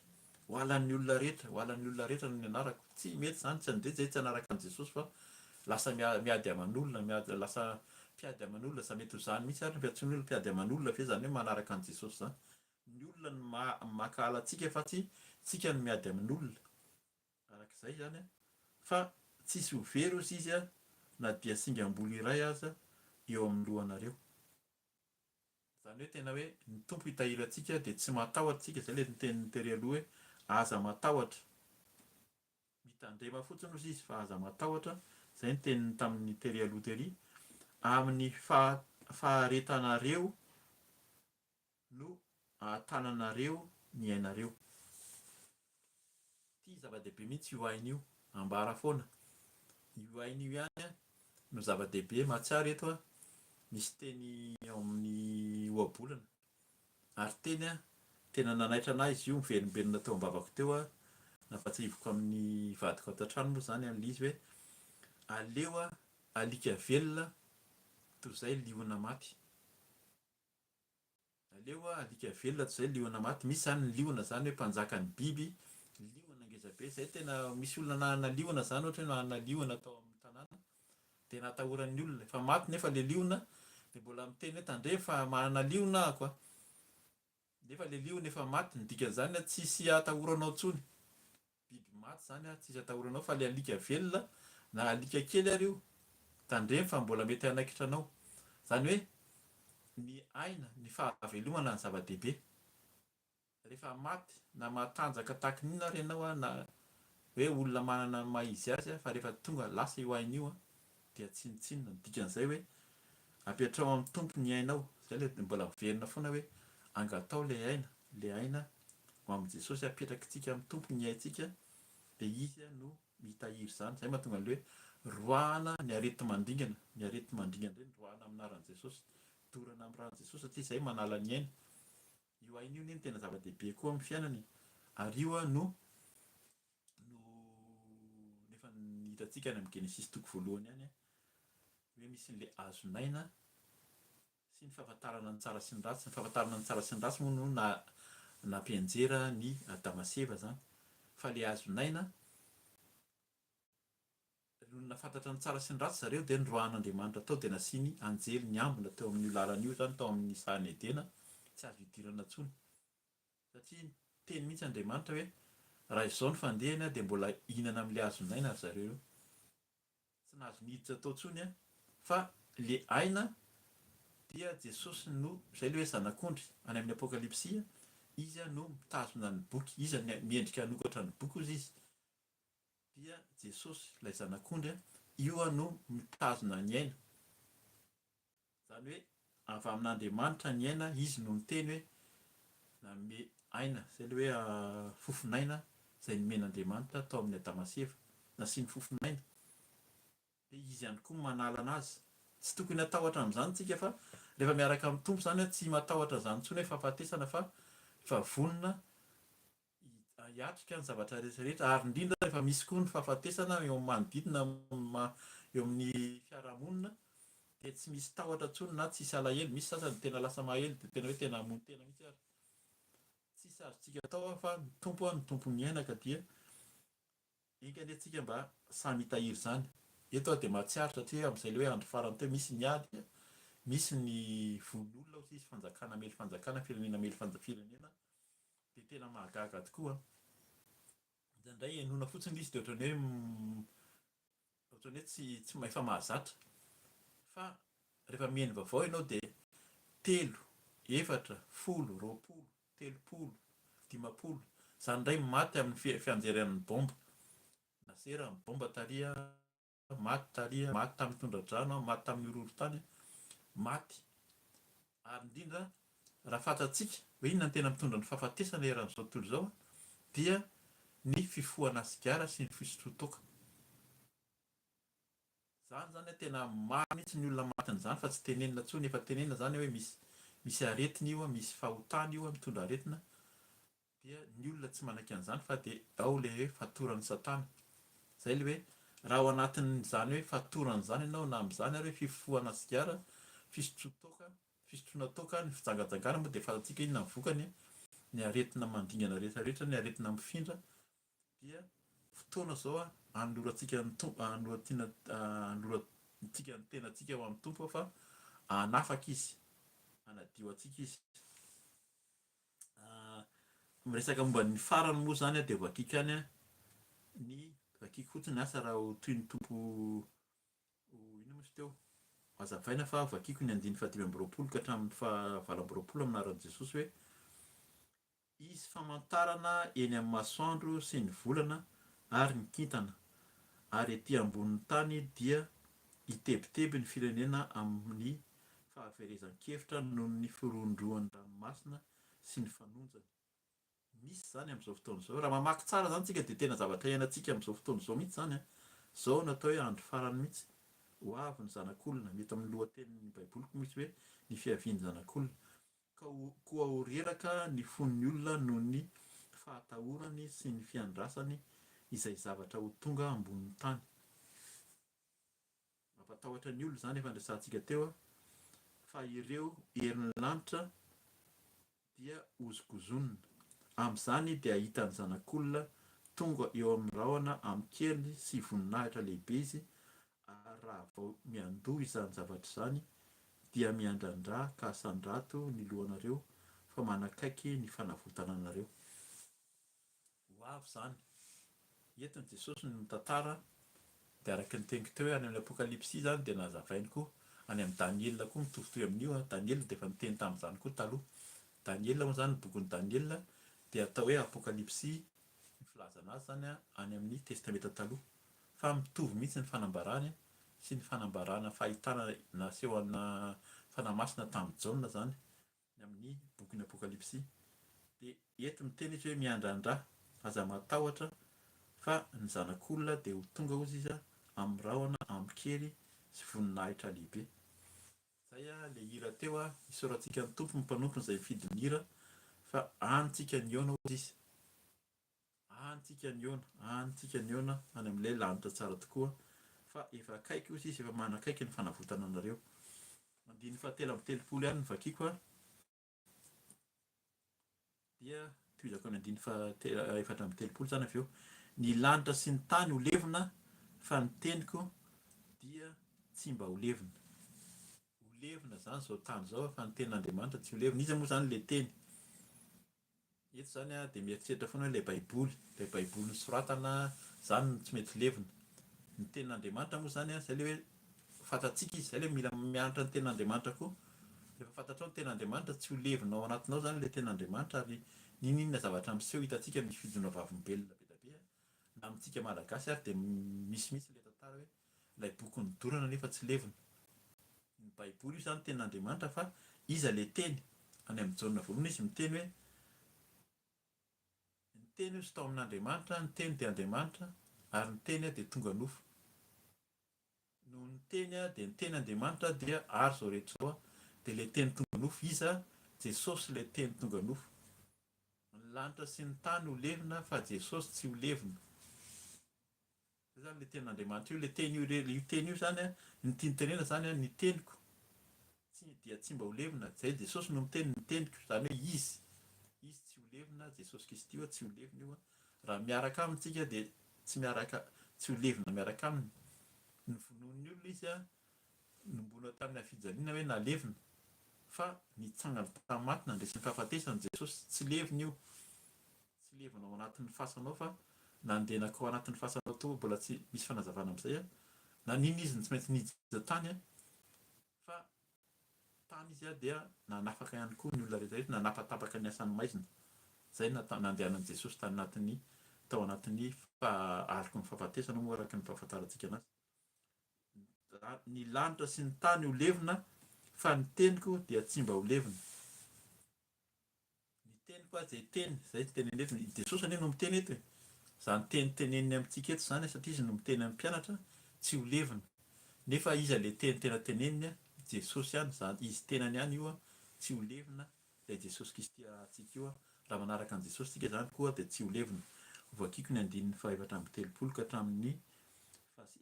Ho halan'ny olona rehetra, ho halan'ny olona rehetra no ny anarako. Tsy mety zany, tsy andeha zay tsy anaraka an'i Jesosy fa lasa miady aman'olona, lasa mpiady aman'olona, sa mety ho zany mihitsy ary ny olona mpiady aman'olona fe zany hoe manaraka an'i Jesosy zany. Ny olona no makahala antsika fa tsy tsika no miady amin'olona. Arak'izay zany fa tsisy ho very ozy izy na dia singam-boly iray aza eo amin'ny lohanareo. Zany hoe tena hoe ny tompo hitahiry antsika dia tsy matahotra tsika. Izay ilay nitenin'ny tery aloha hoe aza matahotra. Mitandrema fotsiny ozy izy fa aza matahotra. Izay ny teniny tamin'ny tery aloha tery. Amin'ny faharetanareo no ahatananareo ny ainareo. Ity zava-dehibe mihitsy io aina io, ambara foana. Io aina io ihany no zava-dehibe mahatsiaro eto misy teny ao amin'ny ohabolana. Ary teny tena nanaitra anahy izy io, miverimberina teo am-bavako teo nampatsahivoko amin'ny vadiko ato an-trano moa zany an'ilay izy hoe aleo alika velona toy izay liona maty. Aleo alika velona toy izay liona maty. Misy zany ny liona zany hoe mpanjakan'ny biby, liona ngezabe. Izay tena misy olona nanana liona zany, ohatra hoe nanana liona tao amin'ny tanàna dia natahoran'ny olona. Efa maty nefa ilay liona dia mbola miteny hoe tandremo fa manana liona ahako. Nefa ilay liona efa maty, ny dikan'izany tsisy atahoranao intsony. Biby maty zany tsisy atahoranao fa ilay alika velona na alika kely ary io tandremo fa mbola mety hanaikitra anao. Zany hoe ny aina, ny fahavelomana ny zava-dehibe. Rehefa maty na matanjaka tahaka n'inona ary ianao na hoe olona manana ny maha-izy azy fa rehefa tonga lasa io aina io dia tsinotsinona. Ny dikan'izay hoe ampiatrao amin'ny tompo ny ainao. Izay ilay mbola miverina foana hoe angatao ilay aina ho amin'i Jesosy, apetrakintsika amin'ny tompo ny aintsika dia izy no mitahiry izany. Izay mahatonga an'ilay hoe roahana ny areti-mandingana. Ny areti-mandingana ireny roahana amin'ny anaran'i Jesosy, dorana amin'ny ran'i Jesosy satria izay manala ny aina. Io aina io ny tena zava-dehibe koa amin'ny fiainana. Ary io no nefa hitantsika any amin'ny Genesis 1 any hoe misy n'ilay hazonaina sy ny fahafantarana ny tsara sy ny ratsy. Ny fahafantarana ny tsara sy ny ratsy moa no nampianjera ny Adama sy Eva zany. Fa ilay hazonaina, no nafantatra ny tsara sy ny ratsy zareo dia nyroahan'Andriamanitra tao dia nasiany anjely niambina teo amin'ny lalana io zany, tao amin'ny sahany Edena. Tsy azo idirana intsony satria teny mihitsy Andriamanitra hoe raha izao ny fandehany dia mbola hihinana amin'ilay hazonaina ry zareo io. Tsy nahazo niditra tao intsony fa ilay aina dia Jesosy no, izay ilay hoe zanak'ondry any amin'ny Apokalipsia, izy no mitazona ny boky. Izy miendrika nokatra ny boky ozy izy. Dia Jesosy ilay zanak'ondry io no mitazona ny aina. Zany hoe avy amin'Andriamanitra ny aina, izy no miteny hoe nanome aina, izay ilay hoe fofinaina izay nomen'Andriamanitra tao amin'ny Adama sy Eva, nasiany fofinaina. Dia izy ihany koa manala anazy. Tsy tokony hatahotra amin'izany tsika fa rehefa miaraka amin'ny Tompo izany tsy matahotra izany intsony hoe fahafatesana fa vonona hiatrika ny zavatra rehetrarehetra, ary indrindra rehefa misy koa ny fahafatesana eo amin'ny manodidina eo amin'ny fiarahamonina, dia tsy misy tahotra intsony na tsisy alahelo. Misy sasany tena lasa mahelo dia tena hoe tena hamono tena mihitsy ary tsisy azontsika atao fa ny tompo ny aina ka dia iny anie tsika mba samy hitahiry izany. Eto dia mahatsiaro satria amin'izay ilay hoe andro farany teo misy ny ady, misy ny vonin'olona hoy sisy fanjakana mely fanjakana, firenena mely firenena, dia tena mahagaga tokoa. Indraindray enoina fotsiny izy dia ohatran'ny hoe tsy efa mahazatra. Fa rehefa mihaino vaovao ianao dia 3, 4, 10, 20, 30, 50. Izany indray maty amin'ny fianjeren'ny bomba. Nasera ny bomba taria, maty taria, maty tamin'ny tondra-drano, maty tamin'ny horohorontany, maty. Ary indrindra raha fantatsika hoe inona no tena mitondra ny fahafatesana eran'izao tontolo izao dia ny fifohana sigara sy ny fisotrotoaka. Izany zany tena maro mihitsy ny olona matin'izany fa tsy tenenina intsony, efa tenenina izany hoe misy aretina io, misy fahotana io mitondra aretina, dia ny olona tsy manaiky an'izany fa dia ao ilay hoe fatoran'ny Satana. Izay ilay hoe raha ao anatin'izany hoe fatoran'izany ianao na amin'izany ary hoe fifohana sigara, fisotroana toaka, ny fijangajangana moa dia fantatsika inona ny vokany, ny aretina mandingana rehetrarehetra, ny aretina mifindra, dia fotoana izao hanolorantsika ny tenantsika ho amin'ny Tompo fa hanafaka izy, hanadio antsika izy. Miresaka momba ny farany moa izany dia voakika any ny vakiky fotsiny asa raha ho toy ny Tompo inona moa izy teo, hazavaina fa vakiako ny 520 ka hatramin'ny 20 aminaran'i Jesosy hoe izy famantarana eny amin'ny masoandro sy ny volana ary ny kintana, ary etỳ ambonin'ny tany dia hitebiteby ny firenena amin'ny fahaverezan-kevitra noho ny firondroan'ny ranomasina sy ny fanonjany. Misy izany amin'izao fotoana izao. Raha mamaky tsara izany tsika dia tena zavatra iainantsika amin'izao fotoana izao mihitsy izany. Izao natao hoe andro farany mihitsy. Ho avy ny zanak'olona, mety amin'ny lohatenin'ny baiboliko misy hoe ny fiavian'ny zanak'olona. Koa ho reraka ny fon'ny olona noho ny fahatahorany sy ny fiandrasany izay zavatra ho tonga ambonin'ny tany. Mampatahotra ny olona izany efa andresantsika teo fa ireo herin'ny lanitra dia hozokozonina. Amin'izany dia ahitany zanak'olona tonga eo amin'ny rahona amin'ny kely sy voninahitra lehibe izy, ary raha vao miandoha izany zavatra izany dia miandrandrà ka hasandrato ny lohanareo fa manakaiky ny fanavotana anareo. Ho avy izany. Entin'i Jesosy ny mitantara dia araka ny teniko teo any amin'ny Apokalipsy izany dia nazavainy koa any amin'ny Daniela koa mitovitovy amin'io. Daniela dia efa niteny tamin'izany koa taloha. Daniela moa izany, ny bokin'i Daniela dia atao hoe Apokalipsy ny filazana azy izany any amin'ny testameta taloha. Fa mitovy mihitsy ny fanambarany sy ny fanambarana fahitana naseho ana fanamasina tamin'i Jaona izany ny amin'ny bokin'ny Apokalipsy. Dia eto miteny izy hoe miandrandrà, aza matahotra fa ny zanak'olona dia ho tonga hozy izy amin'ny rahona, amin'ny kely sy voninahitra lehibe. Izay ilay hira teo isaorantsika ny Tompo mpanompo izay mifidy ny hira fa antsika ny eona hozy izy. Antsika ny eona any amin'ilay lanitra tsara tokoa fa efa akaiky hozy izy, efa manakaiky ny fanavotana anareo. Andiny fahatelo amby telopolo ihany ny vakiako dia toizako ny andiny efatra amby telopolo izany avy eo. Ny lanitra sy ny tany ho levona fa ny teniko dia tsy mba ho levona. Ho levona izany izao tany izao fa ny tenin'Andriamanitra tsy ho levona. Iza moa izany ilay teny. Eto izany dia mieritreritra foana ilay baiboly nosoratana izany tsy mety levona. Ny tenin'Andriamanitra moa izany izay ilay hoe fantatsika izy, izay ilay mila mianatra ny tenin'Andriamanitra koa. Rehefa fantatrao ny tenin'Andriamanitra tsy ho levona ao anatinao izany ilay tenin'Andriamanitra ary n'inona zavatra miseho hitantsika misy fidona vavimbelona be dia be. Na amintsika malagasy ary dia misy ilay tantara hoe ilay boky nodorana nefa tsy levina. Ny baiboly io zany tenin'Andriamanitra fa iza le teny. Any amin'ny Jaona voalohany izy miteny hoe ny teny io sy tao amin'Andriamanitra, ny teny dia Andriamanitra ary ny teny dia tonga nofo. No ny teny dia ny teny Andriamanitra dia ary izao rehetra izao dia ilay teny tonga nofo iza Jesosy ilay teny tonga nofo. Ny lanitra sy ny tany ho levina fa Jesosy tsy ho levina. Izay zany ilay tenin'Andriamanitra io, ilay teny io teny io zany ny tiany tenena zany ny teniko dia tsy mba ho levina. Izay Jesosy no miteny ny teniko, izany hoe izy tsy ho levina, Jesosy Kristy io tsy ho levina io. Raha miaraka amintsika dia tsy ho levina miaraka aminy. Ny vonoan'ny olona izy nombona tamin'ny hafijaliana hoe nalevina, fa nitsangana tamin'ny maty nandresy ny fahafatesana Jesosy tsy levina io. Tsy levina ao anatin'ny fasanao fa nandehanaka ao anatin'ny fasanao tao, mbola tsy misy fanazavana amin'izay na nina izy tsy maintsy nijija tany fa tany izy dia nanafaka ihany koa ny olona rehetrarehetra, nanapatapaka ny asan'ny maizina. Izay nandehanan'i Jesosy tao anatin'ny aloko ny fahafatesana moa araka ny fahafantarantsika anazy. Ny lanitra sy ny tany ho levina fa ny teniko dia tsy mba ho levina. Ny teniko izay teny, izay tenenety Jesosy anie no miteny eto. Izany teny teneniny amintsika eto zany satria izy no miteny amin'ny mpianatra tsy ho levina. Nefa iza ilay teny tena teneniny Jesosy ihany, izy tenany ihany io tsy ho levina. Ilay Jesosy Kristy antsika io raha manaraka an'i Jesosy tsika zany koa dia tsy ho levina. Voakiko ny 4:7 ka hatramin'ny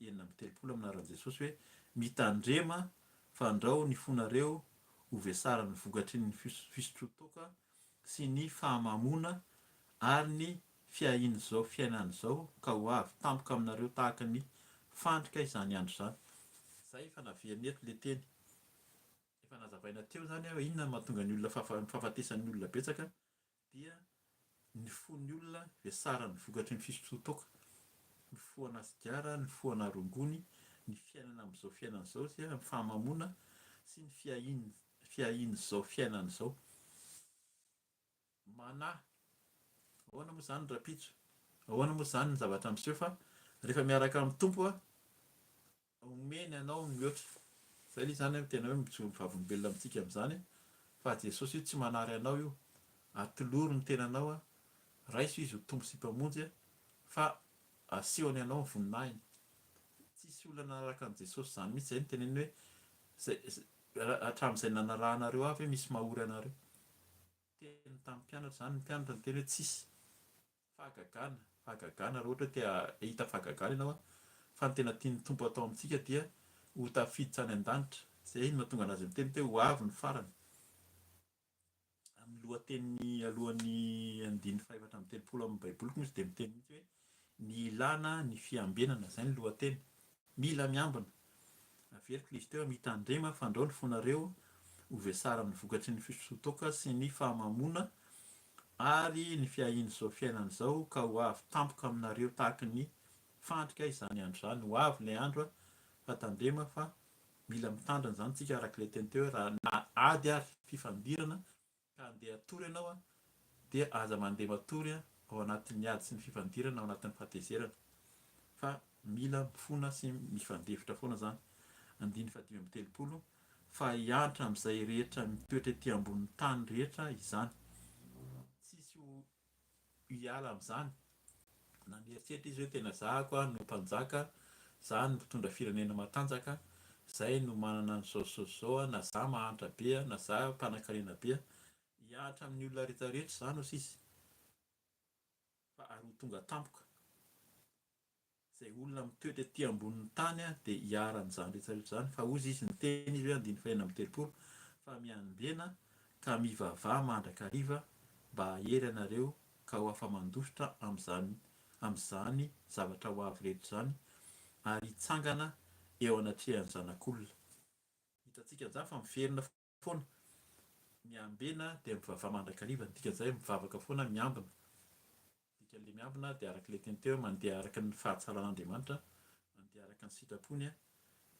9:3 aminaran'i Jesosy hoe mitandrema fandrao ny fonareo ho vesara ny vokatry ny fisotrotoka sy ny fahamamona ary ny fiahin'izao fiainan'izao ka ho avy tampoka aminareo tahaka ny fandrika izany andro izany. Izay efa naviany eto ilay teny. Efa nazavaina teo zany hoe inona mahatonga ny olona fahafatesan'ny olona betsaka dia ny fon'ny olona vesara ny vokatry ny fisotrotoka, ny foana sigara, ny foana rongony, ny fiainana amin'izao fiainan'izao sy ny fahamamona sy ny fiahin'izao fiainan'izao. Manahy ahoana moa izany rapitso, ahoana moa izany ny zavatra miseho fa rehefa miaraka amin'ny tompo omeny ianao mihoatra. Izay ilay zany tena hoe mivavolombelona amintsika amin'izany fa Jesosy io tsy manary anao io, atoloro ny tenanao raiso izy ho tompo sy mpamonjy fa asehony ianao ny voninahiny. Tsisy olona nanaraka an'i Jesosy izany mihitsy. Izay ny teneniny hoe hatramin'izay nanarahanareo avy hoe misy mahory anareo. Teny tamin'ny mpianatra izany, ny mpianatra ny teny hoe tsisy fahagagana raha ohatra te hita fahagagana ianao fa ny tena tian'ny tompo atao amintsika dia ho tafiditra any an-danitra. Izay no mahatonga anazy miteny hoe ho avy ny farany. Amin'ny lohateny alohan'ny 5:7 amin'ny baiboly koa izy dia miteny mihitsy hoe ny ilana ny fiambenana. Izay ny lohateny. Mila miambina. Averiko ilay izy teo mitandrema fandrao ny fonareo ho vesara amin'ny vokatry ny fisotrotoka sy ny fahamamona ary ny fiahin'izao fiainan'izao ka ho avy tampoka aminareo tahaka ny fandrika izany andro izany. Ho avy ilay andro fa tandrema fa mila mitandrina izany tsika araka ilay teny teo raha na ady ary fifandirana ka andeha hatory ianao dia aza mandeha matory ao anatin'ny ady sy ny fifandirana ao anatin'ny fahatezerana. Fa mila mifona sy mifandefitra foana izany. 5:3 fa hiantra amin'izay rehetra mitoetra ety ambonin'ny tany rehetra izany. Tsisy hiala amin'izany. Na mieritreritra izy hoe tena zahako no mpanjaka, izaho no mpitondra firenena matanjaka, izay no manana an'izao na izaho mahantra be na izaho mpanan-karena be. Hianatra amin'ny olona rehetrarehetra izany hoy izy. Fa ary ho tonga tampoka. Izay olona mitoetra ety ambonin'ny tany dia hiaran'izany rehetrarehetra izany. Fa hoy izy ny teny izy hoe 5:3 fa miambena ka mivavaha mandrakariva mba hahery ianareo ka ho afa-mandositra amin'izany zavatra ho avy rehetra izany ary hitsangana eo anatrehan'ny zanak'olona. Hitantsika an'izany fa miverina foana. Miambena dia mivavaha mandrakariva. Dikan'izay mivavaka foana miambina. Dikan'ilay miambina dia araka ilay teny teo mandeha araka ny fahatsaran'Andriamanitra, mandeha araka ny sitrapony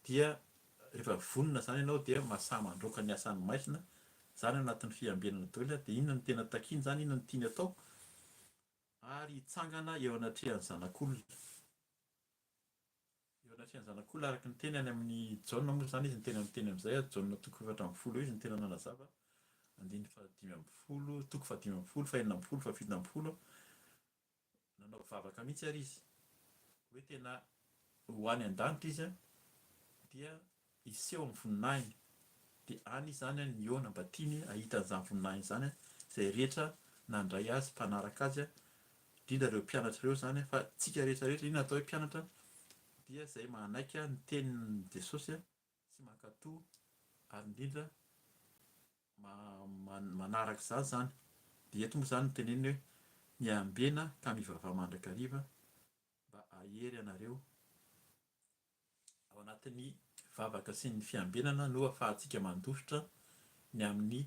dia rehefa vonona izany ianao dia masaha mandroaka ny asan'ny maizina. Izany anatin'ny fiambenana daholo dia inona no tena takiany izany, inona no tiany atao ary hitsangana eo anatrehan'ny zanak'olona. Eo Fanafiana zanak'olona araka ny tenany amin'ny Jaona moa zany izy ny tena miteny amin'izay Jaona toko 7 izy ny tena nanazava. Andiny fahadimy ambin'ny folo, toko fahadimy ambin'ny folo, fahenina ambin'ny folo, fahafito ambin'ny folo. Nanao vavaka mihitsy ary izy. Hoe tena ho any an-danitra izy dia iseho amin'ny voninahiny. Dia any izany ny eo mba tiany ahitan'izany voninahiny izany izay rehetra nandray azy mpanaraka azy indrindra ireo mpianatra ireo zany fa tsika rehetra rehetra iny atao hoe mpianatra dia izay manaiky ny tenin'i Jesosy sy mankatoa ary indrindra manaraka izany zany. Dia eto moa zany no teneniny hoe miambena ka mivavaha mandrakariva mba ahery anareo ao anatin'ny vavaka sy ny fiambenana no ahafahantsika mandositra ny amin'ny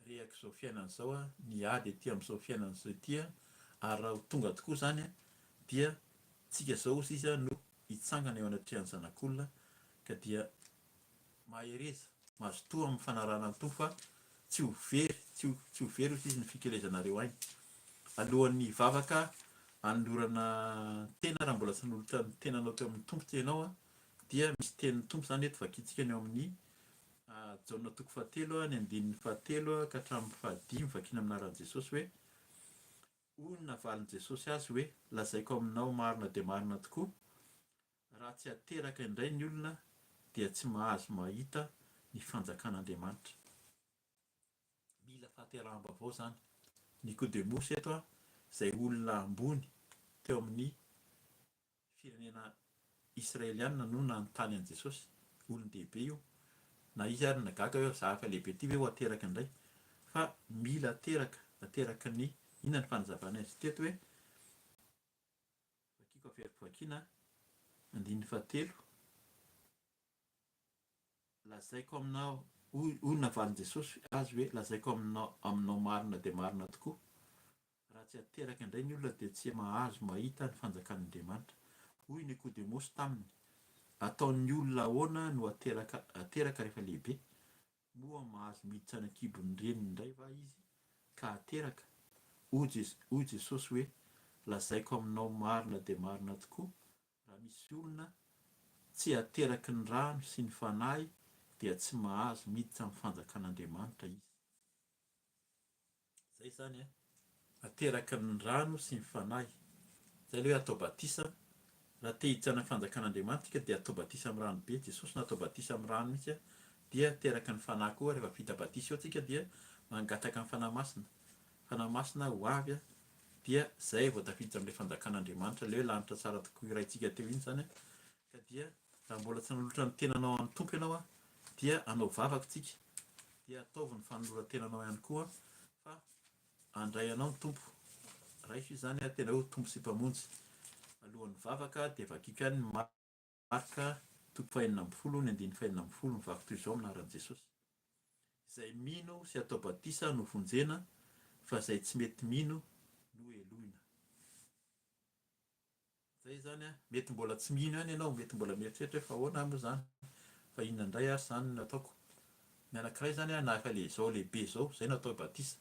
rehaka izao fiainana izao ny ady etỳ amin'izao fiainana izao ety ary raha ho tonga tokoa zany dia tsika izao ozy izy no hitsangana eo anatrehan'ny zanak'olona ka dia mahereza mahazo toa amin'ny fanarahana ny tompo fa tsy ho very tsy ho very ozy izy ny fikelezanareo ainy. Alohan'ny vavaka anolorana tena raha mbola tsy nolotra ny tenanao teo amin'ny tompo ianao dia misy tenin'ny tompo zany eto vakiantsika ny eo amin'ny Jaona toko 7 ny andinin'ny 7 ka hatramin'ny 5 vakiana amin'ny anaran'i Jesosy hoe hoy ny navalin'i Jesosy azy hoe lazaiko aminao marina dia marina tokoa raha tsy hateraka indray ny olona dia tsy mahazo mahita ny fanjakan'Andriamanitra. Mila fahateraham-bavao zany. Nikodemosy eto izay olona ambony teo amin'ny firenena Israeliana no nanontany an'i Jesosy, olon-dehibe io, na izy ary nagaga hoe za efa lehibe ty hoe ho ateraka indray fa mila ateraka ny inona ny fanazavana azy teto hoe vakiako averiko vakiana andininy 7 lazaiko aminao hoy navalin'i Jesosy azy hoe lazaiko aminao marina dia marina tokoa raha tsy ateraka indray ny olona dia tsy mahazo mahita ny fanjakan'Andriamanitra. Hoy Nikodemosy taminy ataon'ny olona ahoana no ateraka rehefa lehibe moa mahazo miditra any an-kibon'ny reniny indray va izy ka ateraka. Hoy Jesosy hoe lazaiko aminao marina dia marina tokoa raha misy olona tsy ateraky ny rano sy ny fanahy dia tsy mahazo miditra amin'ny fanjakan'Andriamanitra izy. Zay zany ateraky ny rano sy ny fanahy. Zay ilay hoe atao batisa. Raha te hiditra amin'ny fanjakan'Andriamanitra dia atao batisa amin'ny rano be. Jesosy natao batisa amin'ny rano mihitsy dia ateraky ny fanahy koa rehefa vita batisa eo tsika dia mangataka ny fanahy masina. Fanahy masina ho avy dia zay vao tafiditra amin'ilay fanjakan'Andriamanitra ilay hoe lanitra tsara tokoa iraintsika teo iny zany ka dia raha mbola tsy nanolotra ny tenanao amin'ny tompo ianao dia anao vavaka tsika dia ataovy ny fanoloran-tenanao ihany koa fa andray anao ny tompo. Raiso izy zany tena hoe tompo sy mpamonjy. Alohan'ny vavaka dia vakiako ihany ny marika toko 5 ny andiny 5 ny vavaka toy izao amin'ny anaran'i Jesosy. Izay mino sy atao batisa no vonjena fa izay tsy mety mino no eloina. Zay zany mety mbola tsy mino ihany ianao, mety mbola mieritreritra fa ahoana moa zany fa inona indray ary zany no ataoko. Ny anankiray zany na efa izao lehibe izao zay natao batisa.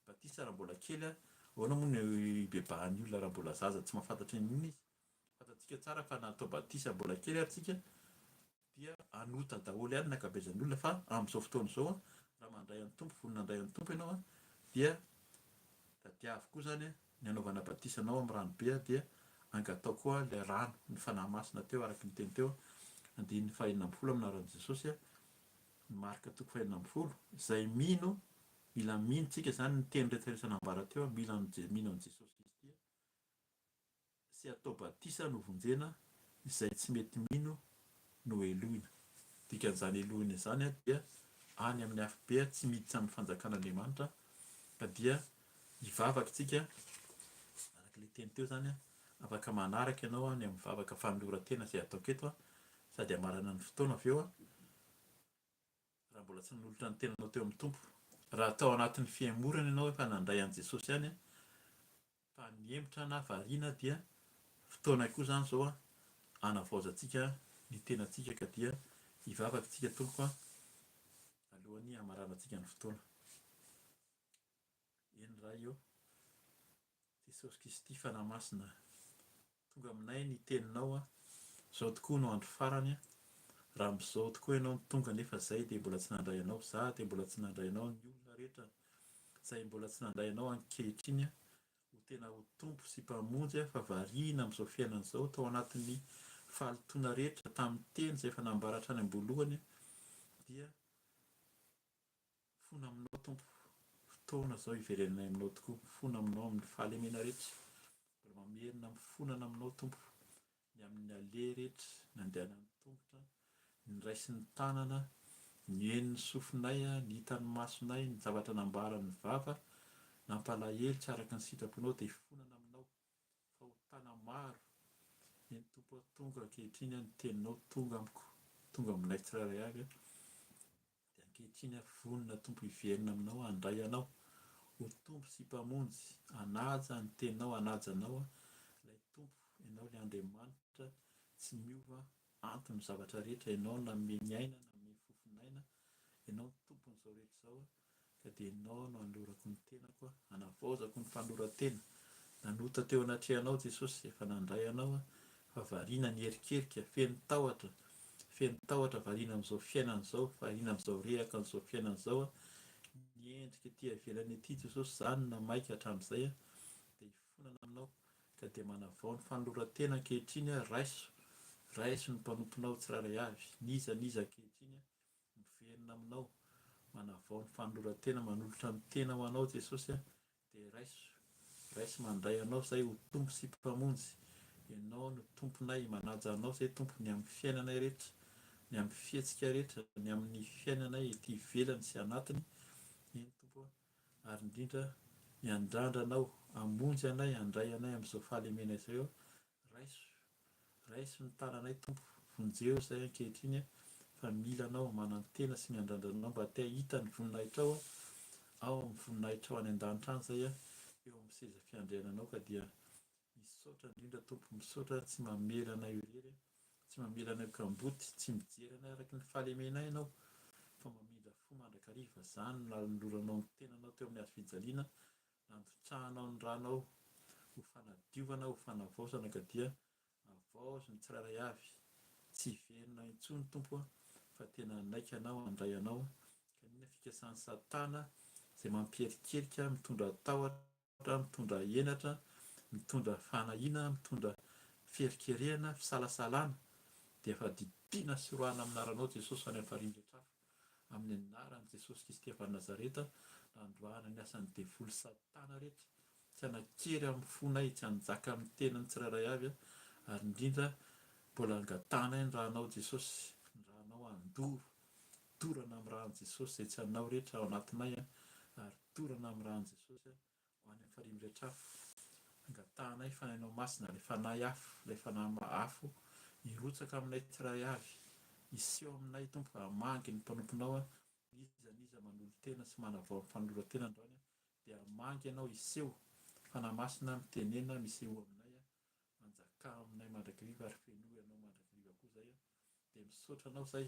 Batisa raha mbola kely ahoana moa ny ibebahan'ny olona raha mbola zaza tsy mahafantatra inona izy. Fantatsika tsara fa natao batisa mbola kely ary tsika dia anota daholo ihany ny ankabezan'ny olona fa amin'izao fotoana izao raha mandray an'ny tompo, vonona handray an'ny tompo ianao dia tadiavo koa zany ny anaovana batisanao amin'ny ranobe dia angatao koa ilay rano ny fanahy masina teo araka ny teny teo andininy 5 amin'ny anaran'i Jesosy ny marika toko 5 izay mino mila minontsika zany ny teny rehetrarehetra nambara teo mino an'i Jesosy izy dia sy atao batisa no vonjena izay tsy mety mino no eloina. Dikan'izany eloina izany dia any amin'ny hafobe tsy miditra amin'ny fanjakan'Andriamanitra ka dia hivavaka tsika arak'ilay teny teo zany afaka manaraka ianao ny amin'ny vavaka fanoloran-tena izay ataoko eto sady hamarana ny fotoana avy eo raha mbola tsy nanolotra ny tenanao teo amin'ny tompo. Raha atao anatin'ny fiemorana ianao efa nandray an'i Jesosy ihany fa nihemotra na variana dia fotoana koa zany izao hanavaozantsika ny tenantsika ka dia hivavaka tsika tompoko alohan'ny hamaranantsika ny fotoana. Eny raha io Jesosy Kristy fanahy masina tonga aminay ny teninao Zao tokoa no andro farany raha amin'izao tokoa ianao tonga nefa izay dia mbola tsy nandray anao, za dia mbola tsy nandray anao, ny olona rehetra izay mbola tsy nandray anao ankehitriny ho tena ho tompo sy mpamonjy fa variana amin'izao fiainana izao tao anatin'ny fahalotoana rehetra tamin'ny teny izay efa nambaratra any am-boalohany dia fona aminao tompo. Fotoana izao iverenanay aminao tokoa, fona aminao amin'ny fahalemena rehetra, mbola mamerina mifonana aminao tompo, ny amin'ny aleha rehetra, ny andehanan'ny tongotra, ny raisin'ny tanana, ny henon'ny sofinay, ny hitan'ny masonay, ny zavatra nambaran'ny vava, nampalahelo araka ny sitraponao dia fonana aminao, fahotana maro, ny tompo tonga ankehitriny ny teninao tonga amiko, tonga aminay tsirairay avy dia ankehitriny vonona tompo hiverina aminao, handray anao ho tompo sy mpamonjy, hanaja ny teninao, hanaja anao ilay tompo, ianao ilay Andriamanitra tsy miova antony zavatra rehetra, ianao nanome ny aina, nanome ny fofinaina, ianao ny tompon'izao rehetra izao ka dia ianao no hanolorako ny tenako, hanavaozako ny fanoran-tena. Nanota teo anatrehanao Jesosy, efa nandray anao fa variana ny herikerika, feno tahotra variana amin'izao fiainana izao, variana amin'izao rehaka amin'izao fiainana izao, ny endrika ety ivelany ety Jesosy izany namaika hatramin'izay dia hifonana aminao ka dia manavao ny fanoloran-tena ankehitriny, raiso ny mpanomponao tsirairay avy, niza ankehitriny miverina aminao, manavao ny fanoloran-tena, manolotra ny tena ho anao Jesosy dia raiso mandray anao izay ho tompo sy mpamonjy. Ianao no tomponay, manaja anao izay tompony amin'ny fiainanay rehetra, ny amin'ny fihetsika rehetra, ny amin'ny fiainanay ety ivelany sy anatiny, eny tompo ary indrindra ny andrandranao, hamonjy anay, handray anay amin'izao fahalemena izao, raiso ny tananay tompo, vonjeo izay ankehitriny fa mila anao manantena sy ny andrandranao mba te hita ny voninahitra ao amin'ny voninahitra ao any an-danitra any izay eo amin'ny seza fiandriananao ka dia misaotra indrindra tompo, misaotra tsy mamela anay irery, tsy mamela anay kamboty, tsy mijery anay araka ny fahalemenay ianao fa mamindra fo mandrakariva. Izany no nanoloranao ny tenanao teo amin'ny hazo-fijaliana, nangotrahanao ny ranao ho fanadiovana, ho fanavaozana ka dia havaozo ny tsirairay avy, tsy hiverina intsony tompo fa tena naika anao, handray anao ka inona fikasan'ny Satana izay mampiherikerika, mitondra tahotra, mitondra henatra, mitondra fanahina, mitondra fiherikerehana, fisalasalana dia efa didina sy roahana amin'ny anaranao Jesosy any amin'ny faharimretra amin'ny anaran'i Jesosy Kristy avy Nazareta, nandroahana ny asan'ny devoly Satana rehetra, tsy hanakery amin'ny fonay, tsy hanjaka amin'ny tenany tsirairay avy ary indrindra mbola angatanay ny rahanao Jesosy, ny rahanao andoro, dorana amin'ny rahan'i Jesosy izay tsy hanao rehetra ao anatinay ary dorana amin'ny rahan'i Jesosy ho any amin'ny faharimretra angatanay fanahinao masina, ilay fanahy afo, ilay fanahy afo hirotsaka aminay tsirairay avy, hiseho aminay tompo, hamangy ny mpanomponao niza manolo-tena sy manavao ny fanoloran-tena androany dia hamangy ianao, hiseho fanahy masina mitenena, miseho aminay, manjaka aminay mandrakariva ary fenohy ianao mandrakariva koa izay dia misaotra anao izay,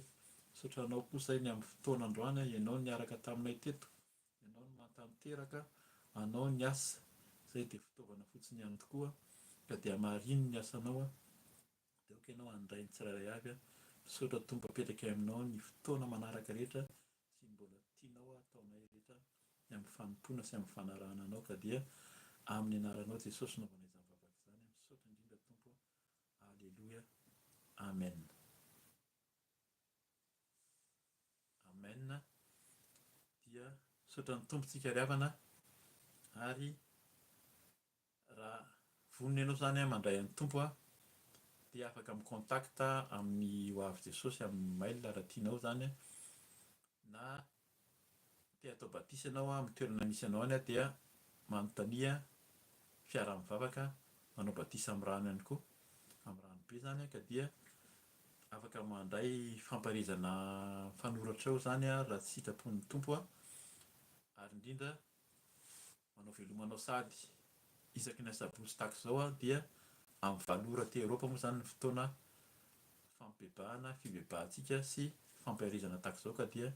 misaotra anao koa izay ny amin'ny fotoana androany, ianao niaraka taminay teto, ianao no mahatanteraka, anao ny asa izay dia fitaovana fotsiny ihany tokoa ka dia mariny ny asanao dia oka ianao handray ny tsirairay avy. Misaotra tompo apetraka aminao ny fotoana manaraka rehetra sy mbola tianao ataonay rehetra ny amin'ny fanompoana sy amin'ny fanarahana anao ka dia amin'ny anaranao Jesosy naovana izany vavaka izany, misaotra indrindra tompo. Aleloia, amen. Amen. Dia misaotra ny tompontsika ry havana ary raha vonona ianao izany mandray an'ny tompo dia afaka mikontakta amin'ny ho avy Jesosy amin'ny mail raha tianao izany na te hatao batisa ianao amin'ny toerana misy anao any dia manontania fiara-mivavaka manao batisa amin'ny rano ihany koa, amin'ny ranobe izany ka dia afaka mandray famparizana fanoratra eo izany raha tsy sitrapon'ny tompo ary indrindra manao velomanao sady isaky ny asabotsy tahaka izao dia amin'ny valora te Eropa moa izany ny fotoana fampibebahana, fibebahantsika sy famparizana tahaka izao ka dia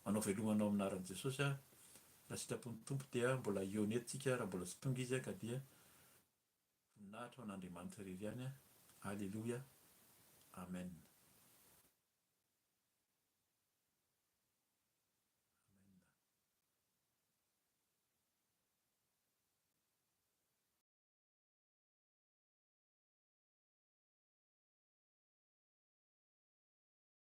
manao velomanao amin'ny anaran'i Jesosy raha sitrapon'ny tompo dia mbola eo nentsika raha mbola tsy tonga izy ka dia voninahitra ho an'Andriamanitra irery ihany. Aleloia, Amen.